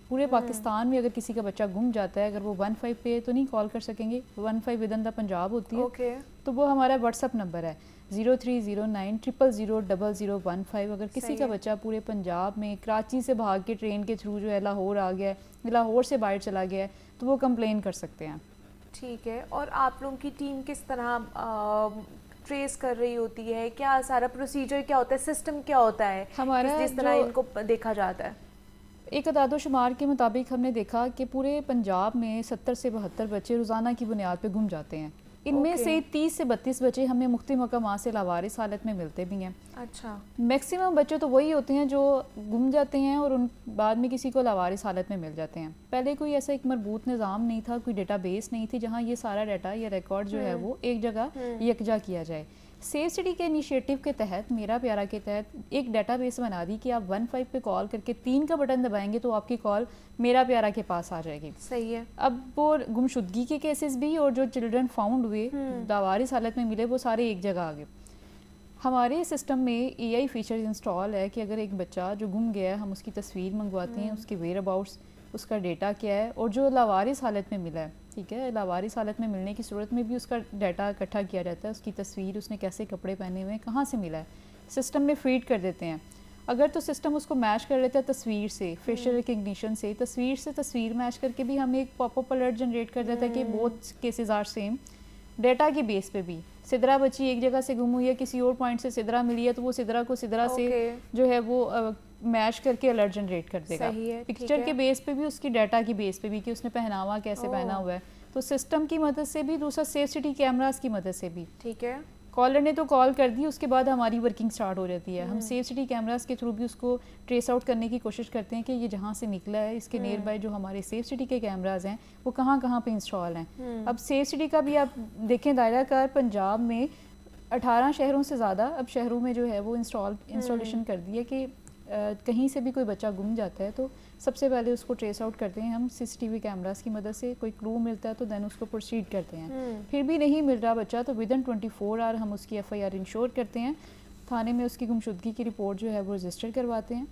پورے پاکستان میں اگر کسی کا بچہ گم جاتا ہے, اگر وہ 15 پہ تو نہیں کال کر سکیں گے, 15 ود ان دا پنجاب ہوتی ہے, تو وہ ہمارا واٹس ایپ نمبر ہے 0309000015. اگر کسی کا بچہ پورے پنجاب میں کراچی سے بھاگ کے ٹرین کے تھرو جو ہے لاہور آ گیا ہے, لاہور سے باہر چلا گیا ہے, تو وہ کمپلین کر سکتے ہیں. ٹھیک ہے. اور آپ لوگوں کی ٹیم کس طرح ٹریس کر رہی ہوتی ہے, کیا سارا پروسیجر کیا ہوتا ہے, سسٹم کیا ہوتا ہے ہمارا, جس طرح ان کو دیکھا جاتا ہے؟ ایک اعداد و شمار کے مطابق ہم نے دیکھا کہ پورے پنجاب میں 70 سے 72 بچے روزانہ کی بنیاد پہ گم جاتے ہیں. ان میں سے 30 سے 32 بچے ہمیں مختلف مقامات سے لاوارث حالت میں ملتے بھی ہیں. اچھا. میکسیمم بچے تو وہی ہوتے ہیں جو گم جاتے ہیں اور ان بعد میں کسی کو لاوارث حالت میں مل جاتے ہیں. پہلے کوئی ایسا ایک مربوط نظام نہیں تھا, کوئی ڈیٹا بیس نہیں تھی جہاں یہ سارا ڈیٹا یا ریکارڈ جو ہے وہ ایک جگہ یکجا کیا جائے. सेव सिटी के इनिशिएटिव के तहत, मेरा प्यारा के तहत एक डेटाबेस बना दी कि आप 15 पे कॉल करके 3 का बटन दबाएंगे तो आपकी कॉल मेरा प्यारा के पास आ जाएगी। सही है। अब वो गुमशुदगी के केसेस भी और जो चिल्ड्रन फाउंड हुए लावारिस हालत में मिले वो सारे एक जगह आ गए। हमारे सिस्टम में AI फीचर इंस्टॉल है कि अगर एक बच्चा जो गुम गया है हम उसकी तस्वीर मंगवाते हैं, उसके वेयर अबाउट्स, उसका डेटा क्या है, और जो लावारिस हालत में मिला है, ठीक है, लावारिस हालत में मिलने की सूरत में भी उसका डाटा इकट्ठा किया जाता है, उसकी तस्वीर, उसने कैसे कपड़े पहने हुए हैं, कहाँ से मिला है, सिस्टम में फीड कर देते हैं। अगर तो सिस्टम उसको मैच कर लेता है तस्वीर से, फेशियल रिकग्निशन से तस्वीर मैच करके भी हमें एक पॉपअप अलर्ट जनरेट कर देता है कि both cases are same. Data के बेस पे भी सिदरा बच्ची एक जगह से गुम हुई है, किसी और पॉइंट से सिदरा मिली है, तो वो सिदरा को सिदरा से जो है वो मैच करके अलर्ट जनरेट कर देगा। पिक्चर के बेस पे भी, उसकी डाटा की बेस पे भी कि उसने पहनावा कैसे पहना हुआ है, तो सिस्टम की मदद से भी, दूसरा सेव सिटी कैमरास की मदद से भी। ठीक है। कॉलर ने तो कॉल कर दी, उसके बाद हमारी वर्किंग स्टार्ट हो जाती है। हम सेव सिटी कैमरास के थ्रू भी उसको ट्रेस आउट करने की कोशिश करते हैं कि ये जहाँ से निकला है इसके नियर बाय जो हमारे सेव सिटी के कैमरास हैं वो कहाँ कहाँ पे इंस्टॉल हैं। अब सेव सिटी का भी आप देखें दायरा कार, पंजाब में 18 शहरों से ज़्यादा अब शहरों में जो है वो इंस्टॉलेशन कर दी है कि कहीं से भी कोई बच्चा गुम जाता है तो सबसे पहले उसको ट्रेस आउट करते हैं हम CCTV कैमरास की मदद से। कोई क्लू मिलता है तो देन उसको प्रोसीड करते हैं। फिर भी नहीं मिल रहा बच्चा तो विदिन 24 आवर हम उसकी FIR इंश्योर करते हैं, थाने में उसकी गुमशुदगी की रिपोर्ट जो है वो रजिस्टर करवाते हैं।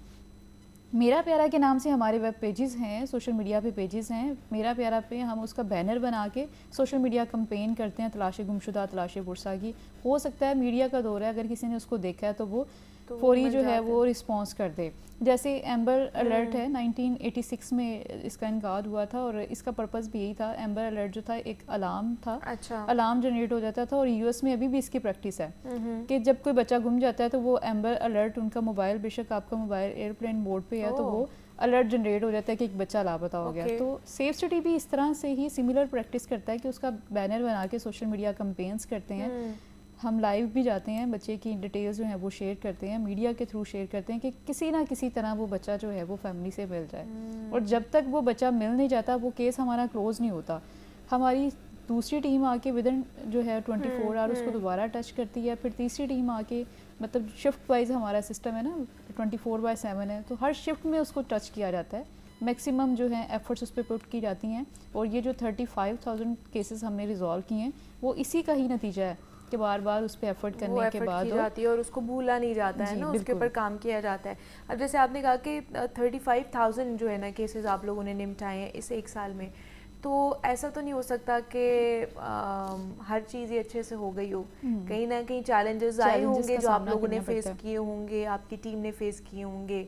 मेरा प्यारा के नाम से हमारे वेब पेजेस हैं, सोशल मीडिया पे पेजेस हैं। मेरा प्यारा पे हम उसका बैनर बना के सोशल मीडिया कंपेन करते हैं तलाश गुमशुदा, तलाश पुरसा की। हो सकता है मीडिया का दौर है, अगर किसी ने उसको देखा है तो वो फौरी जो है वो रिस्पॉन्स कर दे। जैसे एम्बर अलर्ट है, 1986 में इसका इनकाद हुआ था और इसका पर्पस भी यही था। एम्बर अलर्ट जो था एक अलार्म था, अच्छा। अलार्म जनरेट हो जाता था और US में अभी भी इसकी प्रैक्टिस है कि जब कोई बच्चा गुम जाता है तो वो एम्बर अलर्ट, उनका मोबाइल, बेशक आपका मोबाइल एयरप्लेन मोड पे है तो वो अलर्ट जनरेट हो जाता है कि एक बच्चा लापता हो गया। तो सेव सिटी भी इस तरह से ही सिमिलर प्रैक्टिस करता है कि उसका बैनर बना के सोशल मीडिया कंपेन्स करते हैं। हम लाइव भी जाते हैं, बच्चे की डिटेल्स जो हैं वो शेयर करते हैं, मीडिया के थ्रू शेयर करते हैं कि किसी ना किसी तरह वो बच्चा जो है वो फैमिली से मिल जाए। और जब तक वो बच्चा मिल नहीं जाता वो केस हमारा क्लोज़ नहीं होता। हमारी दूसरी टीम आके विदिन जो है 24 आवर उसको दोबारा टच करती है। फिर तीसरी टीम आके, मतलब शिफ्ट वाइज हमारा सिस्टम है ना, 24/7 है, तो हर शिफ्ट में उसको टच किया जाता है। मैक्सिमम जो है एफर्ट्स उस पर पुट की जाती हैं और ये जो 35,000 केसेस हमने रिजॉल्व किए हैं वो इसी का ही नतीजा है कि बार बार उस पर एफर्ट करने के बाद जाती है और उसको भूला नहीं जाता है ना, उसके ऊपर काम किया जाता है। अब जैसे आपने कहा कि 35,000 जो है ना केसेस आप लोगों ने निपटाए हैं इस एक साल में, तो ऐसा तो नहीं हो सकता कि हर चीज़ ही अच्छे से हो गई हो, कहीं ना कहीं चैलेंजेस आए होंगे जो आप लोगों ने फेस किए होंगे, आपकी टीम ने फेस किए होंगे,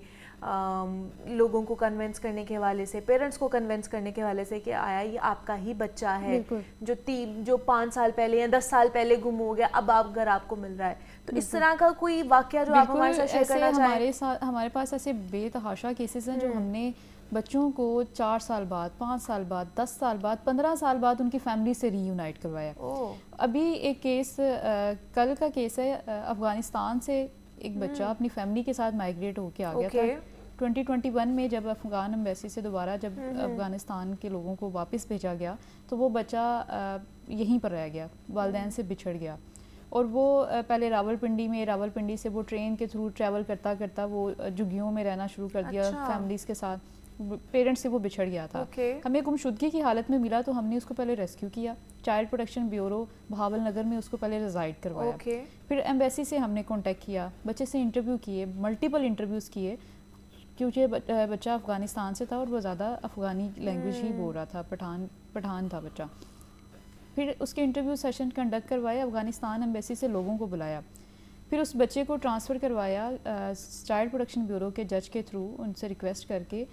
लोगों को कन्विंस करने के हवाले से, पेरेंट्स को कन्विंस करने के हवाले से कि आया ये आपका ही बच्चा है जो 5 साल पहले या 10 साल पहले गुम हो गया, अब आप घर आपको मिल रहा है। तो इस तरह का कोई वाकया जो आप हमारे साथ शेयर करना चाहें? हमारे पास ऐसे बेतहाशा केसेस हैं जो हमने बच्चों को 4 साल बाद, 5 साल बाद, 10 साल बाद, 15 साल बाद उनकी फैमिली से रीयूनाइट करवाया। अभी एक केस कल का केस है, अफ़गानिस्तान से एक बच्चा अपनी फैमिली के साथ माइग्रेट होके आ गया था 2021 में। जब अफ़गान एम्बेसी से दोबारा जब अफ़गानिस्तान के लोगों को वापस भेजा गया तो वो बच्चा यहीं पर रह गया, वालिदैन से बिछड़ गया। और वो पहले रावलपिंडी से वो ट्रेन के थ्रू ट्रैवल करता करता वो झुग्गियों में रहना शुरू कर दिया। फैमिलीज़ के साथ, पेरेंट्स से वो बिछड़ गया था। हमें गुमशुदगी की हालत में मिला तो हमने उसको पहले रेस्क्यू किया, चाइल्ड प्रोटेक्शन ब्यूरो बहावल नगर में उसको पहले रिजाइड करवाया। फिर एम्बेसी से हमने कांटेक्ट किया, बच्चे से इंटरव्यू किए, मल्टीपल इंटरव्यूज़ किए, क्योंकि बच्चा अफ़गानिस्तान से था और वो ज़्यादा अफ़गानी लैंग्वेज ही बोल रहा था, पठान था बच्चा। फिर उसके इंटरव्यू सेशन कंडक्ट करवाए, अफ़गानिस्तान एम्बेसी से लोगों को बुलाया, फिर उस बच्चे को ट्रांसफ़र करवाया चाइल्ड प्रोटेक्शन ब्यूरो के जज के थ्रू, उनसे रिक्वेस्ट करके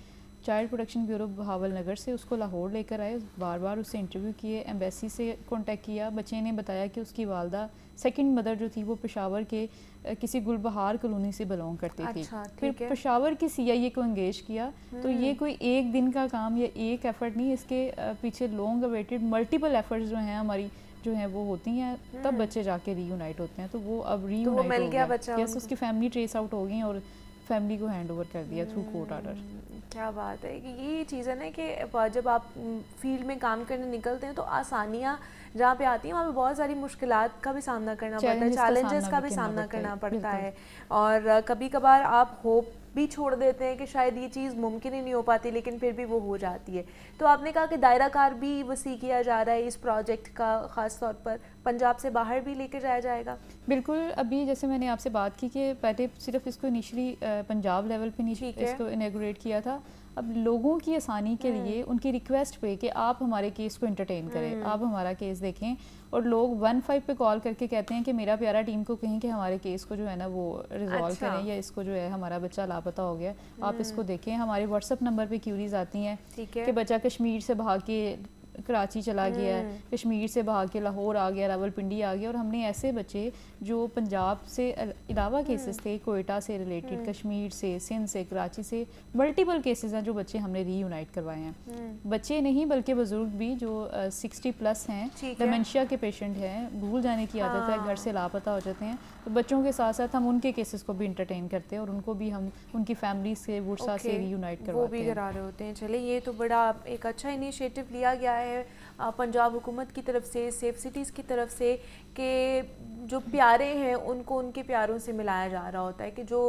चाइल्ड प्रोटेक्शन ब्यूरो बहावल नगर से उसको लाहौर लेकर आए। बार बार उससे इंटरव्यू किए, एम्बेसी से कांटेक्ट किया। बच्चे ने बताया कि उसकी वालदा सेकंड मदर जो थी वो पेशावर के किसी गुलबहार कॉलोनी से बिलोंग करती थी। फिर पेशावर की CIA को एंगेज किया। तो ये कोई एक दिन का काम या एक एफर्ट नहीं, इसके पीछे लॉन्ग अवेटेड मल्टीपल एफर्ट्स जो हैं हमारी जो हैं वो होती हैं, तब बच्चे जाके रीयूनाइट होते हैं। तो वो अब रीयूनाइट हो गया, यस, उसकी फैमिली ट्रेस आउट हो गई और फैमिली को हैंड ओवर कर दिया थ्रू कोर्ट ऑर्डर। क्या बात है कि ये चीज़ है ना कि जब आप फील्ड में काम करने निकलते हैं तो आसानियाँ जहाँ पे आती हैं वहाँ पे बहुत सारी मुश्किलात का भी सामना करना पड़ता है, चैलेंजेस का भी सामना करना पड़ता है, और कभी कभार आप होप भी छोड़ देते हैं कि शायद ये चीज़ मुमकिन ही नहीं हो पाती, लेकिन फिर भी वो हो जाती है। तो आपने कहा कि दायरा कार भी वसी किया जा रहा है इस प्रोजेक्ट का, ख़ास तौर पर पंजाब से बाहर भी लेके जाया जाएगा। बिल्कुल, अभी जैसे मैंने आपसे बात की कि पहले सिर्फ इसको इनिशियली पंजाब लेवल पे इसको इनॉग्रेट किया था, अब लोगों की आसानी के लिए उनकी रिक्वेस्ट पे कि आप हमारे केस को एंटरटेन करें, आप हमारा केस देखें, और लोग 15 पे कॉल करके कहते हैं कि मेरा प्यारा टीम को कहें कि हमारे केस को जो है ना वो रिजॉल्व करें, या इसको जो है हमारा बच्चा लापता हो गया, आप इसको देखें। हमारे व्हाट्सएप नंबर पे क्यूरीज आती हैं कि बच्चा कश्मीर से भाग के कराची चला गया है, कश्मीर से भाग के लाहौर आ गया, रावलपिंडी आ गया, और हमने ऐसे बच्चे जो पंजाब से अलावा केसेस थे, कोयटा से रिलेटेड, कश्मीर से, सिंध से, कराची से, मल्टीपल केसेस हैं जो बच्चे हमने रीयूनाइट करवाए हैं। बच्चे नहीं बल्कि बुजुर्ग भी जो 60+ हैं, डिमेंशिया के पेशेंट हैं, भूल जाने की आदत है, घर से लापता हो जाते हैं, तो बच्चों के साथ साथ हम उनके केसेस को भी इंटरटेन करते हैं और उनको भी हम उनकी फैमिली से वुरसा से रीयूनाइट करवाते हैं, वो भी करा रहे होते हैं। चले, ये तो बड़ा एक अच्छा इनिशिएटिव लिया गया है पंजाब हुकूमत की तरफ से, सेफ सिटीज़ की तरफ से, कि जो प्यारे हैं उनको उनके प्यारों से मिलाया जा रहा होता है, कि जो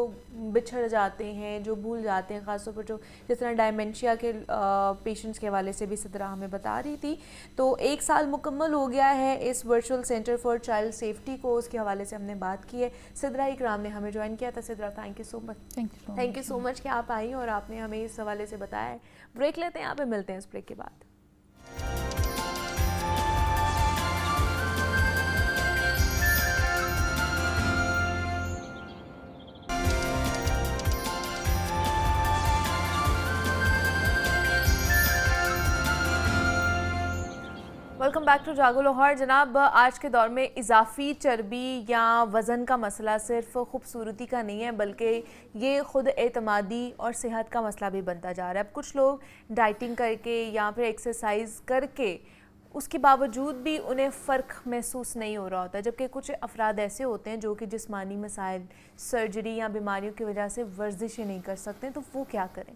बिछड़ जाते हैं, जो भूल जाते हैं, ख़ासतौर पर जो जिस तरह डायमेंशिया के पेशेंट्स के हवाले से भी सिद्रा हमें बता रही थी। तो 1 साल मुकम्मल हो गया है इस virtual centre for child safety को, उसके हवाले से हमने बात की है। सिद्रा इकराम ने हमें ज्वाइन किया था। Sidra, thank you so much. Thank you so much कि आप आई और आपने हमें इस हवाले से बताया है। ब्रेक लेते हैं, यहाँ पे मिलते हैं इस ब्रेक के बाद। वेलकम बैक टू जागो लाहौर। जनाब, आज के दौर में इजाफी चर्बी या वज़न का मसला सिर्फ खूबसूरती का नहीं है, बल्कि ये ख़ुद एतमादी और सेहत का मसला भी बनता जा रहा है। अब कुछ लोग डाइटिंग करके या फिर एक्सरसाइज करके उसके बावजूद भी उन्हें फ़र्क महसूस नहीं हो रहा होता, जबकि कुछ अफराद ऐसे होते हैं जो कि जिस्मानी मसाइल, सर्जरी या बीमारियों की वजह से वर्जिश ही नहीं कर सकते, तो वो क्या करें।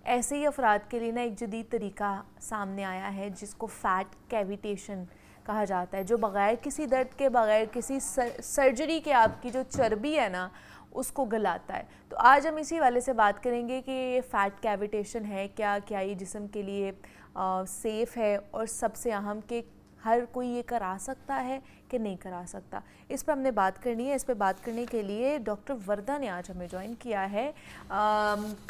ऐसे ही अफराद के लिए ना एक जदीद तरीका सामने आया है जिसको फ़ैट कैविटेशन कहा जाता है, जो बग़ैर किसी दर्द के, बग़ैर किसी सर्जरी के आपकी जो चर्बी है ना उसको गलाता है। तो आज हम इसी वाले से बात करेंगे कि ये फ़ैट कैविटेशन है क्या, क्या ये जिस्म के लिए सेफ़ है, और सबसे अहम कि हर कोई ये करा सकता है कि नहीं करा सकता। इस पर हमने बात करनी है। इस पर बात करने के लिए डॉक्टर वर्दा ने आज हमें ज्वाइन किया है।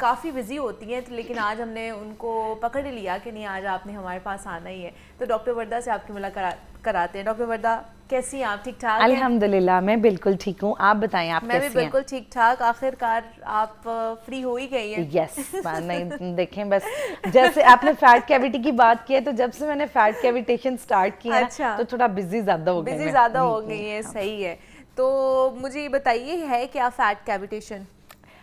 काफ़ी बिज़ी होती हैं, लेकिन आज हमने उनको पकड़ लिया कि नहीं, आज आपने हमारे पास आना ही है। तो डॉक्टर वर्दा से आपकी मुलाकात कराते हैं। डॉक्टर वर्दा, कैसी हैं आप? ठीक ठाक? अल्हम्दुलिल्लाह, मैं बिल्कुल ठीक हूँ। आप बताएं, आप कैसी हैं? मैं भी बिल्कुल ठीक ठाक। आखिरकार आप फ्री हो ही गई हैं। यस, नहीं देखें, बस जैसे आपने फैट कैविटी की बात की है, तो जब से मैंने फैट कैविटेशन स्टार्ट किया अच्छा, तो थोड़ा बिजी ज़्यादा हो गई, बिजी ज़्यादा हो गई है। सही है। तो मुझे ये बताइए, है क्या फैट कैविटेशन?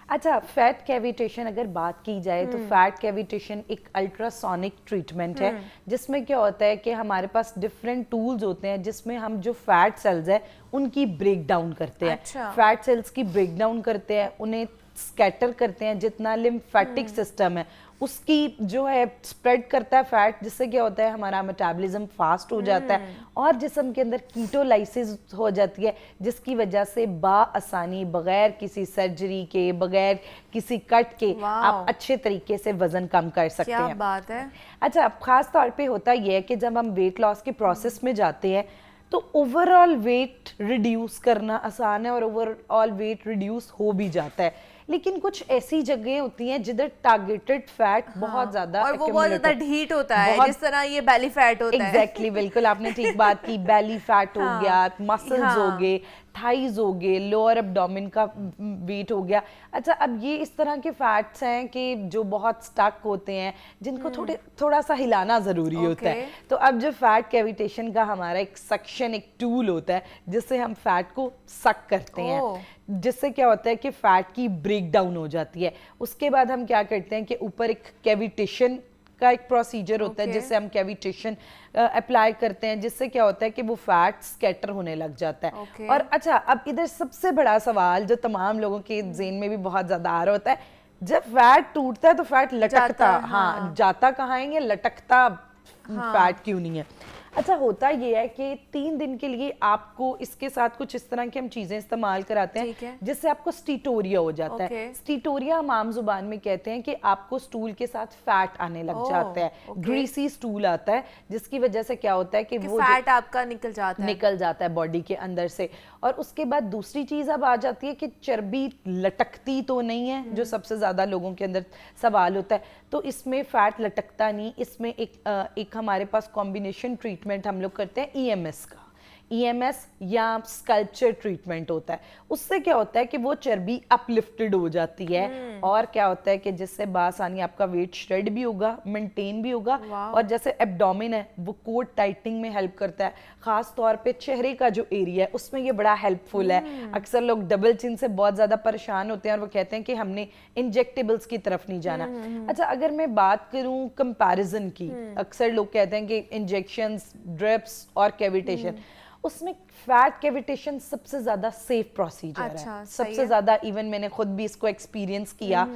अच्छा, फैट कैविटेशन अगर बात की जाए तो फैट कैविटेशन एक अल्ट्रासोनिक ट्रीटमेंट है, जिसमें क्या होता है कि हमारे पास डिफरेंट टूल्स होते हैं जिसमें हम जो फैट सेल्स है उनकी ब्रेक डाउन करते हैं। अच्छा। फैट सेल्स की ब्रेक डाउन करते हैं, उन्हें स्कैटर करते हैं, जितना लिम्फेटिक सिस्टम है उसकी जो है स्प्रेड करता है फैट, जिससे क्या होता है हमारा मेटाबॉलिज्म फास्ट हो जाता है और जिस्म के अंदर कीटोलाइसिस हो जाती है, जिसकी वजह से बाआसानी बगैर किसी सर्जरी के, बगैर किसी कट के आप अच्छे तरीके से वजन कम कर सकते हैं। क्या बात है। अच्छा, अब खास तौर पे होता यह है कि जब हम वेट लॉस के प्रोसेस में जाते हैं तो ओवरऑल वेट रिड्यूस करना आसान है और ओवरऑल वेट रिड्यूस हो भी जाता है, लेकिन कुछ ऐसी जगह होती हैं जिधर टारगेटेड फैट बहुत ज्यादा और वो बहुत ज्यादा ढीट होता है, जिस तरह ये बेली फैट होता है। एग्जैक्टली, बिल्कुल आपने ठीक बात की। बेली फैट हो गया, मसल्स हो गए, थाइज हो गए, लोअर एब्डोमेन का वेट हो गया। अच्छा, अब ये इस तरह के फैट्स हैं कि जो बहुत स्टक होते हैं, जिनको थोड़ा सा हिलाना ज़रूरी होता है। तो अब जो फैट कैविटेशन का हमारा एक सक्शन, एक टूल होता है जिससे हम फैट को सक करते हैं, जिससे क्या होता है कि फैट की ब्रेक डाउन हो जाती है। उसके बाद हम क्या करते हैं कि ऊपर एक कैविटेशन का एक प्रोसीजर होता है जिससे हम कैविटेशन अप्लाई करते हैं, जिससे क्या होता है कि वो फैट स्कैटर होने लग जाता है। और अच्छा, अब इधर सबसे बड़ा सवाल जो तमाम लोगों के ज़हन में भी बहुत ज़्यादा आ रहा होता है, जब फैट टूटता है तो फैट लटकता, हाँ जाता कहाँ है, ये लटकता फैट क्यों नहीं है। अच्छा होता ये है कि 3 दिन के लिए आपको इसके साथ कुछ इस तरह की हम चीजें इस्तेमाल कराते हैं जिससे आपको स्टीटोरिया हो जाता है। स्टीटोरिया हम आम जुबान में कहते हैं कि आपको स्टूल के साथ फैट आने लग जाता है, ग्रीसी स्टूल आता है, जिसकी वजह से क्या होता है कि वो फैट आपका निकल जाता है बॉडी के अंदर से। और उसके बाद दूसरी चीज अब आ जाती है कि चर्बी लटकती तो नहीं है, जो सबसे ज्यादा लोगों के अंदर सवाल होता है। तो इसमें फैट लटकता नहीं, इसमें एक हमारे पास कॉम्बिनेशन ट्रीटमेंट हम लोग करते हैं EMS का। EMS या स्कल्पचर ट्रीटमेंट होता है। उससे क्या होता है कि वो चर्बी अपलिफ्टेड हो जाती है और क्या होता है कि जिससे बासानी आपका वेट श्रेड भी होगा, मेंटेन भी होगा। और जैसे एब्डोमेन है वो कोट टाइटनिंग में हेल्प करता है, खास तौर पे चेहरे का जो एरिया है उसमें ये बड़ा हेल्पफुल है। अक्सर लोग डबल चिन से बहुत ज्यादा परेशान होते हैं और वो कहते हैं कि हमने इंजेक्टेबल्स की तरफ नहीं जाना। अच्छा अगर मैं बात करूं कंपैरिजन की, अक्सर लोग कहते हैं कि इंजेक्शंस, ड्रिप्स और कैविटेशन, उसमें फैट कैविटेशन सबसे ज्यादा सेफ प्रोसीजर है, सबसे ज्यादा। इवन मैंने खुद भी इसको एक्सपीरियंस किया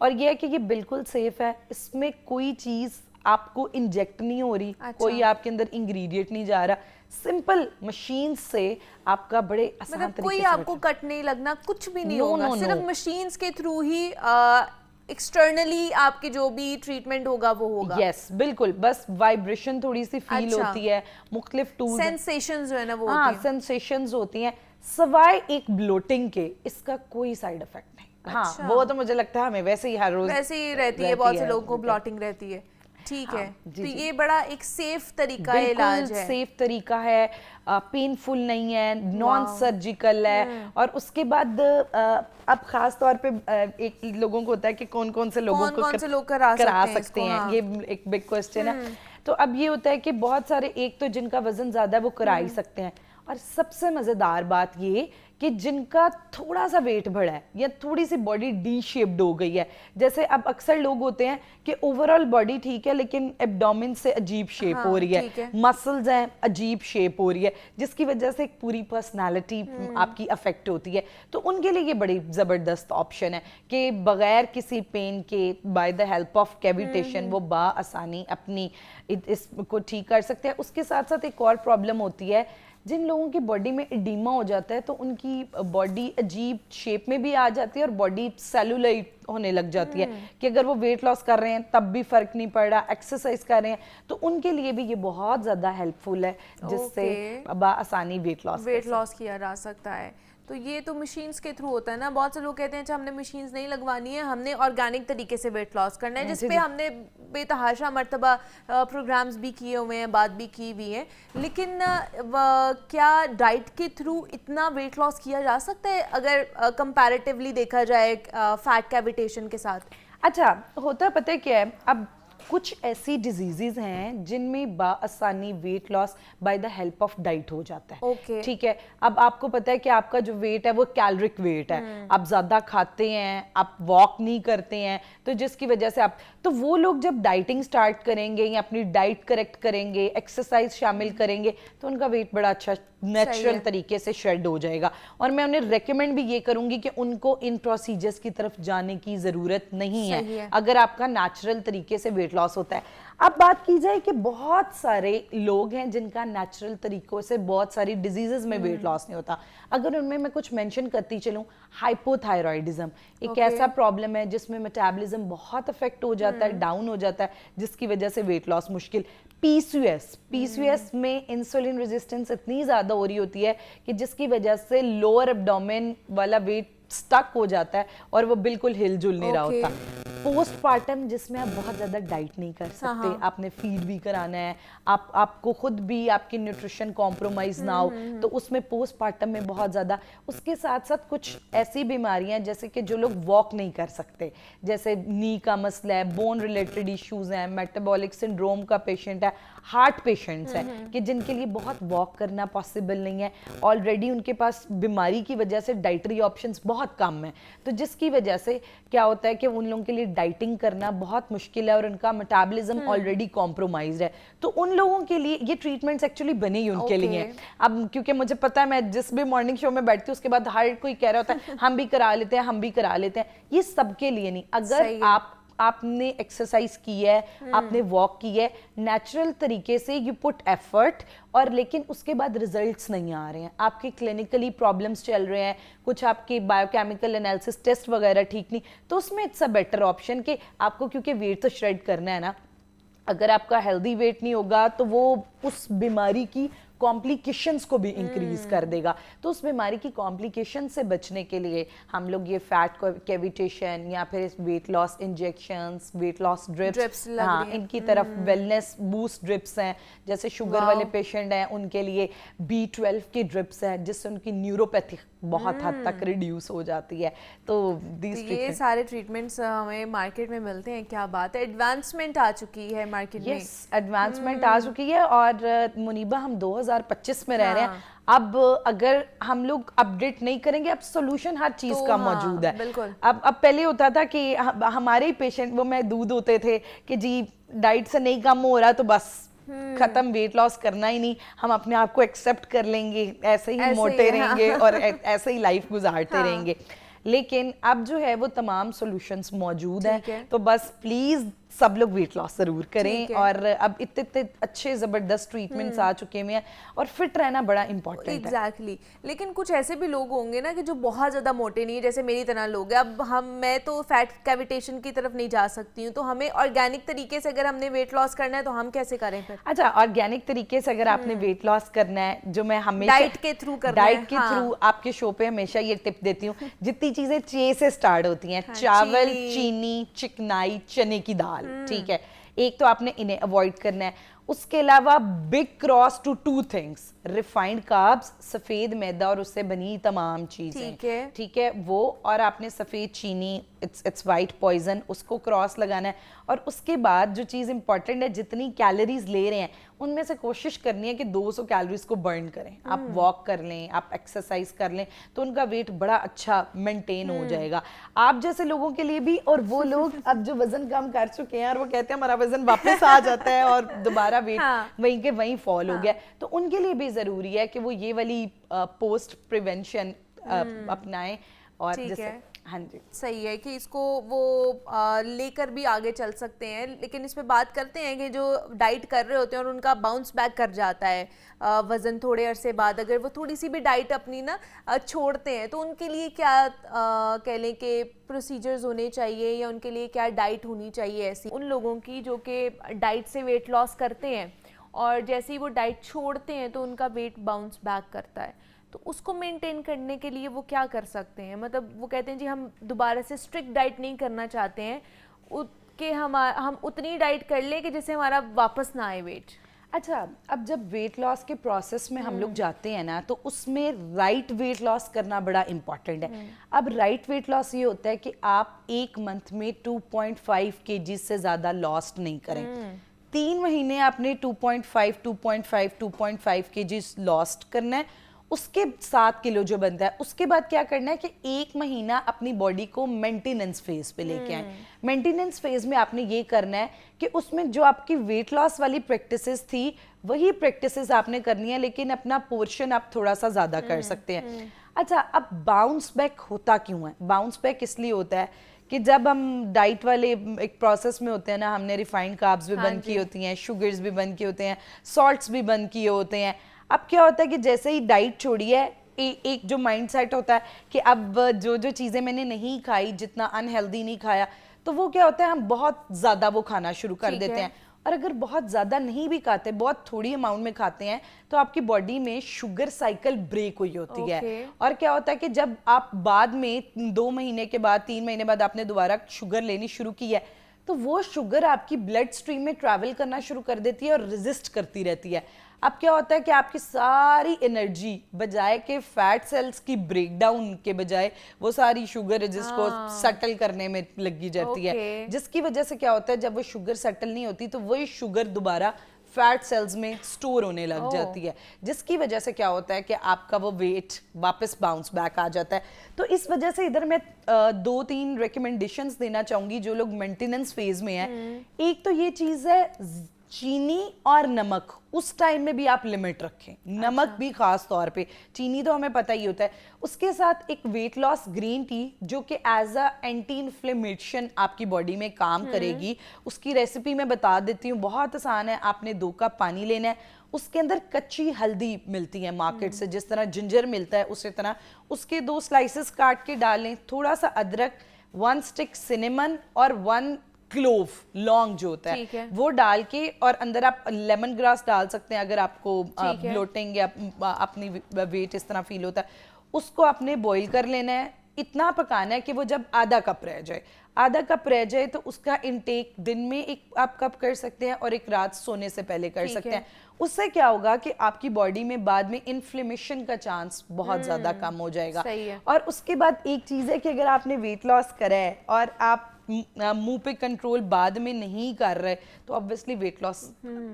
और ये है कि ये बिल्कुल सेफ है। इसमें कोई चीज आपको इंजेक्ट नहीं हो रही, कोई आपके अंदर इंग्रेडिएंट नहीं जा रहा, सिंपल मशीन से आपका बड़े आसान तरीके से कोई आपको कट नहीं लगना, कुछ भी नहीं होगा, सिर्फ मशीन्स के थ्रू ही एक्सटर्नली आपके जो भी ट्रीटमेंट होगा वो होगा। यस बिल्कुल, बस वाइब्रेशन थोड़ी सी फील होती है, मुख्तलिफ टूल्स, सेंसेशंस जो है ना वो हाँ सेंसेशंस होती हैं, सवाए एक ब्लोटिंग के इसका कोई साइड इफेक्ट नहीं। हाँ वो तो मुझे लगता है हमें वैसे ही हर रोज वैसे ही रहती है, बहुत से लोगों को ब्लॉटिंग रहती है। ठीक है, तो ये बड़ा एक सेफ तरीका है, इलाज है, सेफ तरीका है, पेनफुल नहीं है, नॉन सर्जिकल है। और उसके बाद अब खास तौर पे एक लोगों को होता है कि कौन कौन से लोग करा सकते हैं, ये एक बिग क्वेश्चन है। तो अब ये होता है कि बहुत सारे, एक तो जिनका वजन ज्यादा है वो करा ही सकते हैं, और सबसे मजेदार बात ये कि जिनका थोड़ा सा वेट बढ़ा है या थोड़ी सी बॉडी डी शेप्ड हो गई है, जैसे अब अक्सर लोग होते हैं कि ओवरऑल बॉडी ठीक है लेकिन एब्डोमेन से अजीब शेप हो रही है, मसल्स हैं अजीब शेप हो रही है, जिसकी वजह से एक पूरी पर्सनालिटी आपकी अफेक्ट होती है। तो उनके लिए ये बड़ी जबरदस्त ऑप्शन है कि बगैर किसी पेन के, bye the help of cavitation, वो आसानी अपनी इसको ठीक कर सकते हैं। उसके साथ साथ एक और प्रॉब्लम होती है, जिन लोगों की बॉडी में एडिमा हो जाता है तो उनकी बॉडी अजीब शेप में भी आ जाती है और बॉडी सेलुलाइट होने लग जाती है कि अगर वो वेट लॉस कर रहे हैं तब भी फर्क नहीं पड़ रहा, एक्सरसाइज कर रहे हैं तो उनके लिए भी ये बहुत ज्यादा हेल्पफुल है, जिससे आसानी वेट लॉस किया जा सकता है। तो ये तो मशीन्स के थ्रू होता है ना। बहुत से लोग कहते हैं अच्छा हमने मशीन्स नहीं लगवानी है, हमने ऑर्गेनिक तरीके से वेट लॉस करना है, जिसपे हमने बेतहाशा मर्तबा प्रोग्राम्स भी किए हुए हैं, बात भी की हुई है। लेकिन क्या डाइट के थ्रू इतना वेट लॉस किया जा सकता है अगर कंपैरेटिवली देखा जाए फैट कैविटेशन के साथ? अच्छा होता पता है क्या है, अब कुछ ऐसी डिजीजेज हैं जिनमें बाआसानी weight loss by the help of diet हो जाता है। ठीक है, अब आपको पता है कि आपका जो वेट है वो कैलोरिक वेट है, आप ज्यादा खाते हैं, आप वॉक नहीं करते हैं, तो जिसकी वजह से आप, तो वो लोग जब डाइटिंग स्टार्ट करेंगे या अपनी डाइट करेक्ट करेंगे, एक्सरसाइज शामिल करेंगे, तो उनका वेट बड़ा अच्छा नेचुरल तरीके से शेड हो जाएगा। और मैं उन्हें रेकमेंड भी ये करूंगी कि उनको इन प्रोसीजर्स की तरफ जाने की जरूरत नहीं है अगर आपका नेचुरल तरीके से वेट लॉस होता है। अब बात की जाए कि बहुत सारे लोग हैं जिनका नेचुरल तरीकों से बहुत सारी डिजीजेस में वेट लॉस नहीं होता। अगर उनमें मैं कुछ मेंशन करती चलूं, हाइपोथायरॉयडिज्म एक ऐसा प्रॉब्लम है जिसमें मेटाबॉलिज्म बहुत अफेक्ट हो जाता है, डाउन हो जाता है, जिसकी वजह से वेट लॉस मुश्किल। पीसीओएस में इंसुलिन रेजिस्टेंस इतनी ज्यादा हो रही होती है कि जिसकी वजह से लोअर एब्डोमेन वाला वेट स्टक हो जाता है और वो बिल्कुल हिलजुल नहीं रहा होता। पोस्टपार्टम जिसमें आप बहुत ज्यादा डाइट नहीं कर सकते, आपने फीड भी कराना है, आपको खुद भी आपकी न्यूट्रिशन कॉम्प्रोमाइज ना हो, तो उसमें पोस्टपार्टम में बहुत ज्यादा। उसके साथ साथ कुछ ऐसी बीमारियां जैसे कि जो लोग वॉक नहीं कर सकते, जैसे नी का मसला है, बोन रिलेटेड इश्यूज हैं, मेटाबॉलिक सिंड्रोम का पेशेंट है, हार्ट पेशेंट्स हैं कि जिनके लिए बहुत वॉक करना पॉसिबल नहीं है, ऑलरेडी उनके पास बीमारी की वजह से डाइटरी ऑप्शंस बहुत कम है, तो जिसकी वजह से क्या होता है कि उन लोगों के लिए डाइटिंग करना बहुत मुश्किल है और उनका मेटाबॉलिज्म ऑलरेडी कॉम्प्रोमाइज्ड है, तो उन लोगों के लिए ये ट्रीटमेंट्स एक्चुअली बनी ही उनके लिए हैं। अब क्योंकि मुझे पता है, मैं जिस भी मॉर्निंग शो में बैठती हूँ उसके बाद हर कोई कह रहा होता है हम भी करा लेते हैं, हम भी करा लेते हैं, ये सबके लिए नहीं। अगर आपने एक्सरसाइज की है, आपने वॉक की है नेचुरल तरीके से, यू पुट एफर्ट, और लेकिन उसके बाद रिजल्ट्स नहीं आ रहे हैं, आपके क्लिनिकली प्रॉब्लम्स चल रहे हैं, कुछ आपके बायोकेमिकल एनालिसिस टेस्ट वगैरह ठीक नहीं, तो उसमें इट्स अ बेटर ऑप्शन कि आपको, क्योंकि वेट तो श्रेड करना है ना, अगर आपका हेल्दी वेट नहीं होगा तो वो उस बीमारी की कॉम्प्लिकेशंस को भी इंक्रीज कर देगा। तो उस बीमारी की कॉम्प्लिकेशन से बचने के लिए हम लोग ये फैट कैविटेशन या फिर weight loss injections, weight loss drips, हाँ, इनकी तरफ वेलनेस बूस्ट ड्रिप्स हैं, जैसे शुगर वाले पेशेंट हैं उनके लिए B12 की ड्रिप्स हैं जिससे उनकी न्यूरोपैथी बहुत हद तक रिड्यूस हो जाती है। तो ये सारे ट्रीटमेंट्स हमें मार्केट में मिलते हैं, क्या बात है, एडवांसमेंट आ चुकी है मार्केट में। यस, एडवांसमेंट आ चुकी है, और मुनीबा हम 2025 में रह रहे हैं, अब अगर हम लोग अपडेट नहीं करेंगे, अब सोल्यूशन हर चीज का मौजूद है। बिल्कुल। अब पहले होता था कि हमारे ही पेशेंट वो मैं दूध होते थे कि जी डाइट से नहीं कम हो रहा तो बस खत्म, वेट लॉस करना ही नहीं, हम अपने आप को एक्सेप्ट कर लेंगे, ऐसे ही मोटे रहेंगे और ऐसे ही लाइफ गुजारते रहेंगे। लेकिन अब जो है वो तमाम सॉल्यूशंस मौजूद हैं, तो बस प्लीज सब लोग वेट लॉस जरूर करें, और अब इतने अच्छे जबरदस्त ट्रीटमेंट्स आ चुके हैं और फिट रहना बड़ा इंपॉर्टेंट है। एग्जैक्टली। लेकिन कुछ ऐसे भी लोग होंगे ना कि जो बहुत ज्यादा मोटे नहीं है, जैसे मेरी तरह लोग हैं। अब मैं तो फैट कैविटेशन की तरफ नहीं जा सकती हूँ, तो हमें ऑर्गेनिक तरीके से अगर हमने वेट लॉस करना है तो हम कैसे करें फिर? अच्छा, ऑर्गेनिक तरीके से अगर आपने वेट लॉस करना है, जो मैं हमेशा डाइट के थ्रू करना है, डाइट के थ्रू आपके शो पे हमेशा ये टिप देती हूँ, जितनी चीजें चे से स्टार्ट होती हैं, चावल, चीनी, चिकनाई, चने की दाल, ठीक है, एक तो आपने इन्हें अवॉइड करना है। उसके अलावा big cross to 2 things, refined carbs, सफेद मैदा और उससे बनी तमाम चीजें, ठीक है वो, और आपने सफेद चीनी, इट्स वाइट पॉइजन, उसको क्रॉस लगाना है। और उसके बाद जो चीज इंपॉर्टेंट है, जितनी कैलोरीज ले रहे हैं उनमें से कोशिश करनी है कि 200 कैलोरीज को बर्न करें। आप वॉक कर लें, आप एक्सरसाइज कर लें, तो उनका वेट बड़ा अच्छा मेंटेन हो जाएगा। आप जैसे लोगों के लिए भी, और वो लोग अब जो वजन कम कर चुके हैं और वो कहते हैं हमारा वजन वापस आ जाता है और दोबारा वेट वहीं के वहीं फॉल हो गया, तो उनके लिए भी जरूरी है कि वो ये वाली पोस्ट प्रिवेंशन अपनाएं। और जैसे हाँ जी, सही है कि इसको वो लेकर भी आगे चल सकते हैं। लेकिन इस पे बात करते हैं कि जो डाइट कर रहे होते हैं और उनका बाउंस बैक कर जाता है वज़न थोड़े अरसे बाद, अगर वो थोड़ी सी भी डाइट अपनी ना छोड़ते हैं, तो उनके लिए क्या कह लें कि प्रोसीजर्स होने चाहिए, या उनके लिए क्या डाइट होनी चाहिए ऐसी उन लोगों की जो कि डाइट से वेट लॉस करते हैं और जैसे ही वो डाइट छोड़ते हैं तो उनका वेट बाउंस बैक करता है, तो उसको मेंटेन करने के लिए वो क्या कर सकते हैं? मतलब वो कहते हैं जी हम दोबारा से स्ट्रिक्ट डाइट नहीं करना चाहते हैं, कि हम उतनी डाइट कर लें कि जिससे हमारा वापस ना आए वेट। अच्छा, अब जब वेट लॉस के प्रोसेस में हम लोग जाते हैं ना, तो उसमें राइट वेट लॉस करना बड़ा इंपॉर्टेंट है। अब राइट वेट लॉस ये होता है कि आप एक मंथ में 2.5 kg से ज़्यादा लॉस नहीं करें। 3 महीने आपने 2.5 kg लॉस्ट करना है, उसके 7 किलो जो बनता है, उसके बाद क्या करना है कि 1 महीना अपनी बॉडी को मेंटेनेंस फेज पे लेके आए। मेंटेनेंस फेज में आपने ये करना है कि उसमें जो आपकी वेट लॉस वाली प्रैक्टिसेस थी वही प्रैक्टिसेस आपने करनी है, लेकिन अपना पोर्शन आप थोड़ा सा ज्यादा कर सकते हैं। अच्छा, अब बाउंस बैक होता क्यों है? बाउंस बैक इसलिए होता है कि जब हम डाइट वाले एक प्रोसेस में होते हैं ना, हमने रिफाइंड कार्ब्स भी बंद की होती हैं, शुगर्स भी बंद किए होते हैं, सॉल्ट्स भी बंद किए होते हैं। अब क्या होता है कि जैसे ही डाइट छोड़ी है, एक जो माइंड सेट होता है कि अब जो जो चीज़ें मैंने नहीं खाई, जितना अनहेल्दी नहीं खाया, तो वो क्या होता है हम बहुत ज़्यादा वो खाना शुरू कर देते हैं। और अगर बहुत ज़्यादा नहीं भी खाते, बहुत थोड़ी अमाउंट में खाते हैं, तो आपकी बॉडी में शुगर साइकिल ब्रेक हुई होती है। और क्या होता है कि जब आप बाद में 2 महीने के बाद, 3 महीने बाद आपने दोबारा शुगर लेनी शुरू की है, तो वो शुगर आपकी ब्लड स्ट्रीम में ट्रैवल करना शुरू कर देती है और रेजिस्ट करती रहती है। अब क्या होता है कि आपकी सारी एनर्जी बजाय के फैट सेल्स की ब्रेकडाउन के बजाय वो सारी शुगर जिसको सेटल करने में लगी जाती है, जिसकी वजह से क्या होता है जब वो शुगर सेटल नहीं होती तो वही शुगर दोबारा फैट सेल्स में स्टोर होने लग जाती है, जिसकी वजह से क्या होता है कि आपका वो वेट वापस बाउंस बैक आ जाता है। तो इस वजह से इधर मैं 2-3 रिकमेंडेशंस देना चाहूँगी जो लोग मेंटेनेंस फेज में हैं। एक तो ये चीज़ है चीनी और नमक, उस टाइम में भी आप लिमिट रखें, नमक भी खास तौर पे, चीनी तो हमें पता ही होता है। उसके साथ एक वेट लॉस ग्रीन टी जो कि एज अ एंटी इन्फ्लेमेशन आपकी बॉडी में काम करेगी, उसकी रेसिपी मैं बता देती हूँ, बहुत आसान है। आपने 2 कप पानी लेना है, उसके अंदर कच्ची हल्दी मिलती है मार्केट से, जिस तरह जिंजर मिलता है उसी तरह उसके 2 स्लाइसेस काट के डालें, थोड़ा सा अदरक, 1 स्टिक सिनेमन और 1 क्लोव लौंग जो होता है वो डाल के, और अंदर आप लेमन ग्रास डाल सकते हैं अगर आपको ब्लोटिंग या अपनी वेट इस तरह फील होता है। उसको आपने बॉईल कर लेना है, इतना पकाना है कि वो जब आधा कप रह जाए, आधा कप रह जाए तो उसका इंटेक दिन में एक आप कप कर सकते हैं और एक रात सोने से पहले कर सकते हैं। उससे क्या होगा कि आपकी बॉडी में बाद में इन्फ्लेमेशन का चांस बहुत ज़्यादा कम हो जाएगा। और उसके बाद एक चीज़ है कि अगर आपने वेट लॉस करा है और आप मुंह पे कंट्रोल बाद में नहीं कर रहे तो ऑब्वियसली वेट लॉस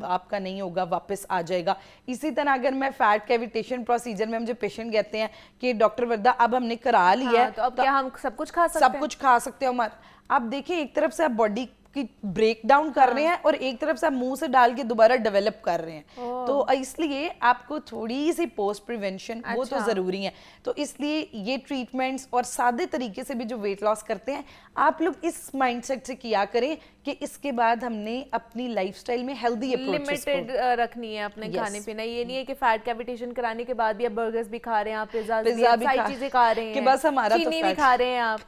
आपका नहीं होगा, वापस आ जाएगा। इसी तरह अगर मैं फैट कैविटेशन प्रोसीजर में मुझे पेशेंट कहते हैं कि डॉक्टर वर्दा अब हमने करा लिया है, तो अब क्या हम सब कुछ खा सकते हैं? सब कुछ खा सकते हो उमर। आप देखिए एक तरफ से आप बॉडी की ब्रेक डाउन कर रहे हैं और एक तरफ से आप मुंह से डाल के दोबारा डेवलप कर रहे हैं, तो इसलिए आपको थोड़ी सी पोस्ट प्रिवेंशन वो तो जरूरी है। तो इसलिए ये ट्रीटमेंट्स और सादे तरीके से भी जो वेट लॉस करते हैं, आप लोग इस माइंडसेट से किया करें कि इसके बाद हमने अपनी लाइफस्टाइल में हेल्दी अप्रोचेस लिमिटेड रखनी है अपने खाने पीना। ये नहीं है कि फैट कैविटेशन कराने के बाद भी आप बर्गर्स भी खा रहे हैं, आप पिज्जा भी सारी चीजें खा रहे हैं कि बस हमारा चीनी भी खा रहे हैं आप,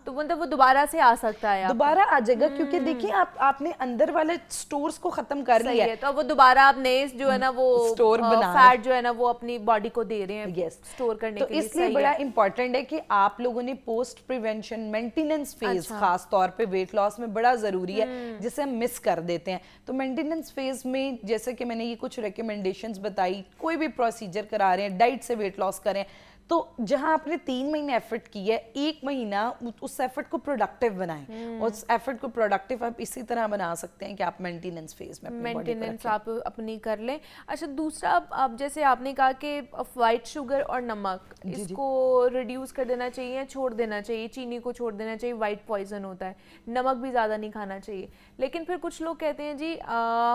तो मतलब वो दोबारा से आ सकता है, दोबारा आ जाएगा। क्योंकि देखिए आपने अंदर वाले स्टोर्स को खत्म कर लिया है, तो वो दोबारा आप नए जो है ना वो स्टोर बना फैट जो है ना वो अपनी बॉडी को दे रहे हैं स्टोर करने के लिए। इसलिए बड़ा इंपॉर्टेंट है कि आप लोगों ने पोस्ट प्रिवेंशन मेंटेनेंस फेज खास तौर पे वेट लॉस में बड़ा जरूरी है, जिसे हम मिस कर देते हैं। तो मेंटेनेंस फेज में जैसे कि मैंने ये कुछ रिकमेंडेशंस बताई, कोई भी प्रोसीजर करा रहे हैं, डाइट से वेट लॉस करें, तो जहां आपने 3 महीने एफर्ट की है, 1 महीना उस एफर्ट को प्रोडक्टिव बनाएं, और उस एफर्ट को प्रोडक्टिव आप इसी तरह बना सकते हैं कि आप मेंटेनेंस फेज में मेंटेनेंस आप अपनी कर लें। अच्छा, दूसरा अब जैसे आपने कहा कि वाइट शुगर और नमक इसको रिड्यूस कर देना चाहिए, छोड़ देना चाहिए, चीनी को छोड़ देना चाहिए, वाइट पॉइजन होता है, नमक भी ज़्यादा नहीं खाना चाहिए। लेकिन फिर कुछ लोग कहते हैं जी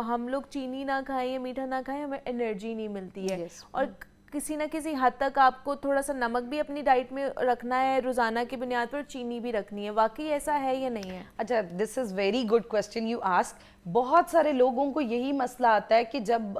हम लोग चीनी ना खाएं या मीठा ना खाएं, हमें एनर्जी नहीं मिलती है, और किसी ना किसी हद तक आपको थोड़ा सा नमक भी अपनी डाइट में रखना है रोजाना की बुनियाद पर, चीनी भी रखनी है। वाकई ऐसा है या नहीं है? अच्छा, this is very good question you ask. बहुत सारे लोगों को यही मसला आता है कि जब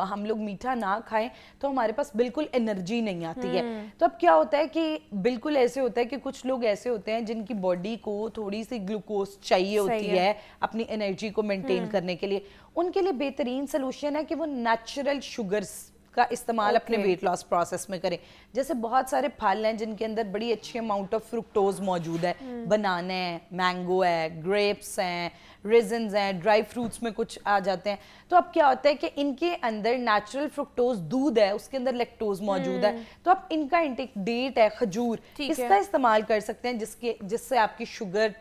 हम लोग मीठा ना खाएं तो हमारे पास बिल्कुल एनर्जी नहीं आती है। तो अब क्या होता है कि बिल्कुल ऐसे होता है कि कुछ लोग ऐसे होते हैं जिनकी बॉडी को थोड़ी सी ग्लूकोज चाहिए होती है अपनी एनर्जी को मेंटेन करने के लिए। उनके लिए बेहतरीन सोल्यूशन है कि वो नेचुरल शुगर्स का इस्तेमाल अपने वेट लॉस प्रोसेस में करें। जैसे बहुत सारे फल हैं जिनके अंदर बड़ी अच्छी अमाउंट ऑफ फ्रुक्टोज मौजूद है, बनाना है, मैंगो है, ग्रेप्स हैं, रेजिन्स हैं, ड्राई फ्रूट्स में कुछ आ जाते हैं। तो अब क्या होता है कि इनके अंदर नेचुरल फ्रुक्टोज दूध है, उसके अंदर लैक्टोज मौजूद है, तो आप इनका इंटेक, डेट है, खजूर, इसका इस्तेमाल कर सकते हैं, जिससे आपकी शुगर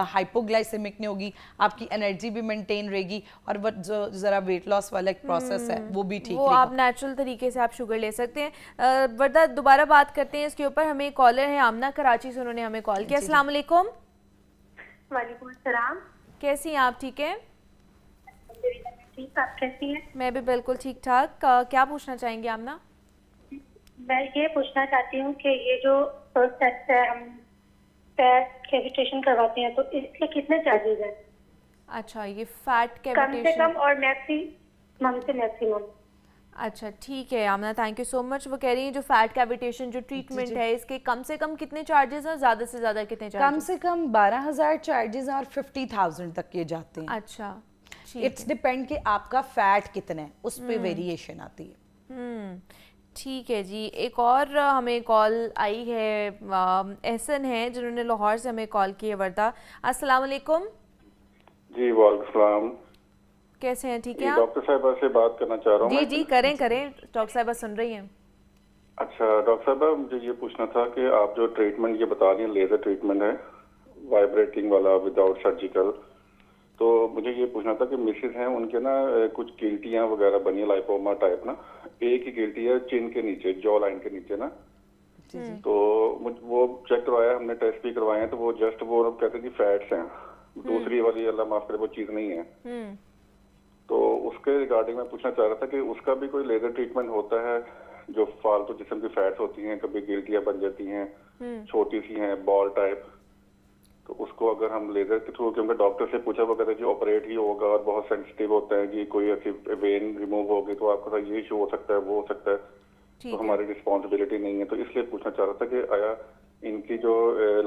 हाइपोग्लाइसेमिक नहीं होगी, आपकी एनर्जी भी मेंटेन रहेगी, और वो जो जरा वेट लॉस वाला एक प्रोसेस है वो भी ठीक वो आप नेचुरल तरीके से आप शुगर ले सकते हैं। वर्दा, दोबारा बात करते हैं इसके ऊपर। हमें कॉलर है आमना कराची से, उन्होंने हमें कॉल किया। अस्सलाम वालेकुम। वालेकुम अस्सलाम। कैसी हैं आप? ठीक है, ठीक, आप कैसी हैं? मैं भी बिल्कुल ठीक ठाक। क्या पूछना चाहेंगे आमना? मैं ये पूछना चाहती हूँ कि ये जो फर्स्ट टेस्ट है, हम फैट कैविटेशन करवाते हैं, तो इसके कितने चार्जेस हैं? अच्छा, ये फैट कम कैविटेशन से कम और मैक्सिमम से मैक्सिमम? अच्छा, ठीक है आमना, थैंक यू सो मच। वो कह रही हैं जो फैट कैविटेशन जो ट्रीटमेंट है, इसके कम से कम कितने चार्जेस हैं, ज्यादा से ज्यादा कितने चार्जेस? कम से कम 12,000 चार्जेस और 50,000 तक के जाते हैं। अच्छा, इट्स डिपेंड कि आपका फैट कितना है, उस पे वेरिएशन आती है। ठीक है जी। एक और हमें कॉल आई है, एहसन है जिन्होंने लाहौर से हमें कॉल की है। वर्दा, अस्सलाम वालेकुम। जी वालेकुम सलाम। कैसे हैं? ठीक है आप? डॉक्टर साहिबा से बात करना चाह रहा हूँ। जी जी, करें डॉक्टर साहिबा सुन रही हैं। अच्छा डॉक्टर साहिबा, मुझे ये पूछना था कि आप जो ट्रीटमेंट ये बता रही हैं, लेजर ट्रीटमेंट है वाइब्रेटिंग वाला विदाउट सर्जिकल, تو مجھے یہ پوچھنا تھا کہ مسز ہیں ان کے نا کچھ گلٹیاں وغیرہ بنی ہے لائپوما ٹائپ نا, ایک ہی گلٹی ہے چین کے نیچے, جو لائن کے نیچے نا, تو وہ چیک کروایا ہم نے, ٹیسٹ بھی کروائے ہیں, تو وہ جسٹ وہ کہتے ہیں کہ فیٹس ہیں, دوسری والی اللہ معاف کرے وہ چیز نہیں ہے. تو اس کے ریگارڈنگ میں پوچھنا چاہ رہا تھا کہ اس کا بھی کوئی لیزر ٹریٹمنٹ ہوتا ہے, جو فالتو جسم کی فیٹس ہوتی ہیں, کبھی گلٹیاں بن جاتی ہیں چھوٹی سی ہیں بال ٹائپ, تو اس کو اگر ہم لیزر کے تھرو, کیونکہ ڈاکٹر سے پوچھا وہ کہتے ہیں جی آپریٹ ہی ہوگا اور بہت سینسٹیو ہوتا ہے, کہ کوئی ایسی وین ریموو ہوگی تو آپ کا یہ ایشو ہو سکتا ہے, وہ ہو سکتا ہے, تو ہماری رسپانسبلٹی نہیں ہے. تو اس لیے پوچھنا چاہ رہا تھا کہ آیا ان کی جو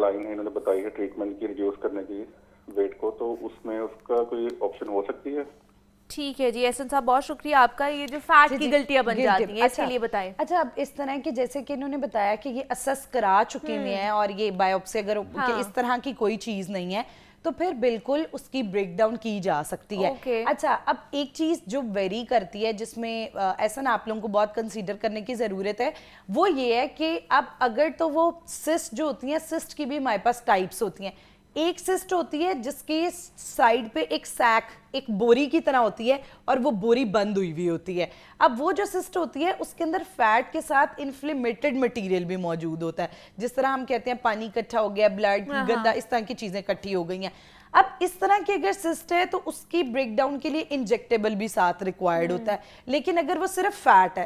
لائن ہے انہوں نے بتائی ہے ٹریٹمنٹ کی ریڈیوس کرنے کی ویٹ کو, تو اس میں اس کا کوئی آپشن ہو سکتی ہے؟ ٹھیک ہے جی احسن صاحب, بہت شکریہ آپ کا. یہ جو فیٹ کی غلطیاں بن جاتی ہیں اس کے لیے بتائیں. اچھا, اب اس طرح کہ جیسے کہ انہوں نے بتایا کہ یہ اسس کرا چکے ہوئے ہیں اور یہ بایوپسی اگر کہ اس طرح کی کوئی چیز نہیں ہے تو پھر بالکل اس کی بریک ڈاؤن کی جا سکتی ہے. اچھا, اب ایک چیز جو ویری کرتی ہے جس میں ایسا نا آپ لوگوں کو بہت کنسیڈر کرنے کی ضرورت ہے, وہ یہ ہے کہ اب اگر تو وہ سسٹ جو ہوتی ہیں, سسٹ کی بھی ہمارے پاس ٹائپس ہوتی ہیں. ایک سسٹ ہوتی ہے جس کی سائڈ پہ ایک سیک, ایک بوری کی طرح ہوتی ہے اور وہ بوری بند ہوئی ہوئی ہوتی ہے. اب وہ جو سسٹ ہوتی ہے اس کے اندر فیٹ کے ساتھ انفلیمیٹڈ مٹیریل بھی موجود ہوتا ہے, جس طرح ہم کہتے ہیں پانی اکٹھا ہو گیا, بلڈ گندا, اس طرح کی چیزیں اکٹھی ہو گئی ہیں. اب اس طرح کی اگر سسٹ ہے تو اس کی بریک ڈاؤن کے لیے انجیکٹیبل بھی ساتھ ریکوائرڈ ہوتا ہے. لیکن اگر وہ صرف فیٹ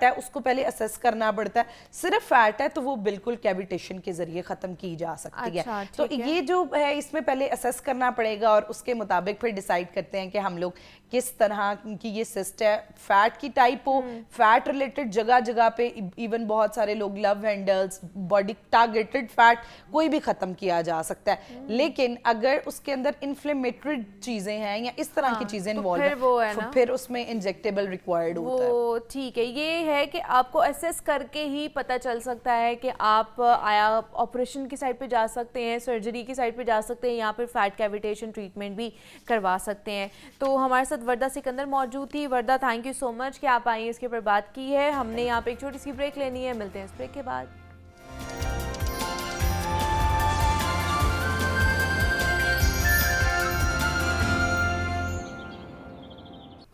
ہے, اس کو پہلے اسیس کرنا پڑتا ہے. صرف فیٹ ہے تو وہ بالکل کیویٹیشن کے ذریعے ختم کی جا سکتی ہے. تو یہ جو ہے اس میں پہلے اسیس کرنا پڑے گا اور اس کے مطابق پھر ڈیسائیڈ کرتے ہیں کہ ہم لوگ کس طرح کی یہ سسٹ ہے. فیٹ کی ٹائپ ہو, فیٹ ریلیٹڈ جگہ جگہ پہ ایون بہت سارے لوگ لو ہینڈلز, باڈی ٹارگیٹڈ فیٹ کوئی بھی ختم کیا جا سکتا ہے. لیکن اگر اس کے اندر انفلیمیٹری چیزیں ہیں یا اس طرح کی چیزیں انوالو ہیں, پھر اس میں انجیکٹیبل ریکوائرڈ ہوتا ہے. وہ ٹھیک ہے, یہ ہے کہ آپ کو اسیس کر کے ہی پتہ چل سکتا ہے کہ آپ آیا آپریشن کی سائڈ پہ جا سکتے ہیں, سرجری کی سائڈ پہ جا سکتے ہیں, یہاں پہ فیٹ کیویٹیشن ٹریٹمنٹ بھی کروا سکتے ہیں. تو ہمارے ساتھ وردہ سکندر موجود تھی. وردہ, تھینک یو سو مچ کہ آپ آئیں, اس کے اوپر بات کی ہے. ہم نے یہاں پہ ایک چھوٹی سی بریک لینی ہے, ملتے ہیں اس بریک کے بعد.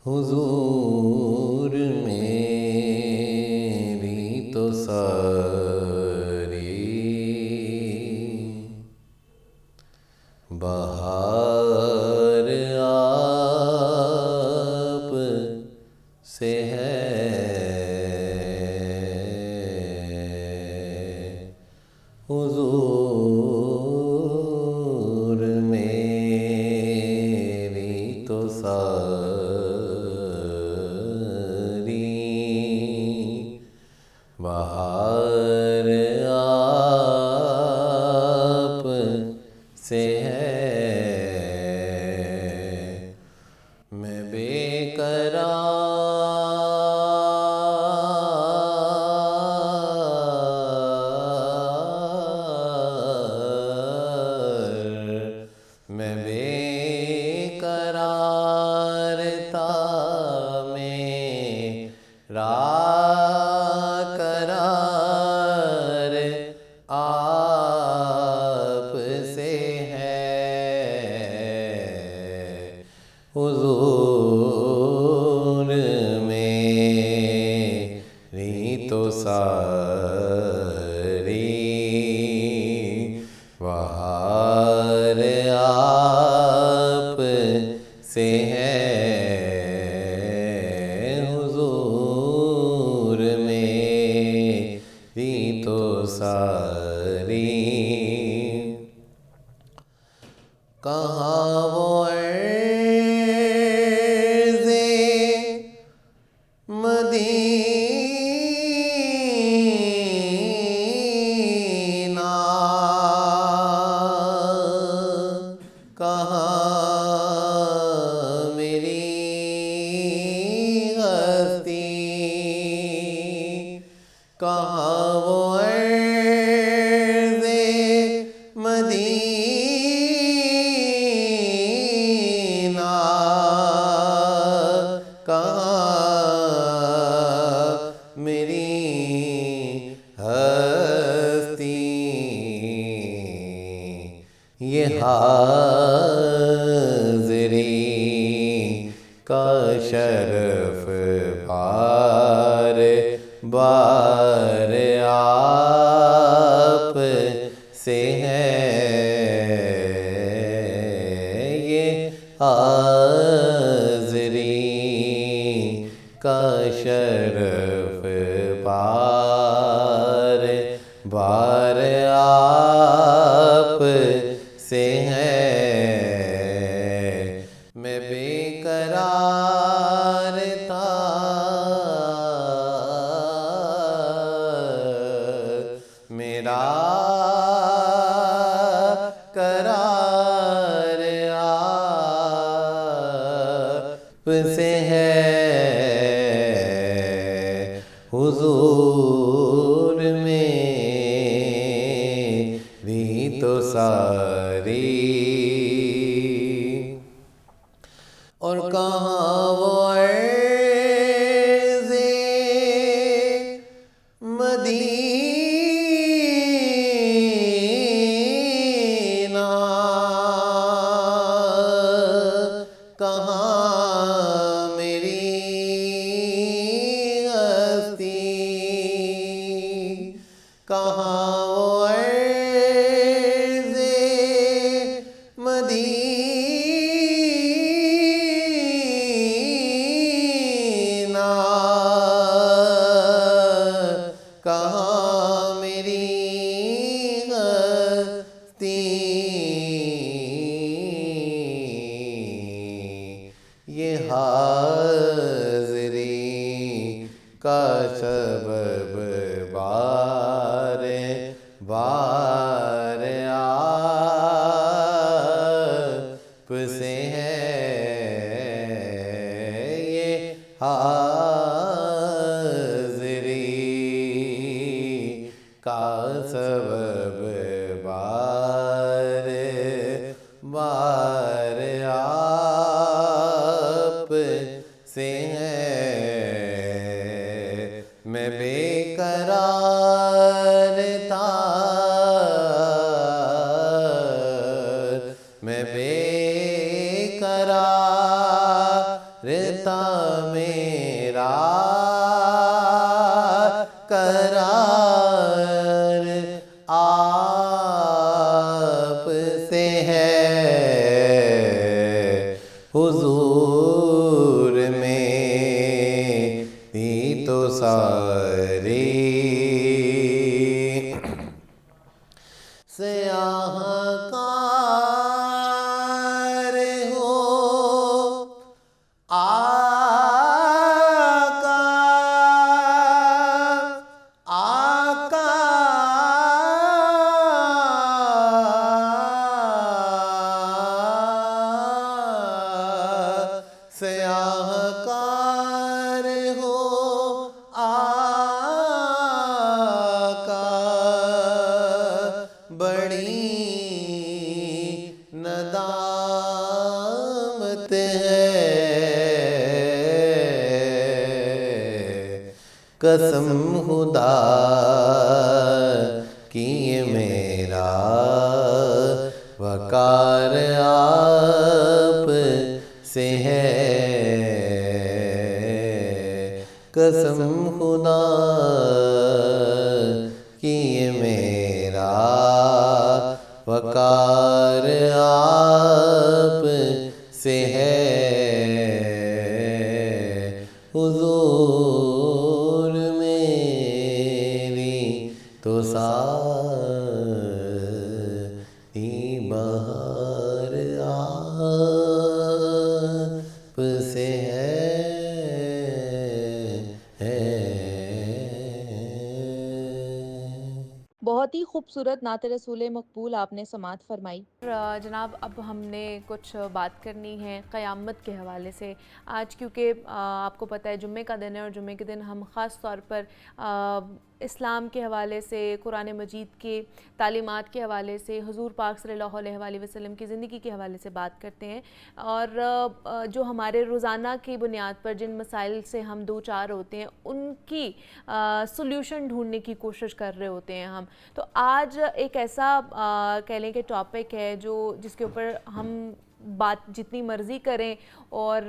حضور میری تو ساری بہار آپ سے ہے, حضور میری تو بہار آپ سے ہے. میں بے قرار, میں بے قرار تھا, میرا قرار آپ سے ہے. حضور میری تو ساری بہار آپ سے ہے. حضور میری تو ساری. کہاں وہ عرض مدینہ, کہاں میری ہستی, کہاں وہ عرض مدینہ, کہاں میری ہستی. یہ حاضر से है ये हाज़री का शरफ बार बार आप से है मैं बेकरार था मेरा करार आप से है हुजूर मेरी तो सारी और कहाँ वो अर्ज़े मदीना कहाँ मेरी हस्ती कहाँ वो अर्ज़े मदीना कहाँ मेरी हस्ती ये हाज़री का सबब बार बार आप से है ये हाज़री का सबब बार बार आप से है मैं बेकरार था मैं बेकरार था मेरा करार आप से है हुजूर मेरी तो सारी स्याहकार हो आका आका स्याहकार हो आका बड़ी नदामत है कसम खुदा की ये मेरा वकार आप से है कसम खुदा की ये मेरा वकार आप से है हुजूर मेरी तो सारी बहार आप से बहुत ही खूबसूरत नात रसूल मकबूल आपने समात फरमाई। जनाब अब हमने कुछ बात करनी है क़यामत के हवाले से। आज क्योंकि आपको पता है जुम्मे का दिन है और जुम्मे के दिन हम ख़ास तौर पर इस्लाम के हवाले से, कुरान मजीद के तालीमात के हवाले से, हुज़ूर पाक सल्लल्लाहु अलैहि वसल्लम की ज़िंदगी के हवाले से बात करते हैं और जो हमारे रोज़ाना की बुनियाद पर जिन मसाइल से हम दो चार होते हैं उनकी सॉल्यूशन ढूंढने की कोशिश कर रहे होते हैं हम। तो आज एक ऐसा कह लें कि टॉपिक है जो जिसके ऊपर हम बात जितनी मर्जी करें और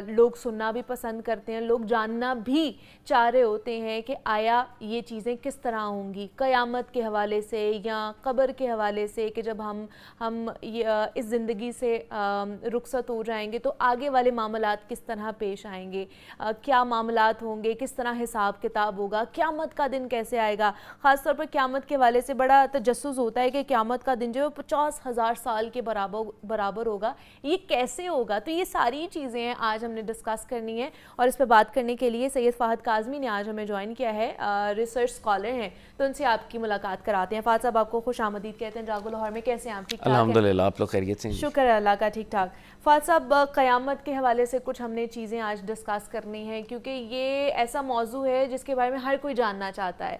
लोग सुनना भी पसंद करते हैं, लोग जानना भी चाह रहे होते हैं कि आया ये चीज़ें किस तरह होंगी, क़यामत के हवाले से या कब्र के हवाले से, कि जब हम इस ज़िंदगी से रुखसत हो जाएंगे तो आगे वाले मामलात किस तरह पेश आएंगे, क्या मामलात होंगे, किस तरह हिसाब किताब होगा, क़यामत का दिन कैसे आएगा। ख़ास तौर पर क़यामत के हवाले से बड़ा तजस्सुस होता है कि क़यामत का दिन जो है 50,000 साल के बराबर होगा, ये कैसे होगा। तो ये सारी चीज़ें हैं आज हमने डिस्कस करनी है, और इस पर बात करने के लिए सैयद फ़हद काज़मी ने आज हमें ज्वाइन किया है, रिसर्च स्कॉलर हैं, तो उनसे आपकी मुलाकात कराते हैं। फ़हद साहब, आपको खुश आमदीद कहते हैं जागो लाहौर में। कैसे हैं आप? ठीक ठाक? अल्हम्दुलिल्लाह, आप लोग खैरियत से हैं? शुक्र है अल्लाह का, ठीक ठाक। फ़हद साहब, क़यामत के हवाले से कुछ हमने चीज़ें आज डिस्कस करनी हैं, क्योंकि ये ऐसा मौजू है जिसके बारे में हर कोई जानना चाहता है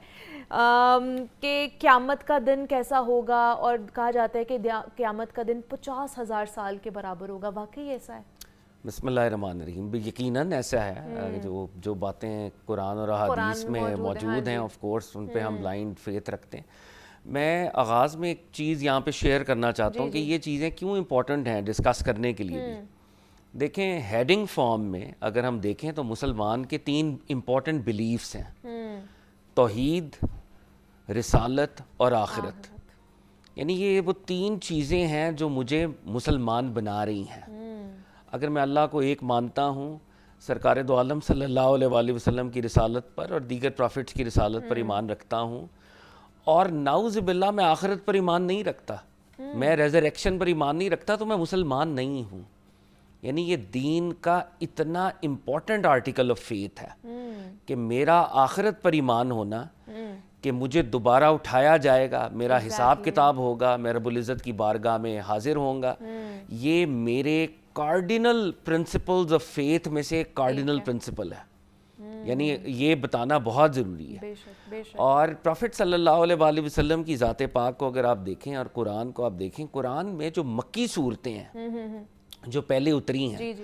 कि क़यामत का दिन कैसा होगा, और कहा जाता है कि क़यामत का दिन 50,000 साल के बराबर होगा। वाकई ऐसा है? बिस्मिल्लाहिर्रहमानिर्रहीम, यकीनन ऐसा है। जो बातें कुरान और अहादीस में मौजूद हैं, ऑफ कोर्स उन पे हम ब्लाइंड फेथ रखते हैं। मैं आगाज़ में एक चीज़ यहाँ पे शेयर करना चाहता हूँ कि ये चीज़ें क्यों इम्पोर्टेंट हैं डिस्कस करने के लिए भी। देखें, हेडिंग फॉर्म में अगर हम देखें तो मुसलमान के 3 इम्पॉर्टेंट बिलीफ्स हैं, तौहीद, रिसालत और आखिरत। यानी ये वो 3 चीज़ें हैं जो मुझे मुसलमान बना रही हैं। अगर मैं अल्लाह को एक मानता हूँ, सरकार दो आलम सल्लल्लाहु अलैहि वसल्लम की रिसालत पर और दीगर प्रॉफिट्स की रिसालत पर ईमान रखता हूँ, और नाउज़ बिल्लाह मैं आखिरत पर ईमान नहीं रखता, मैं रेज़रेक्शन पर ईमान नहीं रखता, तो मैं मुसलमान नहीं हूँ। यानी ये दीन का इतना इम्पॉर्टेंट आर्टिकल ऑफ फेथ है कि मेरा आखिरत पर ईमान होना, कि मुझे दोबारा उठाया जाएगा, मेरा हिसाब किताब होगा, मैं रब्बुल इज़्ज़त की बारगाह में हाजिर होऊंगा, ये मेरे कार्डिनल प्रिंसिपल्स ऑफ फेथ में से एक कार्डिनल प्रिंसिपल है। यानी ये बताना बहुत ज़रूरी है। बेशक। और प्रॉफिट सल्लल्लाहु अलैहि वसल्लम की ज़ात पाक को अगर आप देखें और कुरान को आप देखें, कुरान में जो मक्की सूरतें हैं जो पहले उतरी हैं,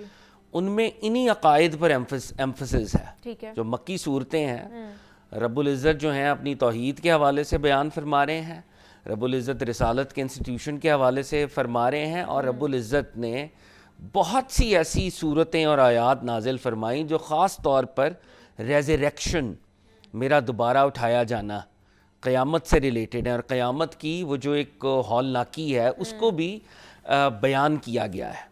उनमें इन्हीं अकायद पर एम्फसिस है। जो मक्की सूरतें हैं, रब्बुल इज़्ज़त जो हैं अपनी तौहीद के हवाले से बयान फरमा रहे हैं, रब्बुल इज़्ज़त रिसालत के इंस्टीट्यूशन के हवाले से फरमा रहे हैं, और रब्बुल इज़्ज़त ने बहुत सी ऐसी सूरतें और आयात नाजिल फरमाई जो ख़ास तौर पर रेज़रेक्शन, मेरा दोबारा उठाया जाना, क़यामत से रिलेटेड है, और क़यामत की वो जो एक हौलनाकी है उसको भी बयान किया गया है।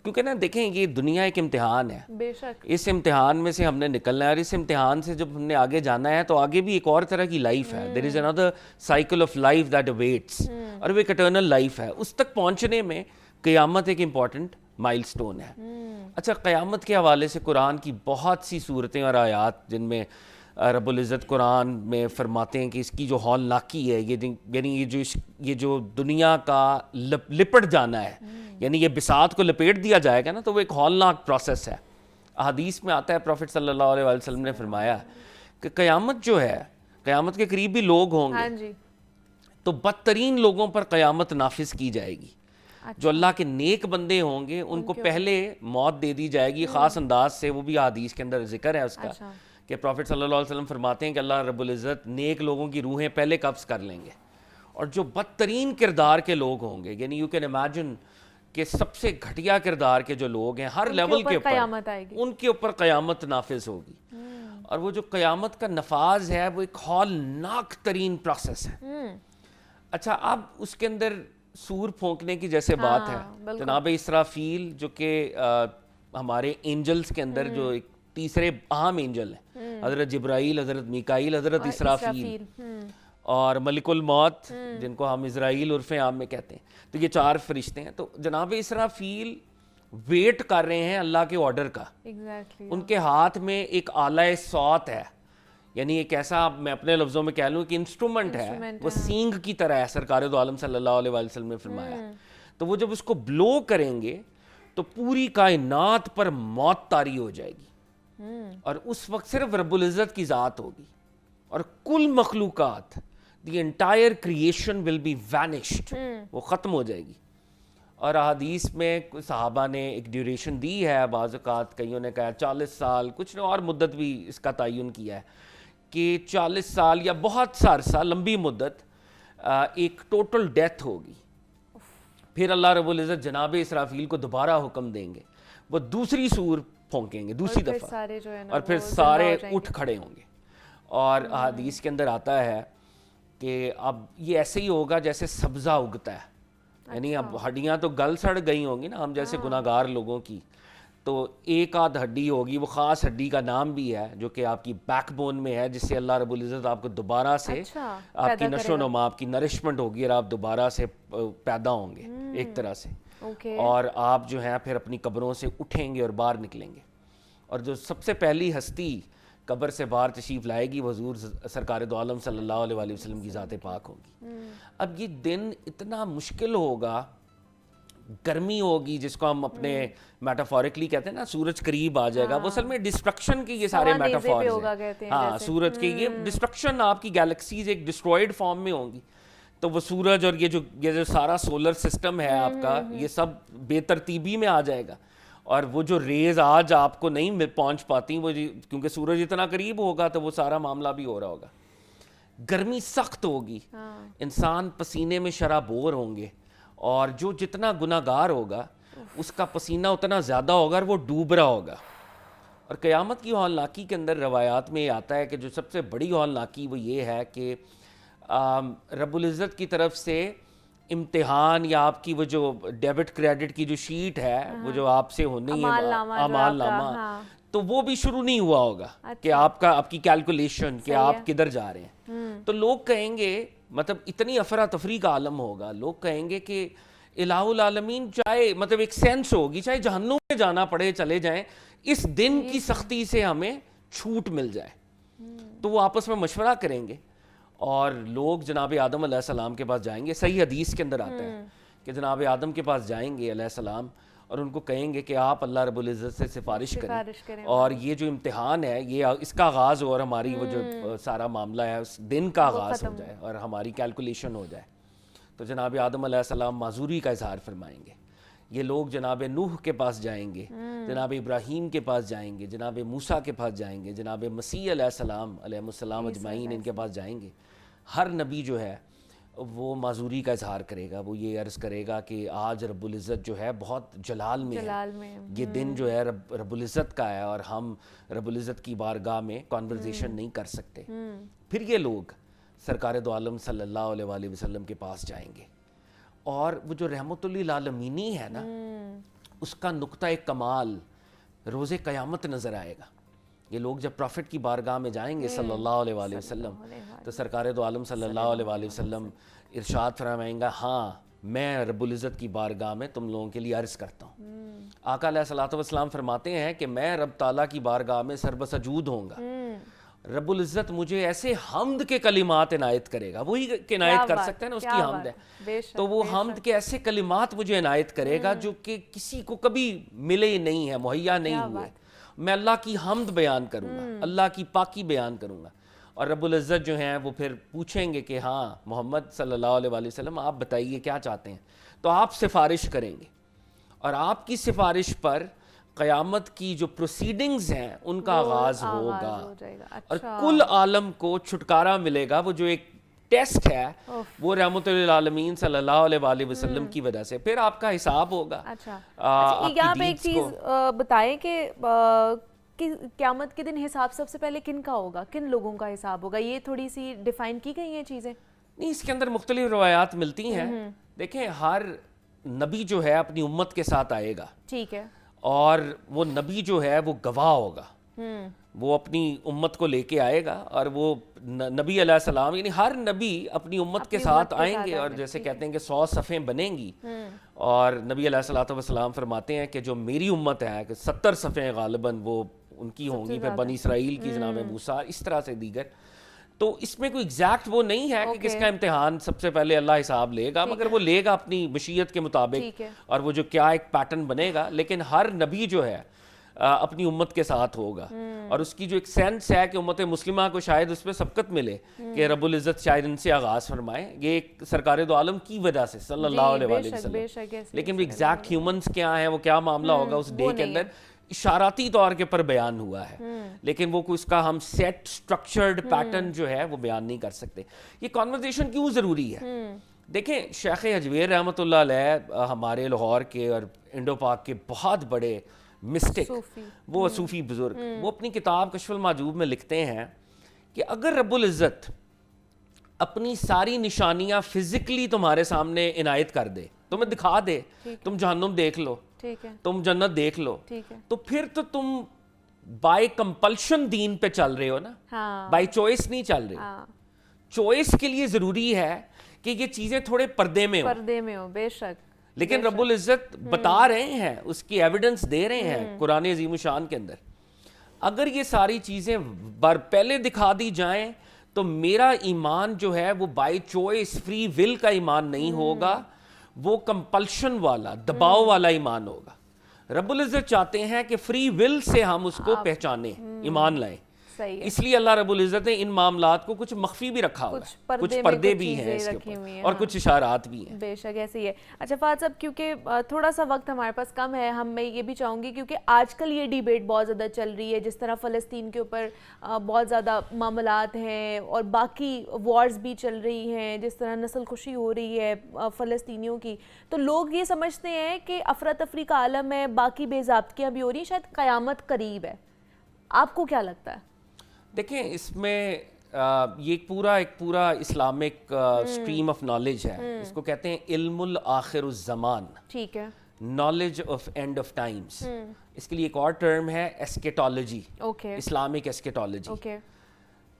क्योंकि ना देखें, ये दुनिया एक इम्तिहान है, बेशक इस इम्तिहान में से हमने निकलना है, और इस इम्तिहान से जब हमने आगे जाना है तो आगे भी एक और तरह की लाइफ है। There is another cycle of life that awaits, और वो एक इटर्नल लाइफ है। उस तक पहुँचने में क़यामत एक इम्पॉर्टेंट माइलस्टोन है। अच्छा, क़यामत के हवाले से कुरान की बहुत सी सूरतें और आयात जिनमें रब्बुल इज़्ज़त कुरान में फरमाते हैं कि इसकी जो हौलनाकी है, यानी ये जो दुनिया का लिपट जाना है, यानी ये बिसात को लपेट दिया जाएगा ना, तो वो एक हौलनाक प्रोसेस है। हदीस में आता है, प्रॉफिट सल्लल्लाहु अलैहि वसल्लम ने फरमाया कि क़यामत जो है, क़यामत के करीब भी लोग होंगे, तो बदतरीन लोगों पर क़यामत नाफिज की जाएगी। जो अल्लाह के नेक बंदे होंगे उनको पहले मौत दे दी जाएगी, ख़ास अंदाज से। वो भी हदीस के अंदर जिक्र है उसका कि प्रॉफिट सल्लल्लाहु अलैहि वसल्लम फरमाते हैं कि अल्लाह रब्बुल इज़्ज़त नेक लोगों की रूहें पहले कब्ज़ कर लेंगे, और जो बदतरीन किरदार के लोग होंगे, यानी यू कैन इमेजिन कि सबसे घटिया किरदार के जो लोग हैं हर लेवल के ऊपर, उनके ऊपर क़यामत नाफिज होगी। और वो जो क़यामत का नफाज है वो एक हौलनाक तरीन प्रोसेस है। अच्छा, अब उसके अंदर सूर फूंकने की जैसे बात है, जनाब इसराफील जो कि हमारे एंजल्स के अंदर जो एक तीसरे अहम एंजल हैं, हज़रत जिब्राइल, हज़रत मीकाईल, हज़रत इसराफील और मलिकुल मौत, जिनको हम इज़राइल उर्फ़ आम में कहते हैं। तो ये 4 फरिश्ते हैं। तो जनाब इसराफील वेट कर रहे हैं अल्लाह के ऑर्डर का। उनके हाथ में एक आला सौत है, यानी एक ऐसा, मैं अपने लफ्ज़ों में कह लूँ कि इंस्ट्रूमेंट है, वो सींग की तरह है, सरकार दो आलम सल्लल्लाहु अलैहि वसल्लम ने फरमाया। तो वो जब उसको ब्लो करेंगे तो पूरी कायनात पर मौत तारी हो जाएगी, और उस वक्त सिर्फ रब्बुल इज़्ज़त की ज़ात होगी, और कुल मखलूक़ात, the entire creation will be vanished, वो ख़त्म हो जाएगी। और हदीस में सहाबा ने एक ड्यूरेशन दी है, बाज़ औक़ात कईयों ने कहा 40 साल, कुछ ने और मुद्दत भी इसका तयन किया है कि 40 साल या बहुत सा अरसा, लंबी मुद्दत, एक टोटल डेथ होगी, پھر اللہ رب العزت جناب اسرافیل کو دوبارہ حکم دیں گے, وہ دوسری سور پھونکیں گے دوسری دفعہ, اور پھر سارے اٹھ کھڑے ہوں گے. اور حدیث کے اندر آتا ہے کہ اب یہ ایسے ہی ہوگا جیسے سبزہ اگتا ہے, یعنی اب ہڈیاں تو گل سڑ گئی ہوں گی نا, ہم جیسے گناہ گار لوگوں کی, تو ایک آدھ ہڈی ہوگی, وہ خاص ہڈی کا نام بھی ہے جو کہ آپ کی بیک بون میں ہے, جس سے اللہ رب العزت آپ کو دوبارہ سے آپ کی نشو و نما, آپ کی نرشمنٹ ہوگی اور آپ دوبارہ سے پیدا ہوں گے ایک طرح سے. اور آپ جو ہیں پھر اپنی قبروں سے اٹھیں گے اور باہر نکلیں گے, اور جو سب سے پہلی ہستی قبر سے باہر تشریف لائے گی وہ حضور سرکار دو عالم صلی اللہ علیہ وسلم کی ذات پاک ہوگی. اب یہ دن اتنا مشکل ہوگا, گرمی ہوگی جس کو ہم اپنے میٹافورکلی کہتے ہیں نا, سورج قریب آ جائے گا, وہ اصل میں ڈسٹرکشن کی یہ سارے میٹافورز ہیں. ہاں, سورج کی یہ ڈسٹرکشن, آپ کی گیلیکسیز ایک ڈسٹرائڈ فارم میں ہوں گی, تو وہ سورج اور یہ جو سارا سولر سسٹم ہے آپ کا, یہ سب بے ترتیبی میں آ جائے گا. اور وہ جو ریز آج آپ کو نہیں پہنچ پاتی, وہ کیونکہ سورج اتنا قریب ہوگا تو وہ سارا معاملہ بھی ہو رہا ہوگا. گرمی سخت ہوگی, انسان پسینے میں شرابور ہوں گے, اور جو جتنا گناہ گار ہوگا اس کا پسینہ اتنا زیادہ ہوگا اور وہ ڈوب رہا ہوگا. اور قیامت کی ہولناکی کے اندر روایات میں یہ آتا ہے کہ جو سب سے بڑی ہولناکی وہ یہ ہے کہ رب العزت کی طرف سے امتحان, یا آپ کی وہ جو ڈیبٹ کریڈٹ کی جو شیٹ ہے, وہ جو آپ سے ہونی ہے اعمال نامہ, تو وہ بھی شروع نہیں ہوا ہوگا کہ آپ کی کیلکولیشن کہ آپ کدھر جا رہے ہیں. تو لوگ کہیں گے, مطلب اتنی افراتفری کا عالم ہوگا, لوگ کہیں گے کہ الہ العالمین, چاہے مطلب ایک سینس ہوگی, چاہے جہنم میں جانا پڑے چلے جائیں, اس دن کی سختی سے ہمیں چھوٹ مل جائے. تو وہ آپس میں مشورہ کریں گے, اور لوگ جناب آدم علیہ السلام کے پاس جائیں گے. صحیح حدیث کے اندر آتا ہے کہ جناب آدم کے پاس جائیں گے علیہ السلام, اور ان کو کہیں گے کہ آپ اللہ رب العزت سے سفارش کریں, اور یہ جو امتحان ہے یہ اس کا آغاز ہو, اور ہماری وہ جو سارا معاملہ ہے اس دن کا آغاز ہو جائے اور ہماری کیلکولیشن ہو جائے. تو جناب آدم علیہ السلام معذوری کا اظہار فرمائیں گے. یہ لوگ جناب نوح کے پاس جائیں گے, جناب ابراہیم کے پاس جائیں گے, جناب موسیٰ کے پاس جائیں گے, جناب مسیح علیہ السلام اجمعین ان کے پاس جائیں گے. ہر نبی جو ہے وہ معذوری کا اظہار کرے گا, وہ یہ عرض کرے گا کہ آج رب العزت جو ہے بہت جلال میں ہے, یہ دن جو ہے رب العزت کا ہے, اور ہم رب العزت کی بارگاہ میں کانورزیشن نہیں کر سکتے. پھر یہ لوگ سرکار دو عالم صلی اللہ علیہ وسلم کے پاس جائیں گے, اور وہ جو رحمت للعالمینی ہے نا, اس کا نقطہ کمال روز قیامت نظر آئے گا. یہ لوگ جب پروفٹ کی بارگاہ میں جائیں گے صلی اللہ علیہ وسلم, تو سرکار دو عالم صلی اللہ علیہ وسلم ارشاد فرمائیں گا, ہاں میں رب العزت کی بارگاہ میں تم لوگوں کے لیے عرض کرتا ہوں. آقا علیہ الصلوۃ والسلام فرماتے ہیں کہ میں رب تعالیٰ کی بارگاہ میں سربسجود ہوں گا, رب العزت مجھے ایسے حمد کے کلمات عنایت کرے گا, وہی عنایت کر سکتے ہیں نا, اس کی حمد ہے, تو وہ حمد کے ایسے کلمات مجھے عنایت کرے گا جو کہ کسی کو کبھی ملے ہی نہیں ہے, مہیا نہیں ہوئے. میں اللہ کی حمد بیان کروں گا, اللہ کی پاکی بیان کروں گا, اور رب العزت جو ہیں وہ پھر پوچھیں گے کہ ہاں محمد صلی اللہ علیہ وسلم آپ بتائیے کیا چاہتے ہیں. تو آپ سفارش کریں گے, اور آپ کی سفارش پر قیامت کی جو پروسیڈنگز ہیں ان کا آغاز ہوگا, اور کل عالم کو چھٹکارا ملے گا. وہ جو ایک ٹیسٹ ہے وہ رحمت للعالمین صلی اللہ علیہ وسلم کی وجہ سے, پھر آپ کا حساب ہوگا. یہاں پہ ایک چیز بتائیں کہ قیامت کے دن حساب سب سے پہلے کن کا ہوگا, کن لوگوں کا حساب ہوگا, یہ تھوڑی سی ڈیفائن کی گئی ہیں چیزیں؟ نہیں, اس کے اندر مختلف روایات ملتی ہیں. دیکھیں, ہر نبی جو ہے اپنی امت کے ساتھ آئے گا, ٹھیک ہے, اور وہ نبی جو ہے وہ گواہ ہوگا, وہ اپنی امت کو لے کے آئے گا, اور وہ نبی علیہ السلام, یعنی ہر نبی اپنی امت کے ساتھ آئیں گے, اور جیسے کہتے ہیں کہ 100 صفیں بنیں گی, اور نبی علیہ الصلوۃ والسلام فرماتے ہیں کہ جو میری امت ہے کہ 70 صفیں غالباً وہ ان کی ہوں گی, پھر بنی اسرائیل کی جناب موسیٰ, اس طرح سے دیگر. تو اس میں کوئی ایگزیکٹ وہ نہیں ہے کہ کس کا امتحان سب سے پہلے اللہ حساب لے گا, مگر وہ لے گا اپنی مشیت کے مطابق, اور وہ جو کیا ایک پیٹرن بنے گا. لیکن ہر نبی جو ہے اپنی امت کے ساتھ ہوگا, اور اس کی جو ایک سینس ہے کہ امت مسلمہ کو شاید اس پہ سبقت ملے کہ رب العزت شاید ان سے آغاز فرمائے, یہ ایک سرکار دو عالم کی وجہ سے صلی اللہ علیہ وسلم. لیکن وہ ایگزیکٹ ہیومنز کیا ہیں, وہ کیا معاملہ ہوگا اس ڈے کے اندر, اشاراتی طور کے پر بیان ہوا ہے, لیکن وہ اس کا ہم سیٹ سٹرکچرڈ پیٹرن جو ہے وہ بیان نہیں کر سکتے. یہ کانورزیشن کیوں ضروری ہے؟ دیکھیں شیخ اجویر رحمۃ اللہ علیہ ہمارے لاہور کے اور انڈو پاک کے بہت بڑے مسٹک، وہ صوفی بزرگ، وہ اپنی کتاب کشف المحجوب میں لکھتے ہیں کہ اگر رب العزت اپنی ساری نشانیاں فزیکلی تمہارے عنایت عنایت کر دے، تمہیں دکھا دے، تم جہنم دیکھ لو، تم جنت دیکھ لو، تو پھر تو تم بائی کمپلشن دین پہ چل رہے ہو نا، بائی چوائس نہیں چل رہے. چوائس کے لیے ضروری ہے کہ یہ چیزیں تھوڑے پردے میں ہو، بے شک. لیکن رب العزت بتا رہے ہیں، اس کی ایویڈنس دے رہے ہیں قرآن عظیم الشان کے اندر. اگر یہ ساری چیزیں پہلے دکھا دی جائیں تو میرا ایمان جو ہے وہ بائی چوائس فری ول کا ایمان نہیں ہوگا، وہ کمپلشن والا، دباؤ والا ایمان ہوگا. رب العزت چاہتے ہیں کہ فری ول سے ہم اس کو پہچانیں، ایمان لائیں. اس لیے اللہ رب العزت نے ان معاملات کو کچھ مخفی بھی رکھا ہوا ہے، کچھ پردے بھی ہیں اس کے اوپر اور کچھ اشارات بھی ہیں. بے شک ایسے ہی ہے. اچھا فہد صاحب، کیونکہ تھوڑا سا وقت ہمارے پاس کم ہے، میں یہ بھی چاہوں گی کیونکہ آج کل یہ ڈیبیٹ بہت زیادہ چل رہی ہے، جس طرح فلسطین کے اوپر بہت زیادہ معاملات ہیں اور باقی وارز بھی چل رہی ہیں، جس طرح نسل کشی ہو رہی ہے فلسطینیوں کی، تو لوگ یہ سمجھتے ہیں کہ افراتفری کا عالم ہے، باقی بے ضابطگیاں بھی ہو رہی ہیں، شاید قیامت قریب ہے. آپ کو کیا لگتا ہے؟ دیکھیں اس میں یہ ایک پورا اسلامک اسٹریم آف نالج ہے، اس کو کہتے ہیں علم الآخر الزمان، ٹھیک ہے، knowledge of end of times. اس کے لیے ایک اور ٹرم ہے ایسکیٹالوجی، اسلامک ایسکیٹالوجی.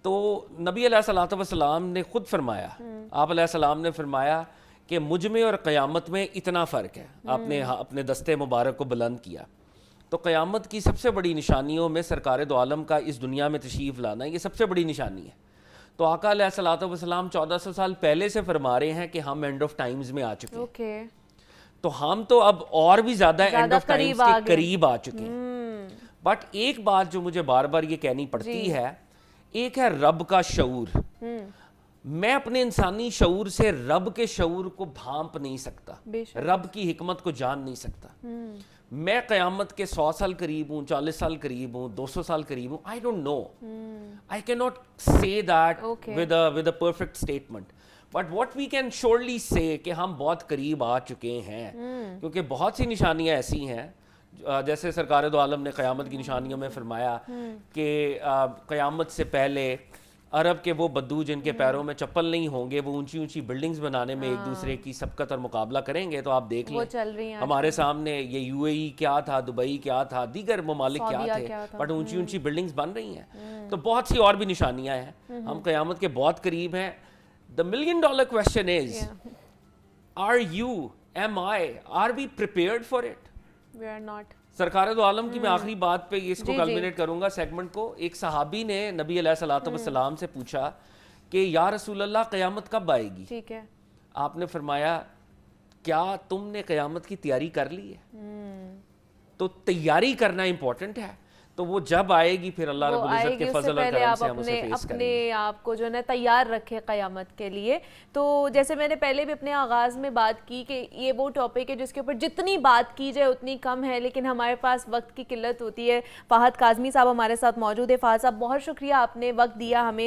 تو نبی علیہ الصلوۃ والسلام نے خود فرمایا، آپ علیہ السلام نے فرمایا کہ مجھ میں اور قیامت میں اتنا فرق ہے. آپ نے اپنے دستے مبارک کو بلند کیا. تو قیامت کی سب سے بڑی نشانیوں میں سرکار دو عالم کا اس دنیا میں تشریف لانا، یہ سب سے بڑی نشانی ہے. تو آقا علیہ الصلوۃ والسلام 1400 سال پہلے سے فرما رہے ہیں کہ ہم اینڈ آف ٹائمز میں آ چکے ہیں. تو ہم تو اب اور بھی زیادہ اینڈ آف ٹائمز کے قریب آ چکے ہیں. بٹ ایک بات جو مجھے بار بار یہ کہنی پڑتی ہے، ایک ہے رب کا شعور. میں اپنے انسانی شعور سے رب کے شعور کو بھانپ نہیں سکتا، رب کی حکمت کو جان نہیں سکتا. میں قیامت کے 100 سال قریب ہوں، 40 سال قریب ہوں، 200 سال قریب ہوں. I don't know. I cannot say that with a perfect statement. But what we can surely say کہ ہم بہت قریب آ چکے ہیں، کیونکہ بہت سی نشانیاں ایسی ہیں جیسے سرکار دو عالم نے قیامت کی نشانیوں میں فرمایا کہ قیامت سے پہلے عرب کے وہ بدو جن کے پیروں میں چپل نہیں ہوں گے، وہ اونچی اونچی بلڈنگز بنانے میں ایک دوسرے کی سبقت اور مقابلہ کریں گے. تو آپ دیکھ لیں ہمارے سامنے یہ یو اے ای کیا تھا، دبئی کیا تھا، دیگر ممالک کیا تھے، بٹ اونچی اونچی بلڈنگز بن رہی ہیں. تو بہت سی اور بھی نشانیاں ہیں، ہم قیامت کے بہت قریب ہیں. The $1 million question is, are you, am I, are we prepared for it? We are not. سرکار دو عالم کی میں آخری بات پہ اس کو کلمینیٹ کروں گا سیگمنٹ کو. ایک صحابی نے نبی علیہ الصلوۃ والسلام سے پوچھا کہ یا رسول اللہ قیامت کب آئے گی؟ ٹھیک ہے. آپ نے فرمایا کیا تم نے قیامت کی تیاری کر لی ہے؟ تو تیاری کرنا امپورٹنٹ ہے. تو وہ جب آئے گی پھر اللہ رب العزت کے فضل اور کرم سے ہم اسے فیس کریں گے. اپنے آپ کو جو ہے نا تیار رکھے قیامت کے لیے. تو جیسے میں نے پہلے بھی اپنے آغاز میں بات کی کہ یہ وہ ٹاپک ہے جس کے اوپر جتنی بات کی جائے اتنی کم ہے، لیکن ہمارے پاس وقت کی قلت ہوتی ہے. فہد کاظمی صاحب ہمارے ساتھ موجود ہے. فہد صاحب بہت شکریہ، آپ نے وقت دیا ہمیں.